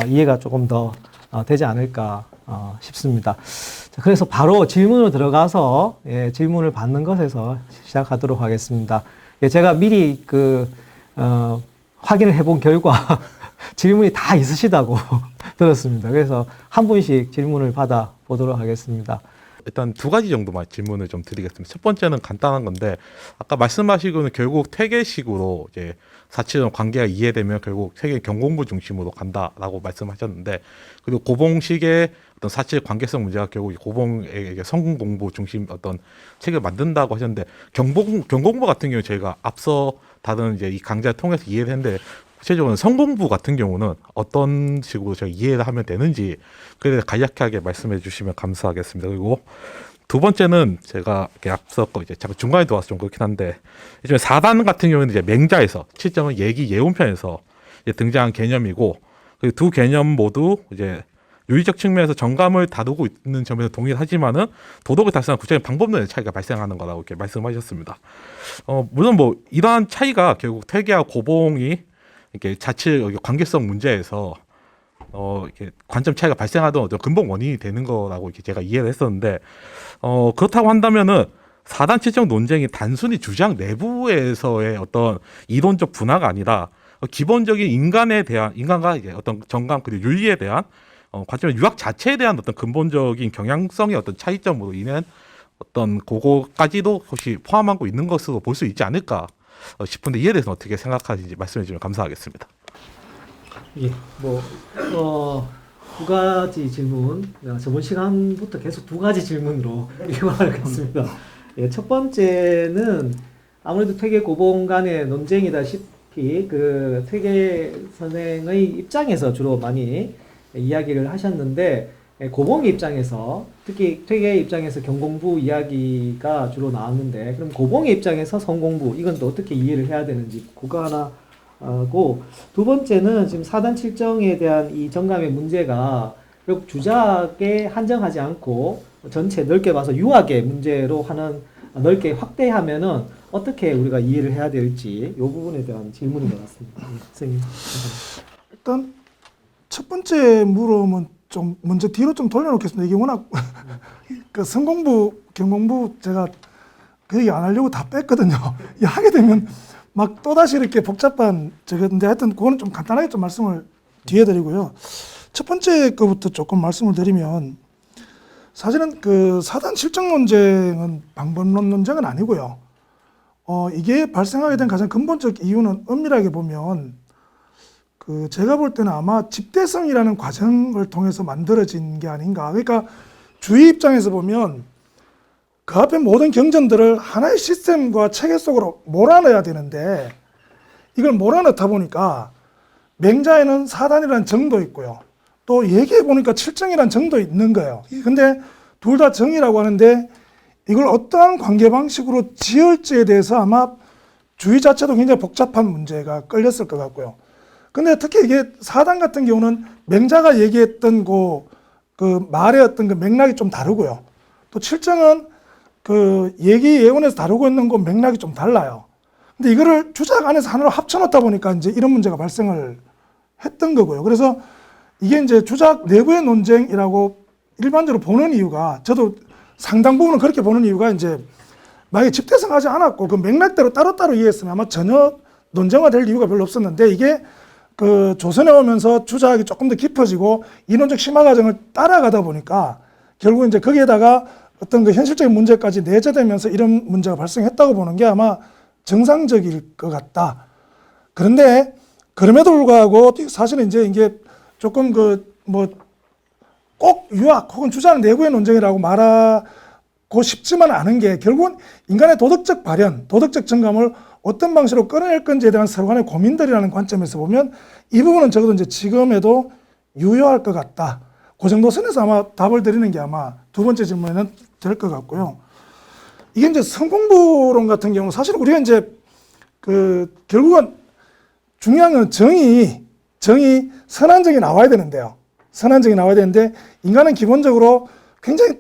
이해가 조금 더 되지 않을까 싶습니다. 자, 그래서 바로 질문으로 들어가서 질문을 받는 것에서 시작하도록 하겠습니다. 제가 미리 확인을 해본 결과 질문이 다 있으시다고 들었습니다. 그래서 한 분씩 질문을 받아 보도록 하겠습니다. 일단 두 가지 정도만 질문을 좀 드리겠습니다. 첫 번째는 간단한 건데, 아까 말씀하시고는 결국 퇴계식으로 이제 4.7은 관계가 이해되면 결국 세계 경공부 중심으로 간다라고 말씀하셨는데, 그리고 고봉식의 어떤 4.7 관계성 문제가 결국 고봉에게 성공 공부 중심 어떤 책을 만든다고 하셨는데, 경공부 같은 경우 저희가 앞서 다른 이제 이 강좌를 통해서 이해를 했는데, 구체적으로 성공부 같은 경우는 어떤 식으로 저희 이해를 하면 되는지 그에 대해 간략하게 말씀해 주시면 감사하겠습니다. 그리고 두 번째는 제가 이렇게 앞서 거 이제 잠깐 중간에 들어와서 좀 그렇긴 한데, 요즘에 4단 같은 경우는 이제 맹자에서 7점은 얘기 예운편에서 이제 등장한 개념이고, 그 두 개념 모두 이제 윤리적 측면에서 정감을 다루고 있는 점에서 동일하지만은 도덕을 달성한 구체적인 방법론의 차이가 발생하는 거라고 이렇게 말씀하셨습니다. 물론 이러한 차이가 결국 퇴계와 고봉이 이렇게 자칫 관계성 문제에서 이렇게 관점 차이가 발생하던 어떤 근본 원인이 되는 거라고 이렇게 제가 이해를 했었는데, 그렇다고 한다면은 4단 7정 논쟁이 단순히 주장 내부에서의 어떤 이론적 분화가 아니라 기본적인 인간과 이제 어떤 정감 그리고 윤리에 대한 관점, 유학 자체에 대한 어떤 근본적인 경향성의 어떤 차이점으로 인한 어떤 그거까지도 혹시 포함하고 있는 것으로 볼 수 있지 않을까 싶은데 이에 대해서 어떻게 생각하시는지 말씀해 주시면 감사하겠습니다. 예, 두 가지 질문. 저번 시간부터 계속 두 가지 질문으로 이용하겠습니다. 예, 첫 번째는 아무래도 퇴계 고봉 간의 논쟁이다시피 그 퇴계 선생의 입장에서 주로 많이 이야기를 하셨는데 고봉의 입장에서 특히 퇴계 입장에서 경공부 이야기가 주로 나왔는데 그럼 고봉의 입장에서 성공부 이건 또 어떻게 이해를 해야 되는지 그거 하나 하고 두 번째는 지금 사단 칠정에 대한 이 정감의 문제가 결국 주작에 한정하지 않고 전체 넓게 봐서 유학의 문제로 하는 넓게 확대하면은 어떻게 우리가 이해를 해야 될지 이 부분에 대한 질문인 것 같습니다. 네, 선생님. 일단 첫 번째 물음은 좀 먼저 뒤로 좀 돌려놓겠습니다. 이게 워낙 그 성공부, 경공부 제가 그 얘기 안 하려고 다 뺐거든요. 이 하게 되면 막 또다시 이렇게 복잡한 저건데 하여튼 그거는 좀 간단하게 좀 말씀을 뒤에 드리고요. 첫 번째 거부터 조금 말씀을 드리면 사실은 그 사단 실정 논쟁은 방법론 논쟁은 아니고요. 이게 발생하게 된 가장 근본적 이유는 엄밀하게 보면 그 제가 볼 때는 아마 집대성이라는 과정을 통해서 만들어진 게 아닌가. 그러니까 주의 입장에서 보면 그 앞에 모든 경전들을 하나의 시스템과 체계 속으로 몰아넣어야 되는데 이걸 몰아넣다 보니까 맹자에는 사단이라는 정도 있고요. 또 얘기해 보니까 칠정이라는 정도 있는 거예요. 근데 둘 다 정이라고 하는데 이걸 어떠한 관계 방식으로 지을지에 대해서 아마 주의 자체도 굉장히 복잡한 문제가 끌렸을 것 같고요. 근데 특히 이게 사단 같은 경우는 맹자가 얘기했던 그 말의 어떤 그 맥락이 좀 다르고요. 또 칠정은 그 얘기 예언에서 다루고 있는 거 맥락이 좀 달라요. 근데 이거를 주작 안에서 하나로 합쳐놓다 보니까 이제 이런 문제가 발생을 했던 거고요. 그래서 이게 이제 주작 내부의 논쟁이라고 일반적으로 보는 이유가 저도 상당 부분은 그렇게 보는 이유가 이제 만약에 집대성하지 않았고 그 맥락대로 따로따로 이해했으면 아마 전혀 논쟁화될 이유가 별로 없었는데 이게 그 조선에 오면서 주작이 조금 더 깊어지고 이론적 심화 과정을 따라가다 보니까 결국 이제 거기에다가 어떤 그 현실적인 문제까지 내재되면서 이런 문제가 발생했다고 보는 게 아마 정상적일 것 같다. 그런데 그럼에도 불구하고 사실은 이제 이게 조금 꼭 유학 혹은 주장 내부의 논쟁이라고 말하고 싶지만 않은 게 결국은 인간의 도덕적 발현, 도덕적 정감을 어떤 방식으로 끌어낼 건지에 대한 서로 간의 고민들이라는 관점에서 보면 이 부분은 적어도 이제 지금에도 유효할 것 같다. 그 정도 선에서 아마 답을 드리는 게 아마 두 번째 질문에는 될 것 같고요. 이게 이제 성공부론 같은 경우 사실 우리가 이제 결국은 중요한 건 정의 선한정이 나와야 되는데요. 선한정이 나와야 되는데 인간은 기본적으로 굉장히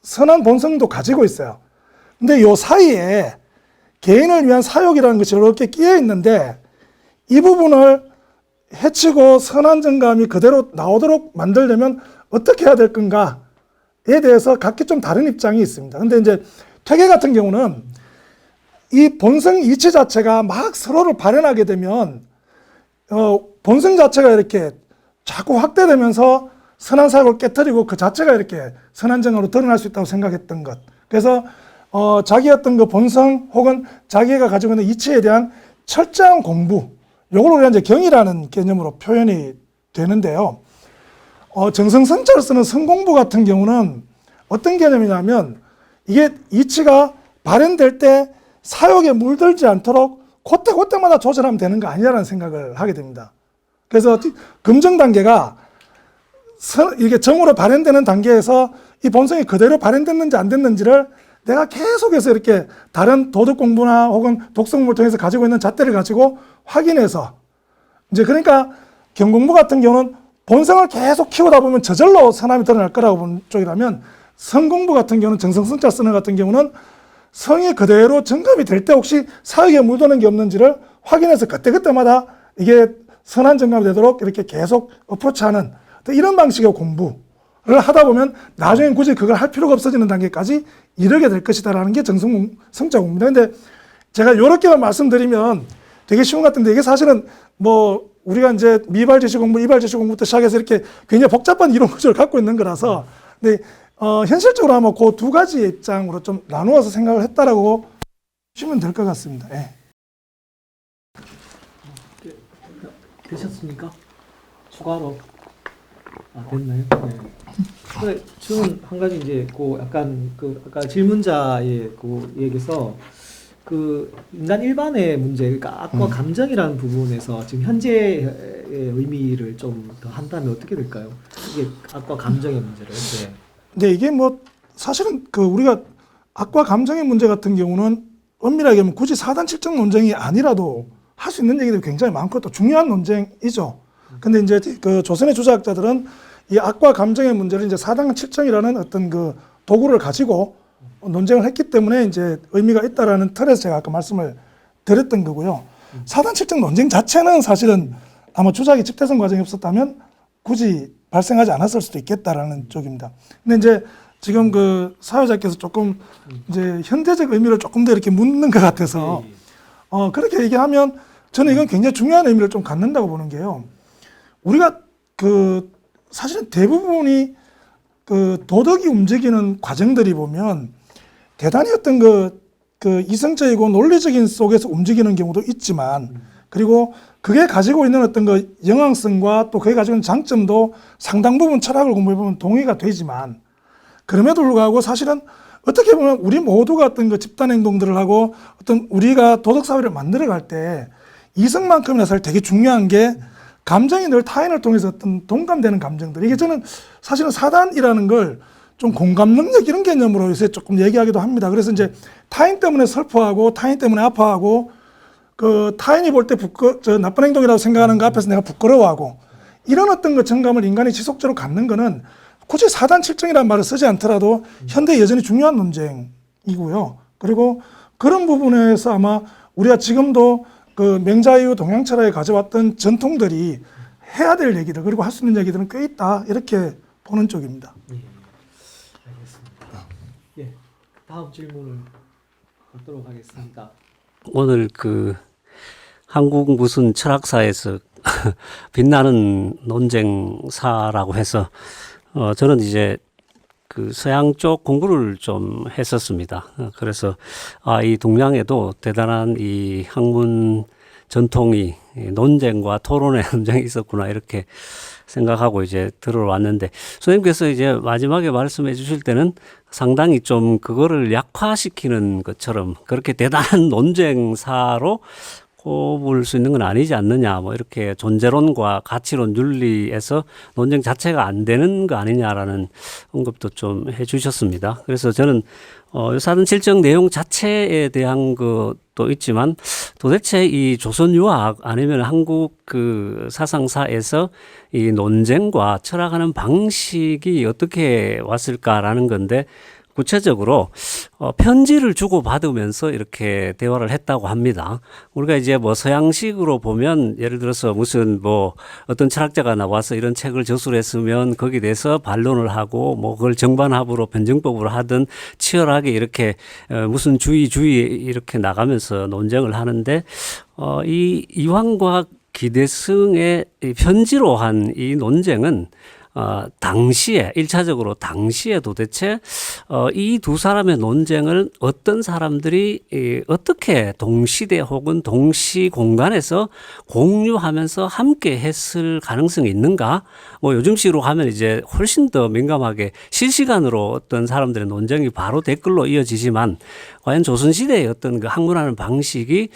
선한 본성도 가지고 있어요. 근데 요 사이에 개인을 위한 사욕이라는 것이 이렇게 끼어 있는데 이 부분을 해치고 선한 정감이 그대로 나오도록 만들려면 어떻게 해야 될 건가에 대해서 각기 좀 다른 입장이 있습니다. 근데 이제 퇴계 같은 경우는 이 본성 이치 자체가 막 서로를 발현하게 되면 본성 자체가 이렇게 자꾸 확대되면서 선한 사욕을 깨뜨리고 그 자체가 이렇게 선한 정으로 드러날 수 있다고 생각했던 것. 그래서 자기 어떤 그 본성 혹은 자기가 가지고 있는 이치에 대한 철저한 공부, 요걸 우리가 이제 경이라는 개념으로 표현이 되는데요. 정성성자를 쓰는 성공부 같은 경우는 어떤 개념이냐면 이게 이치가 발현될 때 사욕에 물들지 않도록 그때마다 조절하면 되는 거 아니냐라는 생각을 하게 됩니다. 그래서 금정 단계가 이게 정으로 발현되는 단계에서 이 본성이 그대로 발현됐는지 안 됐는지를 내가 계속해서 이렇게 다른 도덕 공부나 혹은 독성을 통해서 가지고 있는 잣대를 가지고 확인해서 이제 그러니까 경공부 같은 경우는 본성을 계속 키우다 보면 저절로 선함이 드러날 거라고 보는 쪽이라면 성공부 같은 경우는 정성성자 쓰는 같은 경우는 성이 그대로 정감이 될 때 혹시 사역에 묻어는 게 없는지를 확인해서 그때그때마다 이게 선한 정감이 되도록 이렇게 계속 어프로치하는 이런 방식의 공부를 하다 보면 나중엔 굳이 그걸 할 필요가 없어지는 단계까지 이르게 될 것이다라는 게 정성성자 공부입니다. 근데 제가 이렇게만 말씀드리면 되게 쉬운 것 같은데 이게 사실은 뭐 우리가 이제 미발제시 공부, 이발제시 공부부터 시작해서 이렇게 굉장히 복잡한 이론 구조를 갖고 있는 거라서 근데 현실적으로 아마 그 두 가지 입장으로 좀 나누어서 생각을 했다라고 보시면 될 것 같습니다. 예. 되셨습니까? 추가로 됐나요? 네. 저는 한 가지 이제 그 약간 그 아까 질문자의 그 얘기에서 그 인간 일반의 문제, 그러니까 악과 감정이라는 부분에서 지금 현재의 의미를 좀 더 한다면 어떻게 될까요? 이게 악과 감정의 문제를. 네. 근데 이게 뭐 사실은 그 우리가 악과 감정의 문제 같은 경우는 엄밀하게 하면 굳이 사단 칠정 논쟁이 아니라도 할 수 있는 얘기들이 굉장히 많고 또 중요한 논쟁이죠. 근데 이제 그 조선의 주자학자들은 이 악과 감정의 문제를 이제 사단 칠정이라는 어떤 그 도구를 가지고 논쟁을 했기 때문에 이제 의미가 있다라는 틀에서 제가 아까 말씀을 드렸던 거고요. 사단 칠정 논쟁 자체는 사실은 아마 주작이 집대성 과정이 없었다면 굳이 발생하지 않았을 수도 있겠다라는 쪽입니다. 근데 이제 지금 그 사회자께서 조금 이제 현대적 의미를 조금 더 이렇게 묻는 것 같아서 그렇게 얘기하면 저는 이건 굉장히 중요한 의미를 좀 갖는다고 보는 게요. 우리가 그 사실은 대부분이 그 도덕이 움직이는 과정들이 보면 대단히 어떤 그 이성적이고 논리적인 속에서 움직이는 경우도 있지만 그리고 그게 가지고 있는 어떤 그 영향성과 또 그게 가지고 있는 장점도 상당 부분 철학을 공부해 보면 동의가 되지만 그럼에도 불구하고 사실은 어떻게 보면 우리 모두가 어떤 그 집단 행동들을 하고 어떤 우리가 도덕 사회를 만들어 갈 때 이성만큼이나 사실 되게 중요한 게 감정이 늘 타인을 통해서 어떤 동감되는 감정들. 이게 저는 사실은 사단이라는 걸 좀 공감 능력 이런 개념으로 요새 조금 얘기하기도 합니다. 그래서 이제 타인 때문에 슬퍼하고 타인 때문에 아파하고 그 타인이 볼 때 나쁜 행동이라고 생각하는 거 앞에서 내가 부끄러워하고 이런 어떤 그 정감을 인간이 지속적으로 갖는 거는 굳이 사단 칠정이라는 말을 쓰지 않더라도 현대 여전히 중요한 논쟁이고요. 그리고 그런 부분에서 아마 우리가 지금도 그 명자유 동양 철학에 가져왔던 전통들이 해야 될 얘기들 그리고 할 수 있는 얘기들은 꽤 있다 이렇게 보는 쪽입니다. 알겠습니다. 예, 다음 질문을 받도록 하겠습니다. 오늘 그 한국 무슨 철학사에서 빛나는 논쟁사라고 해서 저는 이제 그 서양 쪽 공부를 좀 했었습니다. 그래서 이 동양에도 대단한 이 학문 전통이 논쟁과 토론의 논쟁이 있었구나 이렇게 생각하고 이제 들어왔는데 선생님께서 이제 마지막에 말씀해 주실 때는 상당히 좀 그거를 약화시키는 것처럼 그렇게 대단한 논쟁사로 꼽을 수 있는 건 아니지 않느냐 뭐 이렇게 존재론과 가치론 윤리에서 논쟁 자체가 안 되는 거 아니냐라는 언급도 좀 해주셨습니다. 그래서 저는 사단 칠정 내용 자체에 대한 것도 있지만 도대체 이 조선 유학 아니면 한국 그 사상사에서 이 논쟁과 철학하는 방식이 어떻게 왔을까라는 건데 구체적으로 편지를 주고받으면서 이렇게 대화를 했다고 합니다. 우리가 이제 뭐 서양식으로 보면 예를 들어서 무슨 뭐 어떤 철학자가 나와서 이런 책을 저술을 했으면 거기에 대해서 반론을 하고 뭐 그걸 정반합으로 변증법으로 하든 치열하게 이렇게 무슨 주의 이렇게 나가면서 논쟁을 하는데 이 이황과 기대승의 편지로 한 이 논쟁은 당시에 1차적으로 당시에 도대체 이 두 사람의 논쟁을 어떤 사람들이 어떻게 동시대 혹은 동시 공간에서 공유하면서 함께 했을 가능성이 있는가? 뭐 요즘식으로 하면 이제 훨씬 더 민감하게 실시간으로 어떤 사람들의 논쟁이 바로 댓글로 이어지지만 과연 조선시대의 어떤 그 학문하는 방식이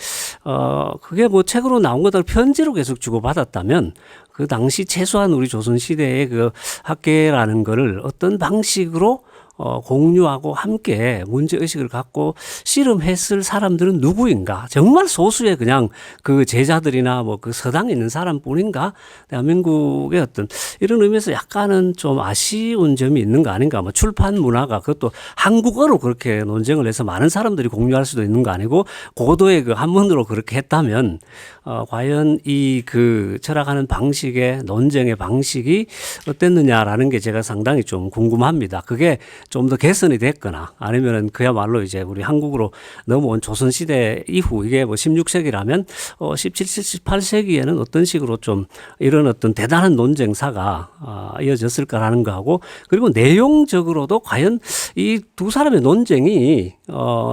그게 뭐 책으로 나온 것들 편지로 계속 주고받았다면 그 당시 최소한 우리 조선시대의 그 학계라는 거를 어떤 방식으로 공유하고 함께 문제의식을 갖고 씨름했을 사람들은 누구인가? 정말 소수의 그냥 그 제자들이나 뭐 그 서당에 있는 사람뿐인가? 대한민국의 어떤 이런 의미에서 약간은 좀 아쉬운 점이 있는 거 아닌가? 뭐 출판 문화가 그것도 한국어로 그렇게 논쟁을 해서 많은 사람들이 공유할 수도 있는 거 아니고 고도의 그 한문으로 그렇게 했다면 과연 이 그 철학하는 방식의 논쟁의 방식이 어땠느냐라는 게 제가 상당히 좀 궁금합니다. 그게 좀 더 개선이 됐거나 아니면은 그야말로 이제 우리 한국으로 넘어온 조선시대 이후 이게 뭐 16세기라면 17, 18세기에는 어떤 식으로 좀 이런 어떤 대단한 논쟁사가 이어졌을까라는 거하고 그리고 내용적으로도 과연 이 두 사람의 논쟁이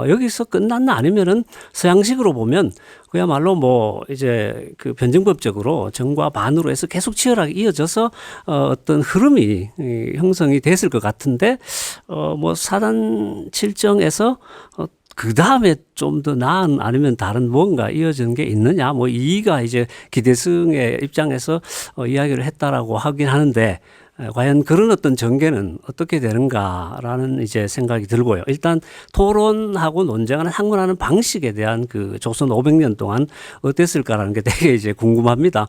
여기서 끝났나 아니면은 서양식으로 보면 그야말로 뭐 이제 그 변증법적으로 정과 반으로 해서 계속 치열하게 이어져서 어떤 흐름이 형성이 됐을 것 같은데 뭐 사단 칠정에서 그 다음에 좀 더 나은 아니면 다른 뭔가 이어지는 게 있느냐 뭐 이가 이제 기대승의 입장에서 이야기를 했다라고 하긴 하는데 과연 그런 어떤 전개는 어떻게 되는가라는 이제 생각이 들고요. 일단 토론하고 논쟁하는 학문하는 방식에 대한 그 조선 500년 동안 어땠을까라는 게 되게 이제 궁금합니다.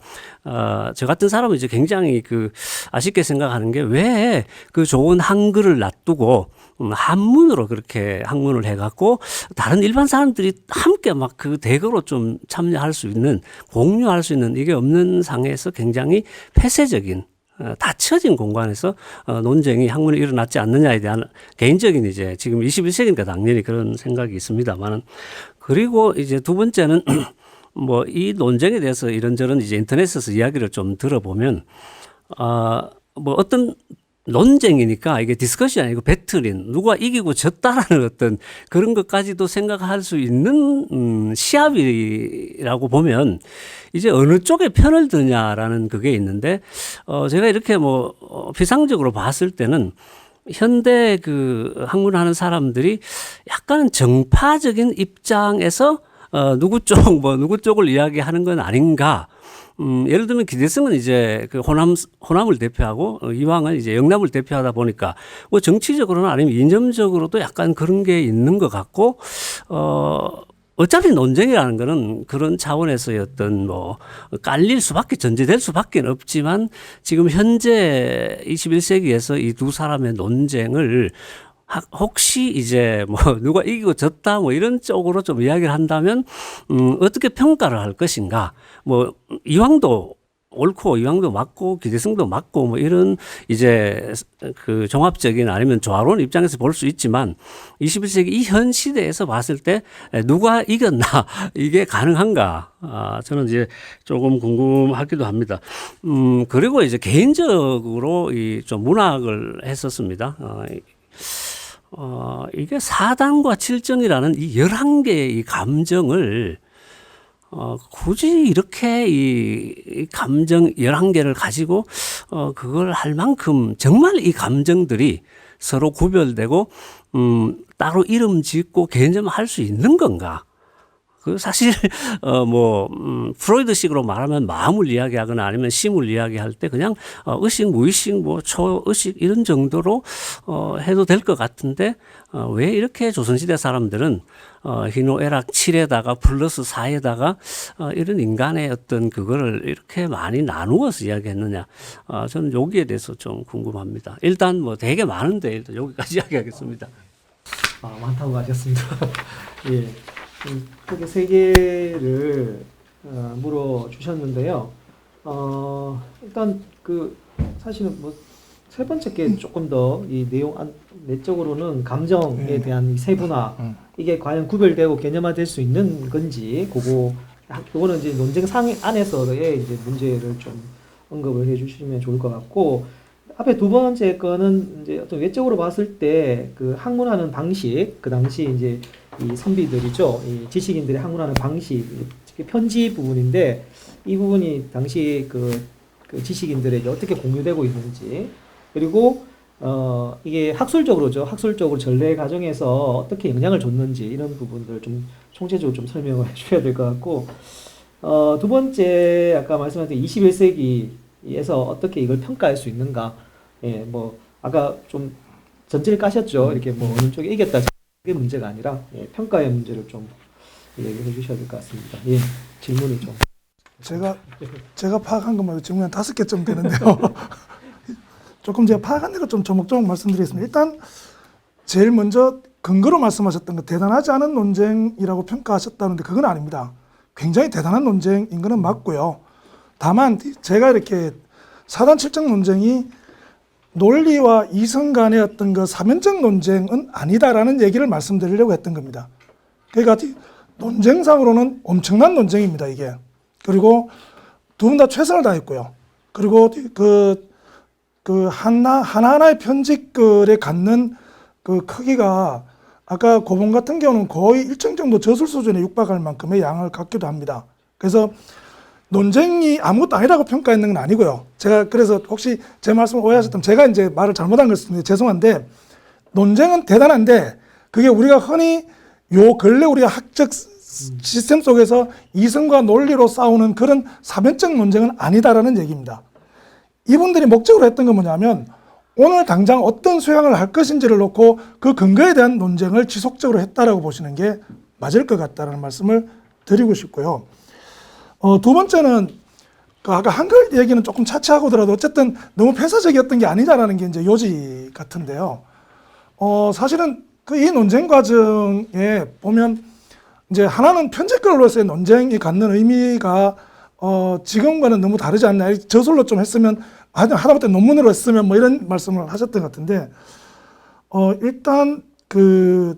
저 같은 사람은 이제 굉장히 그 아쉽게 생각하는 게 왜 그 좋은 한글을 놔두고 한문으로 그렇게 학문을 해갖고 다른 일반 사람들이 함께 막 그 대거로 좀 참여할 수 있는 공유할 수 있는 이게 없는 상에서 굉장히 폐쇄적인 닫혀진 공간에서 논쟁이 학문이 일어났지 않느냐에 대한 개인적인 이제 지금 21세기니까 당연히 그런 생각이 있습니다만은 그리고 이제 두 번째는 뭐 이 논쟁에 대해서 이런저런 이제 인터넷에서 이야기를 좀 들어보면 뭐 어떤 논쟁이니까 이게 디스커션이 아니고 배틀인 누가 이기고 졌다라는 어떤 그런 것까지도 생각할 수 있는 시합이라고 보면 이제 어느 쪽에 편을 드냐라는 그게 있는데 제가 이렇게 뭐 피상적으로 봤을 때는 현대 그 학문하는 사람들이 약간은 정파적인 입장에서 누구 쪽을 이야기하는 건 아닌가. 예를 들면 기대승은 이제 그 호남을 대표하고 이황은 이제 영남을 대표하다 보니까 뭐 정치적으로는 아니면 이념적으로도 약간 그런 게 있는 것 같고 어차피 논쟁이라는 거는 그런 차원에서의 어떤 뭐 깔릴 수밖에 전제될 수밖에 없지만 지금 현재 21세기에서 이 두 사람의 논쟁을 혹시 이제 뭐 누가 이기고 졌다 뭐 이런 쪽으로 좀 이야기를 한다면 어떻게 평가를 할 것인가 뭐 이황도 옳고 이황도 맞고 기대승도 맞고 뭐 이런 이제 그 종합적인 아니면 조화론 입장에서 볼 수 있지만 21세기 이 현 시대에서 봤을 때 누가 이겼나 이게 가능한가 저는 이제 조금 궁금하기도 합니다. 그리고 이제 개인적으로 이 좀 문학을 했었습니다. 이게 사단과 칠정이라는 이 11개의 이 감정을 굳이 이렇게 이 감정 11개를 가지고 그걸 할 만큼 정말 이 감정들이 서로 구별되고 따로 이름 짓고 개념할 수 있는 건가? 그 사실 프로이드식으로 말하면 마음을 이야기하거나 아니면 심을 이야기할 때 그냥 의식, 무의식, 뭐 초의식 이런 정도로 해도 될 것 같은데 왜 이렇게 조선시대 사람들은 희노애락 7에다가 플러스 4에다가 이런 인간의 어떤 그거를 이렇게 많이 나누어서 이야기했느냐. 저는 여기에 대해서 좀 궁금합니다. 일단 뭐 되게 많은데 일단 여기까지 이야기하겠습니다. 많다고 하셨습니다. 예. 크게 세 개를 물어주셨는데요. 일단 그 사실은 뭐 세 번째 게 조금 더 이 내용 내적으로는 감정에 대한 세분화 이게 과연 구별되고 개념화될 수 있는 건지 그거는 이제 논쟁 상 안에서의 이제 문제를 좀 언급을 해주시면 좋을 것 같고 앞에 두 번째 거는 이제 어떤 외적으로 봤을 때 그 학문하는 방식 그 당시 이제 이 선비들이죠. 이 지식인들의 학문하는 방식, 편지 부분인데 이 부분이 당시 그 지식인들에게 어떻게 공유되고 있는지 그리고 이게 학술적으로 전래 과정에서 어떻게 영향을 줬는지 이런 부분들 좀 총체적으로 좀 설명을 해주셔야 될 것 같고 두 번째 아까 말씀하신 21세기에서 어떻게 이걸 평가할 수 있는가? 예, 뭐 아까 좀 전제를 까셨죠. 이렇게 뭐 어느 쪽에 이겼다. 그게 문제가 아니라 평가의 문제를 좀 얘기해 주셔야 될 것 같습니다. 예, 질문이 좀. 제가 파악한 것만 해도 질문이 한 5개쯤 되는데요. 조금 제가 파악한 대로 좀 조목조목 말씀드리겠습니다. 일단 제일 먼저 근거로 말씀하셨던 거 대단하지 않은 논쟁이라고 평가하셨다는데 그건 아닙니다. 굉장히 대단한 논쟁인 거는 맞고요. 다만 제가 이렇게 사단 칠정 논쟁이 논리와 이성 간의 어떤 그 사면적 논쟁은 아니다라는 얘기를 말씀드리려고 했던 겁니다. 그러니까 논쟁상으로는 엄청난 논쟁입니다, 이게. 그리고 두 분 다 최선을 다했고요. 그리고 하나하나의 편집글에 갖는 그 크기가 아까 고본 같은 경우는 거의 일정 정도 저술 수준에 육박할 만큼의 양을 갖기도 합니다. 그래서 논쟁이 아무것도 아니라고 평가했는 건 아니고요. 제가 그래서 혹시 제 말씀을 오해하셨다면 제가 이제 말을 잘못한 것 같습니다. 죄송한데 논쟁은 대단한데 그게 우리가 흔히 요 근래 우리가 학적 시스템 속에서 이성과 논리로 싸우는 그런 사변적 논쟁은 아니다라는 얘기입니다. 이분들이 목적으로 했던 건 뭐냐면 오늘 당장 어떤 수양을 할 것인지를 놓고 그 근거에 대한 논쟁을 지속적으로 했다라고 보시는 게 맞을 것 같다는 말씀을 드리고 싶고요. 두 번째는 아까 한글 얘기는 조금 차치하고더라도 어쨌든 너무 폐쇄적이었던 게 아니다라는 게 이제 요지 같은데요. 사실은 이 논쟁 과정에 보면 이제 하나는 편집글로서의 논쟁이 갖는 의미가 지금과는 너무 다르지 않나. 저술로 좀 했으면 하다못해 논문으로 했으면 뭐 이런 말씀을 하셨던 것 같은데 일단 그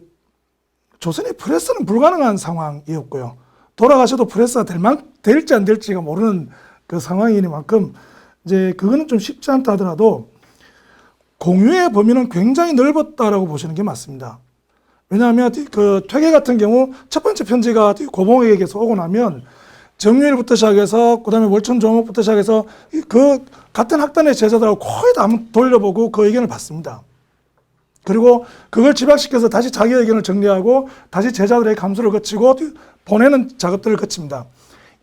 조선의 프레스는 불가능한 상황이었고요. 돌아가셔도 프레스가 될지 안 될지가 모르는 그 상황이니만큼 이제 그거는 좀 쉽지 않다 하더라도 공유의 범위는 굉장히 넓었다라고 보시는 게 맞습니다. 왜냐하면 그 퇴계 같은 경우 첫 번째 편지가 고봉에게서 오고 나면 정유일부터 시작해서 그다음에 월천종목부터 시작해서 그 같은 학단의 제자들하고 거의 다 한번 돌려보고 그 의견을 받습니다. 그리고 그걸 집약시켜서 다시 자기 의견을 정리하고 다시 제자들의 감수를 거치고 보내는 작업들을 거칩니다.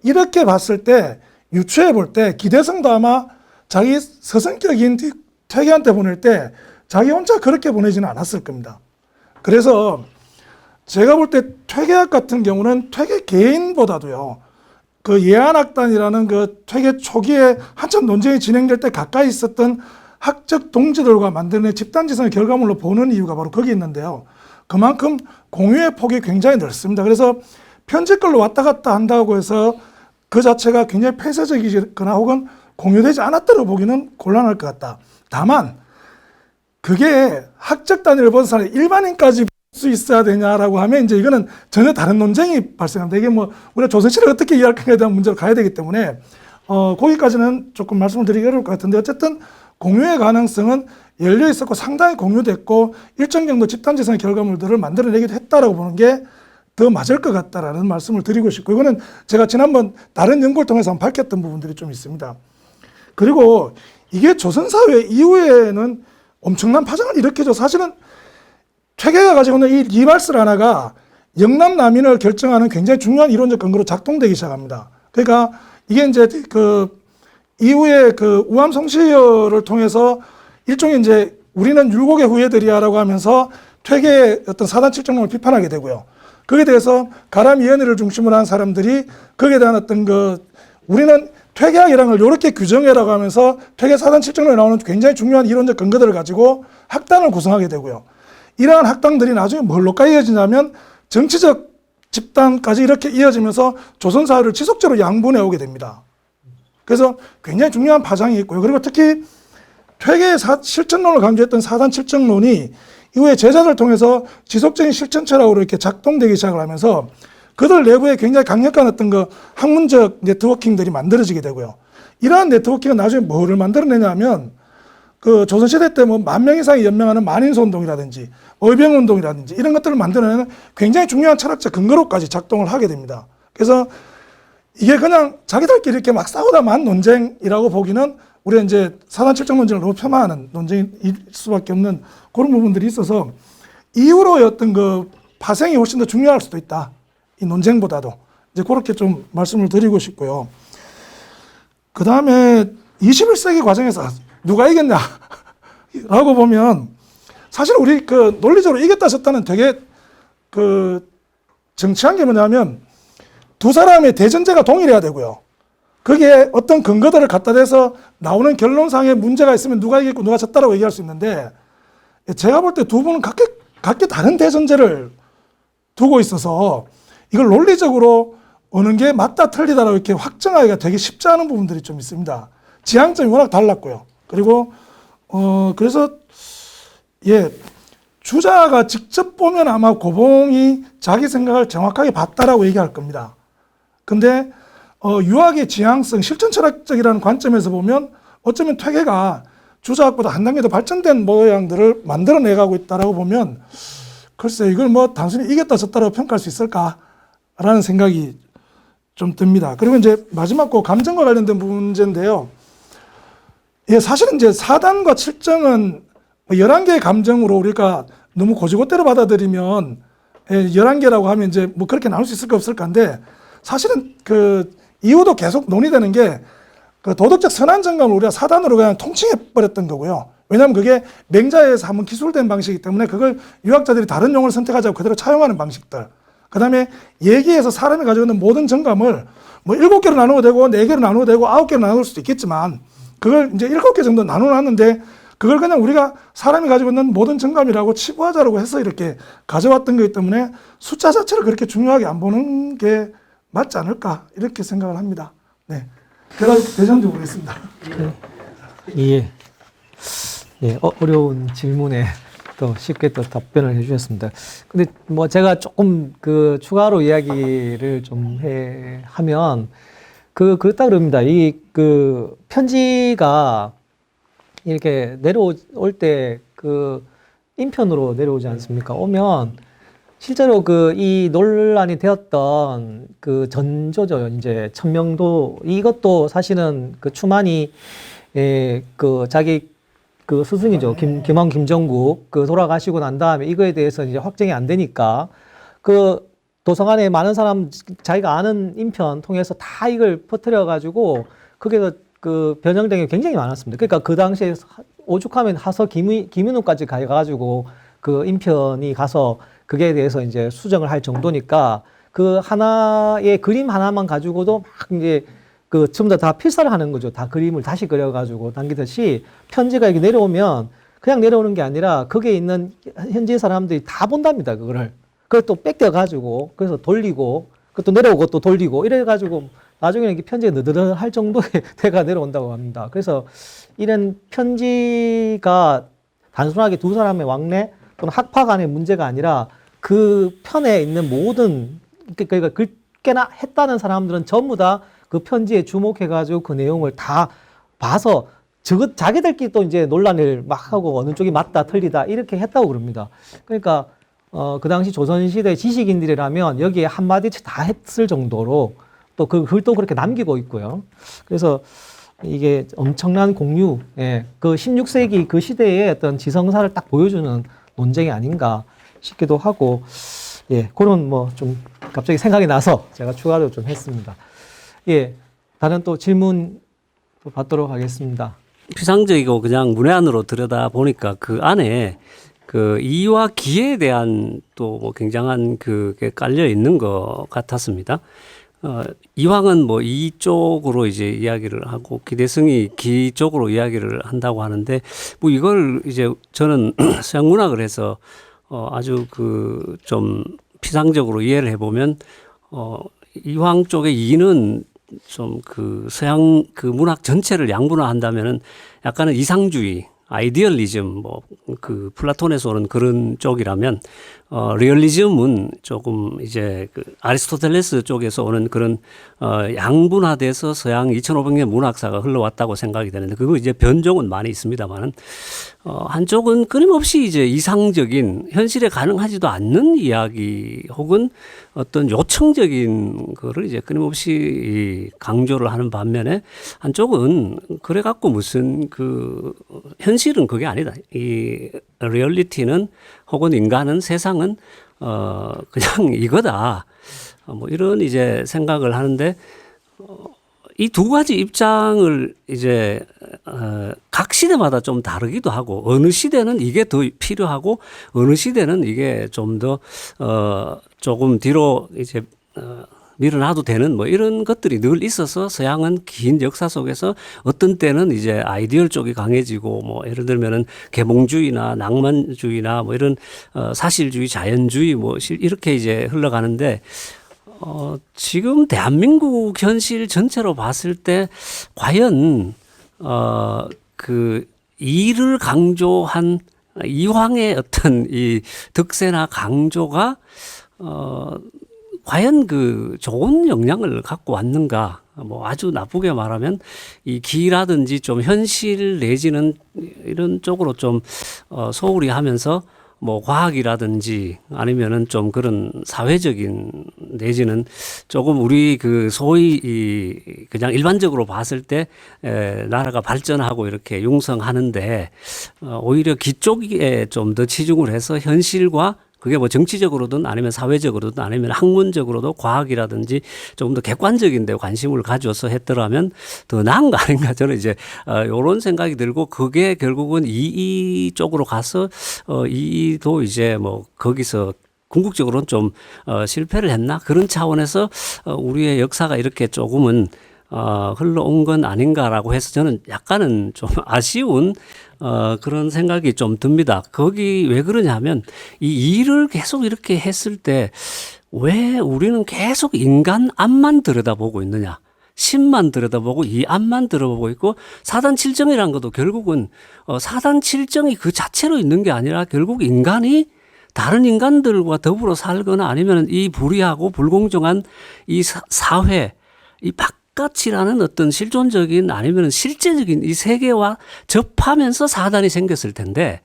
이렇게 봤을 때 유추해 볼 때 기대성도 아마 자기 서성격인 퇴계한테 보낼 때 자기 혼자 그렇게 보내지는 않았을 겁니다. 그래서 제가 볼 때 퇴계학 같은 경우는 퇴계 개인보다도요. 그 예안학단이라는 그 퇴계 초기에 한참 논쟁이 진행될 때 가까이 있었던 학적 동지들과 만드는 집단지성의 결과물로 보는 이유가 바로 거기 있는데요. 그만큼 공유의 폭이 굉장히 넓습니다. 그래서 편집글로 왔다 갔다 한다고 해서 그 자체가 굉장히 폐쇄적이거나 혹은 공유되지 않았다고 보기는 곤란할 것 같다. 다만 그게 학적 단위를 벗어나 일반인까지 볼 수 있어야 되냐라고 하면 이제 이거는 전혀 다른 논쟁이 발생합니다. 이게 뭐 우리가 조선시대를 어떻게 이해할 까에 대한 문제로 가야 되기 때문에 거기까지는 조금 말씀을 드리기 어려울 것 같은데 어쨌든 공유의 가능성은 열려 있었고 상당히 공유됐고 일정 정도 집단지성의 결과물들을 만들어내기도 했다라고 보는 게 더 맞을 것 같다라는 말씀을 드리고 싶고 이거는 제가 지난번 다른 연구를 통해서 밝혔던 부분들이 좀 있습니다. 그리고 이게 조선사회 이후에는 엄청난 파장을 일으켜줘. 사실은 퇴계가 가지고 있는 이 리발스 하나가 영남 남인을 결정하는 굉장히 중요한 이론적 근거로 작동되기 시작합니다. 그러니까 이게 이제 그 이후에 그 우암 성시열을 통해서 일종의 이제 우리는 율곡의 후예들이야라고 하면서 퇴계의 어떤 사단 칠정론을 비판하게 되고요. 거기에 대해서 가람 이해를 중심으로 한 사람들이 거기에 대한 어떤 그 우리는 퇴계학이라는 걸 이렇게 규정해라고 하면서 퇴계 사단 칠정론에 나오는 굉장히 중요한 이론적 근거들을 가지고 학당을 구성하게 되고요. 이러한 학당들이 나중에 뭘로까지 이어지냐면 정치적 집단까지 이렇게 이어지면서 조선사회를 지속적으로 양분해 오게 됩니다. 그래서 굉장히 중요한 파장이 있고요. 그리고 특히 퇴계의 실천론을 강조했던 사단 칠정론이 이후에 제자들을 통해서 지속적인 실천체라고 이렇게 작동되기 시작을 하면서 그들 내부에 굉장히 강력한 어떤 그 학문적 네트워킹들이 만들어지게 되고요. 이러한 네트워킹은 나중에 뭐를 만들어내냐면 그 조선시대 때 뭐 10,000명 이상이 연명하는 만인소운동이라든지 의병운동이라든지 이런 것들을 만들어내는 굉장히 중요한 철학적 근거로까지 작동을 하게 됩니다. 그래서 이게 그냥 자기들끼리 이렇게 막 싸우다만 논쟁이라고 보기는 우리가 이제 사단 칠정 논쟁을 너무 폄하하는 논쟁일 수밖에 없는 그런 부분들이 있어서 이후로의 어떤 그 파생이 훨씬 더 중요할 수도 있다. 이 논쟁보다도. 이제 그렇게 좀 말씀을 드리고 싶고요. 그 다음에 21세기 과정에서 누가 이겼냐? 라고 보면 사실 우리 그 논리적으로 이겼다 졌다는 되게 그 정치한 게 뭐냐면 두 사람의 대전제가 동일해야 되고요. 거기에 어떤 근거들을 갖다 대서 나오는 결론상에 문제가 있으면 누가 이겼고 누가 졌다라고 얘기할 수 있는데 제가 볼 때 두 분은 각기 다른 대전제를 두고 있어서 이걸 논리적으로 어느 게 맞다 틀리다라고 이렇게 확정하기가 되게 쉽지 않은 부분들이 좀 있습니다. 지향점이 워낙 달랐고요. 그리고 그래서 예, 주자가 직접 보면 아마 고봉이 자기 생각을 정확하게 봤다라고 얘기할 겁니다. 근데 유학의 지향성, 실천 철학적이라는 관점에서 보면 어쩌면 퇴계가 주자학보다 한 단계 더 발전된 모양들을 만들어내가고 있다라고 보면 글쎄 이걸 뭐 단순히 이겼다 졌다라고 평가할 수 있을까라는 생각이 좀 듭니다. 그리고 이제 마지막 거 감정과 관련된 문제인데요. 예, 사실은 이제 4단과 7정은 11개의 감정으로 우리가 너무 고지고대로 받아들이면 11개라고 하면 이제 뭐 그렇게 나눌 수 있을까 없을까인데 사실은 그 이후도 계속 논의되는 게 그 도덕적 선한 정감을 우리가 4단으로 그냥 통칭해 버렸던 거고요. 왜냐하면 그게 맹자에서 한번 기술된 방식이기 때문에 그걸 유학자들이 다른 용어를 선택하자고 그대로 차용하는 방식들. 그 다음에 얘기에서 사람이 가지고 있는 모든 정감을 뭐 7개로 나누어도 되고 4개로 나누어도 되고 9개로 나눌 수도 있겠지만 그걸 이제 7개 정도 나눠놨는데 그걸 그냥 우리가 사람이 가지고 있는 모든 정감이라고 치부하자라고 해서 이렇게 가져왔던 거기 때문에 숫자 자체를 그렇게 중요하게 안 보는 게 맞지 않을까 이렇게 생각을 합니다. 네. 제가 대장적으로 했습니다. 예. 예, 어려운 질문에 또 쉽게 또 답변을 해주셨습니다. 근데 뭐 제가 조금 그 추가로 이야기를 좀 하면 그렇다 그럽니다. 이 그 편지가 이렇게 내려올 때 그 인편으로 내려오지 않습니까? 오면 실제로 그 이 논란이 되었던 그 전조죠. 이제 천명도 이것도 사실은 그 추만이 그 자기 그 스승이죠. 김왕 김정국 그 돌아가시고 난 다음에 이거에 대해서 이제 확정이 안 되니까 그 도서관에 많은 사람 자기가 아는 인편 통해서 다 이걸 퍼뜨려 가지고 거기서 그 변형된 게 굉장히 많았습니다. 그러니까 그 당시에 오죽하면 하서 김윤우까지 가가지고 그 인편이 가서 그게 대해서 이제 수정을 할 정도니까 그 하나의 그림 하나만 가지고도 막 이제 그 전부 다 필사를 하는 거죠. 다 그림을 다시 그려가지고 당기듯이 편지가 이렇게 내려오면 그냥 내려오는 게 아니라 거기에 있는 현지 사람들이 다 본답니다. 그거를. 그걸 또 뺏겨가지고 그래서 돌리고 그것도 내려오고 또 돌리고 이래가지고 나중에는 이게 편지가 느드느할 정도의 대가 내려온다고 합니다. 그래서 이런 편지가 단순하게 두 사람의 왕래 또는 학파 간의 문제가 아니라 그 편에 있는 모든 그러니까 글게나 했다는 사람들은 전부 다 그 편지에 주목해가지고 그 내용을 다 봐서 자기들끼리 또 이제 논란을 막 하고 어느 쪽이 맞다 틀리다 이렇게 했다고 그럽니다. 그러니까 그 당시 조선시대 지식인들이라면 여기에 한마디씩 다 했을 정도로 또 그 글도 그렇게 남기고 있고요. 그래서 이게 엄청난 공유, 그 16세기 그 시대의 어떤 지성사를 딱 보여주는 논쟁이 아닌가 싶기도 하고, 예, 그런 뭐 좀 갑자기 생각이 나서 제가 추가로 좀 했습니다. 예, 다른 또 질문 또 받도록 하겠습니다. 피상적이고 그냥 문외한으로 들여다 보니까 그 안에 그 이와 기에 대한 또 뭐 굉장한 그게 깔려 있는 것 같았습니다. 이황은 뭐 이 쪽으로 이제 이야기를 하고 기대승이 기 쪽으로 이야기를 한다고 하는데 뭐 이걸 이제 저는 서양 문학을 해서 아주 그 좀 피상적으로 이해를 해보면 이황 쪽의 이는 좀 그 서양 그 문학 전체를 양분화한다면은 약간은 이상주의, 아이디얼리즘, 뭐 그 플라톤에서 오는 그런 쪽이라면 리얼리즘은 조금 이제 그 아리스토텔레스 쪽에서 오는 그런 양분화돼서 서양 2,500년 문학사가 흘러왔다고 생각이 되는데 그거 이제 변종은 많이 있습니다만은 한쪽은 끊임없이 이제 이상적인 현실에 가능하지도 않는 이야기 혹은 어떤 요청적인 거를 이제 끊임없이 강조를 하는 반면에 한쪽은 그래 갖고 무슨 그 현실은 그게 아니다. 이 리얼리티는 혹은 인간은 세상은 그냥 이거다. 뭐 이런 이제 생각을 하는데 이 두 가지 입장을 이제 각 시대마다 좀 다르기도 하고 어느 시대는 이게 더 필요하고 어느 시대는 이게 좀 더 조금 뒤로 이제 밀어놔도 되는 뭐 이런 것들이 늘 있어서 서양은 긴 역사 속에서 어떤 때는 이제 아이디얼 쪽이 강해지고 뭐 예를 들면은 계몽주의나 낭만주의나 뭐 이런 사실주의, 자연주의 뭐 이렇게 이제 흘러가는데 지금 대한민국 현실 전체로 봤을 때 과연 그 이를 강조한 이황의 어떤 이 득세나 강조가 과연 그 좋은 영향을 갖고 왔는가? 뭐 아주 나쁘게 말하면 이 기라든지 좀 현실 내지는 이런 쪽으로 좀 소홀히 하면서 뭐 과학이라든지 아니면은 좀 그런 사회적인 내지는 조금 우리 그 소위 이 그냥 일반적으로 봤을 때 나라가 발전하고 이렇게 융성하는데 오히려 기쪽에 좀 더 치중을 해서 현실과 그게 뭐 정치적으로든 아니면 사회적으로든 아니면 학문적으로도 과학이라든지 조금 더 객관적인 데 관심을 가져서 했더라면 더 나은 거 아닌가 저는 이제 이런 생각이 들고 그게 결국은 이 쪽으로 가서 이도 이제 뭐 거기서 궁극적으로는 좀 실패를 했나 그런 차원에서 우리의 역사가 이렇게 조금은 흘러온 건 아닌가라고 해서 저는 약간은 좀 아쉬운 그런 생각이 좀 듭니다. 거기 왜 그러냐면 이 일을 계속 이렇게 했을 때 왜 우리는 계속 인간 앞만 들여다보고 있느냐. 신만 들여다보고 이 앞만 들여다보고 있고 사단 칠정이라는 것도 결국은 사단 칠정이 그 자체로 있는 게 아니라 결국 인간이 다른 인간들과 더불어 살거나 아니면 이 불의하고 불공정한 이 사회 이 바깥이라는 어떤 실존적인 아니면 실제적인 이 세계와 접하면서 사단이 생겼을 텐데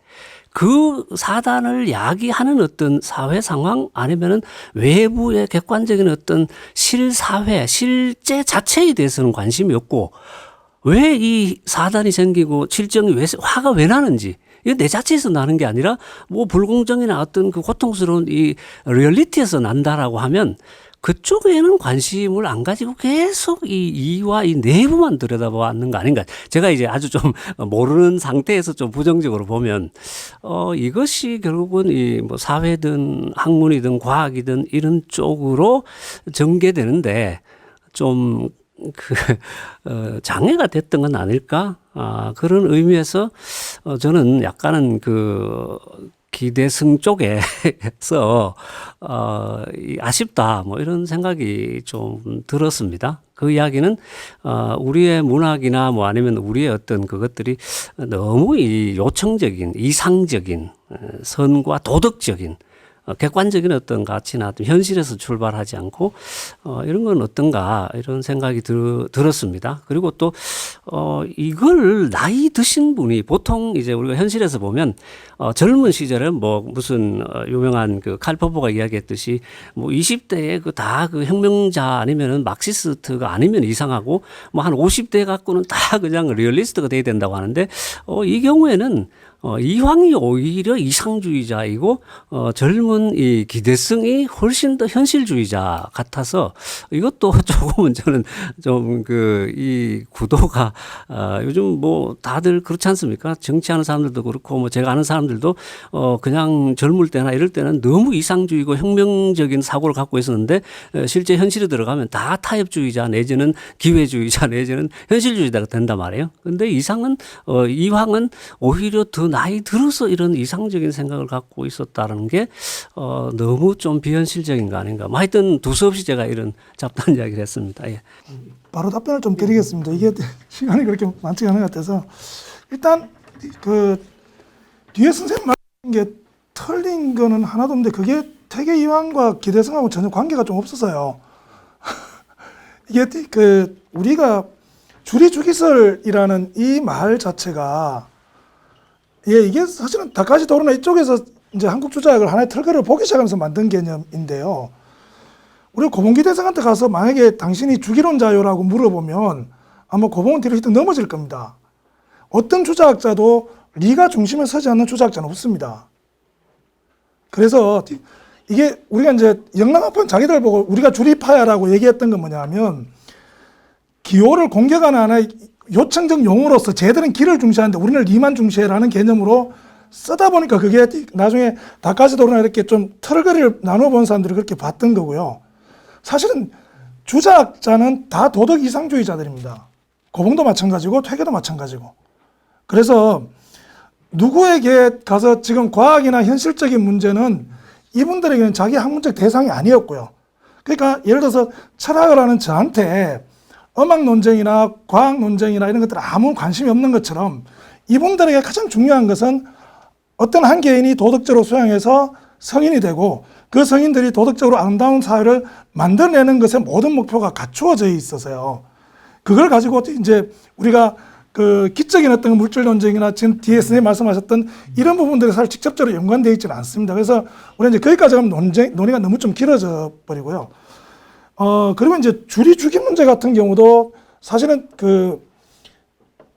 그 사단을 야기하는 어떤 사회 상황 아니면은 외부의 객관적인 어떤 실사회, 실제 자체에 대해서는 관심이 없고 왜 이 사단이 생기고 칠정이 왜 화가 왜 나는지 이게 내 자체에서 나는 게 아니라 뭐 불공정이나 어떤 그 고통스러운 이 리얼리티에서 난다라고 하면 그쪽에는 관심을 안 가지고 계속 이 이와 이 내부만 들여다보는 거 아닌가. 제가 이제 아주 좀 모르는 상태에서 좀 부정적으로 보면, 이것이 결국은 이 뭐 사회든 학문이든 과학이든 이런 쪽으로 전개되는데 좀 장애가 됐던 건 아닐까? 그런 의미에서 저는 약간은 기대승 쪽에서 아쉽다 뭐 이런 생각이 좀 들었습니다. 그 이야기는 우리의 문학이나 뭐 아니면 우리의 어떤 그것들이 너무 이 요청적인 이상적인 선과 도덕적인 객관적인 어떤 가치나 현실에서 출발하지 않고 이런 건 어떤가 이런 생각이 들었습니다. 그리고 또 이걸 나이 드신 분이 보통 이제 우리가 현실에서 보면 젊은 시절에 뭐 무슨 유명한 그 칼포버가 이야기했듯이 뭐 20대에 그 혁명자 아니면은 마크시스트가 아니면 이상하고 뭐 한 50대 갖고는 다 그냥 리얼리스트가 돼야 된다고 하는데 이 경우에는 이황이 오히려 이상주의자이고 젊은 이 기대승이 훨씬 더 현실주의자 같아서 이것도 조금은 저는 좀 이 구도가 요즘 뭐 다들 그렇지 않습니까? 정치하는 사람들도 그렇고 뭐 제가 아는 사람들도 그냥 젊을 때나 이럴 때는 너무 이상주의고 혁명적인 사고를 갖고 있었는데 실제 현실에 들어가면 다 타협주의자 내지는 기회주의자 내지는 현실주의자가 된단 말이에요. 근데 이황은 오히려 더 나이 들어서 이런 이상적인 생각을 갖고 있었다는 게 너무 좀 비현실적인 거 아닌가. 뭐 하여튼 두서없이 제가 이런 잡다한 이야기를 했습니다. 예. 바로 답변을 좀 드리겠습니다. 이게 시간이 그렇게 많지가 않은 것 같아서 일단 뒤에 선생님 말한 게 틀린 거는 하나도 없는데 그게 태계 이황과 기대승하고 전혀 관계가 좀 없어서요. 이게 우리가 주리주기설이라는 이 말 자체가 이게 사실은 다카시 도르나 이쪽에서 이제 한국 주자학을 하나의 틀거를 보기 시작하면서 만든 개념인데요. 우리 고봉기 대상한테 가서 만약에 당신이 주기론자요라고 물어보면 아마 고봉은 뒤로 휘떡 넘어질 겁니다. 어떤 주자학자도 리가 중심에 서지 않는 주자학자는 없습니다. 그래서 이게 우리가 이제 영락학파는 자기들 보고 우리가 주리파야라고 얘기했던 건 뭐냐면 기호를 공격하는 하나의 요청적 용어로서 쟤들은 기를 중시하는데 우리는 리만 중시해라는 개념으로 쓰다 보니까 그게 나중에 다카시 도르나 이렇게 좀 털거리를 나눠본 사람들이 그렇게 봤던 거고요. 사실은 주자학자는 다 도덕 이상주의자들입니다. 고봉도 마찬가지고 퇴계도 마찬가지고. 그래서 누구에게 가서 지금 과학이나 현실적인 문제는 이분들에게는 자기 학문적 대상이 아니었고요. 그러니까 예를 들어서 철학을 하는 저한테 음악 논쟁이나 과학 논쟁이나 이런 것들 아무 관심이 없는 것처럼 이분들에게 가장 중요한 것은 어떤 한 개인이 도덕적으로 수양해서 성인이 되고 그 성인들이 도덕적으로 아름다운 사회를 만들어내는 것에 모든 목표가 갖추어져 있어서요. 그걸 가지고 이제 우리가 그 기적인 어떤 물질 논쟁이나 지금 뒤에 선생님 말씀하셨던 이런 부분들이 사실 직접적으로 연관되어 있지는 않습니다. 그래서 우리가 이제 거기까지 가면 논의가 너무 좀 길어져 버리고요. 그리고 이제 주리 주기 문제 같은 경우도 사실은 그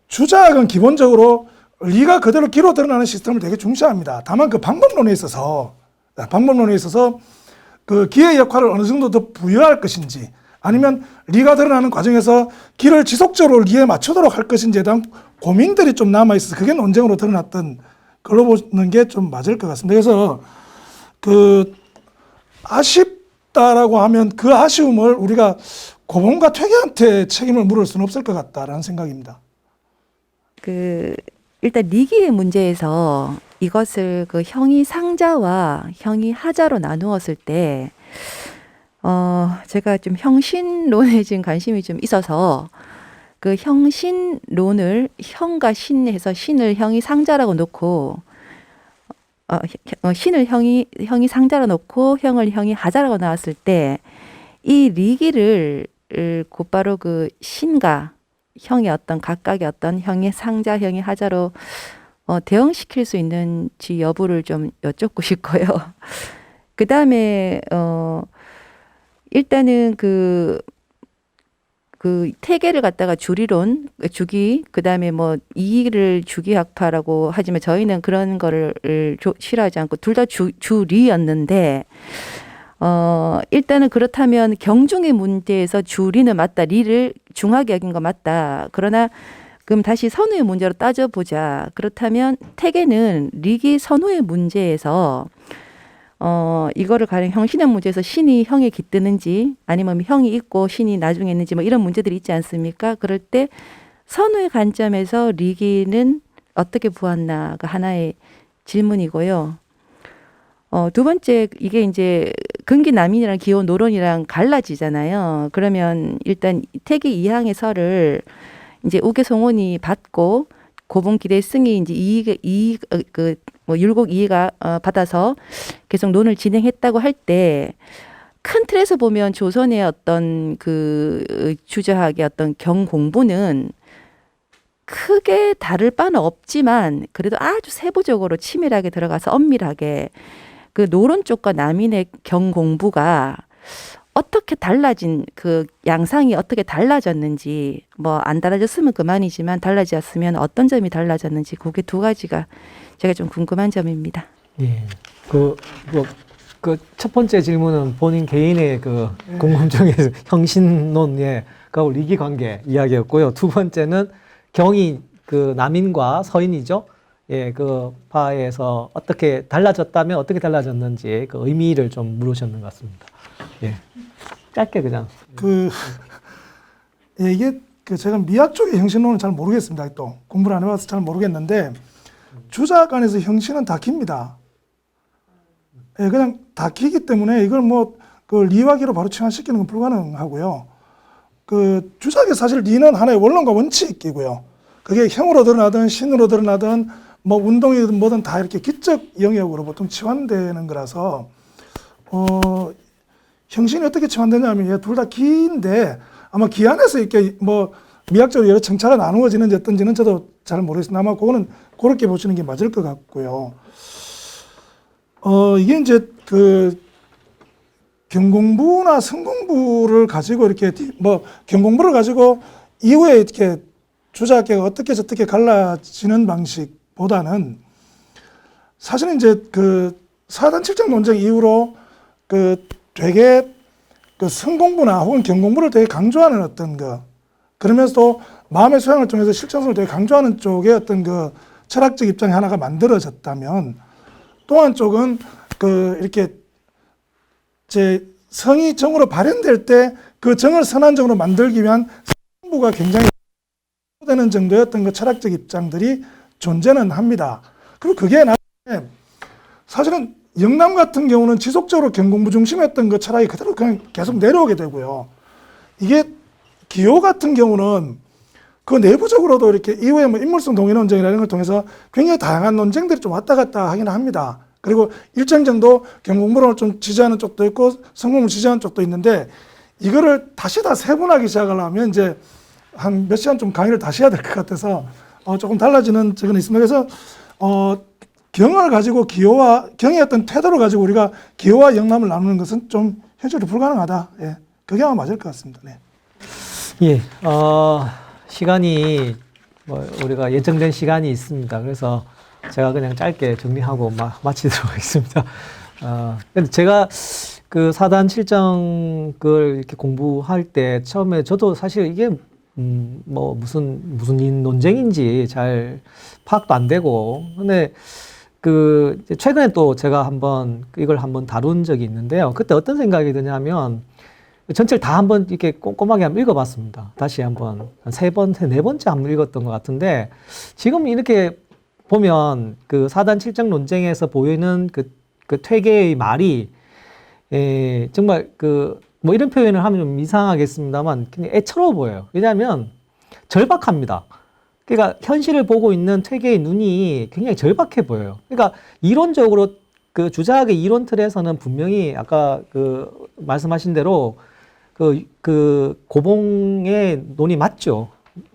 주작은 기본적으로 리가 그대로 기로 드러나는 시스템을 되게 중시합니다. 다만 그 방법론에 있어서 그 기의 역할을 어느 정도 더 부여할 것인지 아니면 리가 드러나는 과정에서 기를 지속적으로 리에 맞추도록 할 것인지에 대한 고민들이 좀 남아있어서 그게 논쟁으로 드러났던 걸로 보는 게 좀 맞을 것 같습니다. 그래서 그 아쉽다라고 하면 그 아쉬움을 우리가 고봉과 퇴계한테 책임을 물을 수는 없을 것 같다라는 생각입니다. 일단 리기의 문제에서 이것을 그 형이 상자와 형이 하자로 나누었을 때, 제가 좀 형신론에 지금 관심이 좀 있어서 그 형신론을 형과 신 해서 신을 형이 상자라고 놓고, 신을 형이 상자로 놓고 형을 형이 하자라고 나왔을 때, 이 리기를 곧바로 그 신과 형의 어떤 각각의 어떤 형의 상자, 형의 하자로 대응시킬 수 있는지 여부를 좀 여쭙고 싶고요. 그 다음에 일단은 그 태계를 갖다가 주리론, 주기, 그 다음에 뭐 이의를 주기학파라고 하지만 저희는 그런 거를 싫어하지 않고 둘 다 주리였는데. 일단은 그렇다면 경중의 문제에서 주리는 맞다. 리를 중하게 여긴 거 맞다. 그러나 그럼 다시 선우의 문제로 따져보자. 그렇다면 태계는 리기 선우의 문제에서 이거를 가령 형신의 문제에서 신이 형에 깃드는지 아니면 형이 있고 신이 나중에 있는지 뭐 이런 문제들이 있지 않습니까? 그럴 때 선우의 관점에서 리기는 어떻게 보았나가 하나의 질문이고요. 두 번째, 이게 이제 근기남인이랑 기호 노론이랑 갈라지잖아요. 그러면 일단 태기 2항의 설을 이제 우계송원이 받고 고봉기대 승이 이제 율곡 이의가 받아서 계속 논을 진행했다고 할 때 큰 틀에서 보면 조선의 어떤 그 주저학의 어떤 경공부는 크게 다를 바는 없지만 그래도 아주 세부적으로 치밀하게 들어가서 엄밀하게 그 노론 쪽과 남인의 경공부가 어떻게 달라진 그 양상이 어떻게 달라졌는지 뭐 안 달라졌으면 그만이지만 달라졌으면 어떤 점이 달라졌는지 그게 두 가지가 제가 좀 궁금한 점입니다. 예. 그 첫 번째 질문은 본인 개인의 그 궁금증의 형신론의 그 리기 관계 이야기였고요. 두 번째는 경이 그 남인과 서인이죠. 예, 그 파에서 어떻게 달라졌다면 어떻게 달라졌는지 그 의미를 좀 물으셨는 것 같습니다. 예. 짧게 그냥. 예, 이게 제가 미학 쪽의 형신론은 잘 모르겠습니다. 또 공부를 안 해봐서 잘 모르겠는데 주작 안에서 형신은 다깁니다. 예, 그냥 다기기 때문에 이걸 그 리와기로 바로 칭환시키는 건 불가능하고요. 그 주작에 사실 리는 하나의 원론과 원칙이고요. 그게 형으로 드러나든 신으로 드러나든 뭐 운동이든 뭐든 다 이렇게 기적 영역으로 보통 치환되는 거라서 형신이 어떻게 치환되냐면 둘 다 기인데 아마 기 안에서 이렇게 뭐 미학적으로 여러 청차가 나누어지는지 어떤지는 저도 잘 모르겠습니다. 아마 그거는 그렇게 보시는 게 맞을 것 같고요. 이게 이제 그 경공부나 성공부를 가지고 이렇게 뭐 경공부를 가지고 이후에 이렇게 주작계가 어떻게 저떻게 갈라지는 방식보다는 사실은 이제 그 사단 칠정 논쟁 이후로 그 되게 그 성공부나 혹은 경공부를 되게 강조하는 어떤 그러면서도 마음의 소양을 통해서 실천성을 되게 강조하는 쪽의 어떤 그 철학적 입장이 하나가 만들어졌다면 또 한쪽은 이렇게 성이 정으로 발현될 때 그 정을 선한정으로 만들기 위한 성공부가 굉장히 되는 정도의 어떤 그 철학적 입장들이 존재는 합니다. 그리고 그게 나중에 사실은 영남 같은 경우는 지속적으로 경공부 중심이었던 그 철학이 그대로 그냥 계속 내려오게 되고요. 이게 기호 같은 경우는 그 내부적으로도 이렇게 이후에 뭐 인물성 동의 논쟁이라는 걸 통해서 굉장히 다양한 논쟁들이 좀 왔다 갔다 하기는 합니다. 그리고 일정 정도 경공부론을 좀 지지하는 쪽도 있고 성공을 지지하는 쪽도 있는데 이거를 다시 다 세분하기 시작하려면 이제 한 몇 시간 좀 강의를 다시 해야 될 것 같아서 조금 달라지는 적은 있습니다. 그래서 경을 가지고 경의 어떤 태도를 가지고 우리가 기호와 영남을 나누는 것은 좀 현실적으로 불가능하다. 예, 그게 아마 맞을 것 같습니다. 네. 예, 시간이 우리가 예정된 시간이 있습니다. 그래서 제가 그냥 짧게 정리하고 마치도록 하겠습니다. 근데 제가 그 사단 칠정을 이렇게 공부할 때 처음에 저도 사실 이게 뭐 무슨 논쟁인지 잘 파악도 안 되고, 근데 그 최근에 또 제가 이걸 한번 다룬 적이 있는데요. 그때 어떤 생각이 드냐면 전체를 다 한번 이렇게 꼼꼼하게 한번 읽어봤습니다. 다시 한번 한 네 번째 한번 읽었던 것 같은데, 지금 이렇게 보면 그 사단 칠정 논쟁에서 보이는 그 퇴계의 말이 정말 뭐 이런 표현을 하면 좀 이상하겠습니다만 그냥 애처로워 보여요. 왜냐하면 절박합니다. 그러니까 현실을 보고 있는 퇴계의 눈이 굉장히 절박해 보여요. 그러니까 이론적으로 그 주자학의 이론 틀에서는 분명히 아까 그 말씀하신 대로 그 고봉의 논이 맞죠.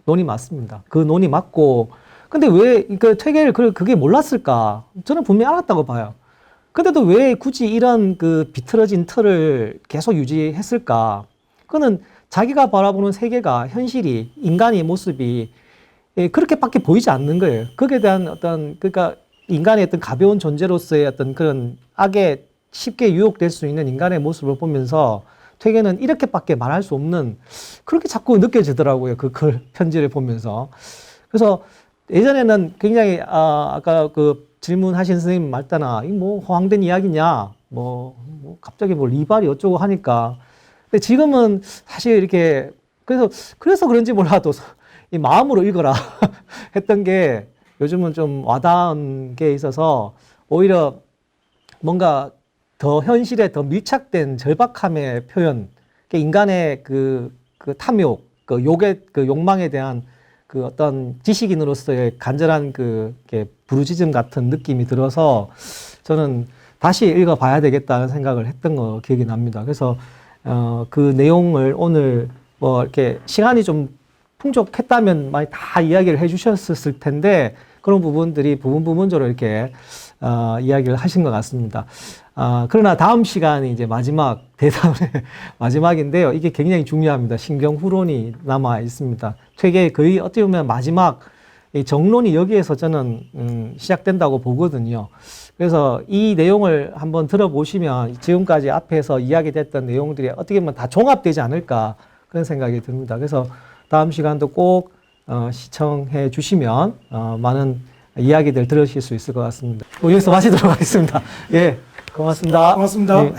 논이 맞습니다. 그 논이 맞고, 근데 왜 그 퇴계를 그게 몰랐을까? 저는 분명히 알았다고 봐요. 근데도 왜 굳이 이런 그 비틀어진 틀을 계속 유지했을까? 그거는 자기가 바라보는 세계가, 현실이, 인간의 모습이 그렇게밖에 보이지 않는 거예요. 거기에 대한 그러니까 인간의 어떤 가벼운 존재로서의 어떤 그런 악에 쉽게 유혹될 수 있는 인간의 모습을 보면서 퇴계는 이렇게밖에 말할 수 없는, 그렇게 자꾸 느껴지더라고요. 그 글 편지를 보면서. 그래서 예전에는 굉장히 아까 그 질문하신 선생님 말따나 이 뭐 허황된 이야기냐, 뭐 갑자기 뭐 리발이 어쩌고 하니까. 근데 지금은 사실 이렇게 그래서 그런지 몰라도 이 마음으로 읽어라 했던 게 요즘은 좀 와닿은 게 있어서 오히려 뭔가 더 현실에 더 밀착된 절박함의 표현, 인간의 그 탐욕, 그 욕망에 대한 그 어떤 지식인으로서의 간절한 부르짖음 같은 느낌이 들어서 저는 다시 읽어봐야 되겠다는 생각을 했던 거 기억이 납니다. 그래서 그 내용을 오늘 뭐 이렇게 시간이 좀 풍족했다면 많이 다 이야기를 해주셨을 텐데 그런 부분들이 부분적으로 이렇게 이야기를 하신 것 같습니다. 그러나 다음 시간이 이제 마지막 대담의 마지막인데요. 이게 굉장히 중요합니다. 신경 후론이 남아 있습니다. 퇴계의 거의 어떻게 보면 마지막 정론이 여기에서 저는 시작된다고 보거든요. 그래서 이 내용을 한번 들어보시면 지금까지 앞에서 이야기됐던 내용들이 어떻게 보면 다 종합되지 않을까 그런 생각이 듭니다. 그래서 다음 시간도 꼭 시청해 주시면 많은 이야기들 들으실 수 있을 것 같습니다. 여기서 마치도록 하겠습니다. 예, 고맙습니다. 고맙습니다. 예.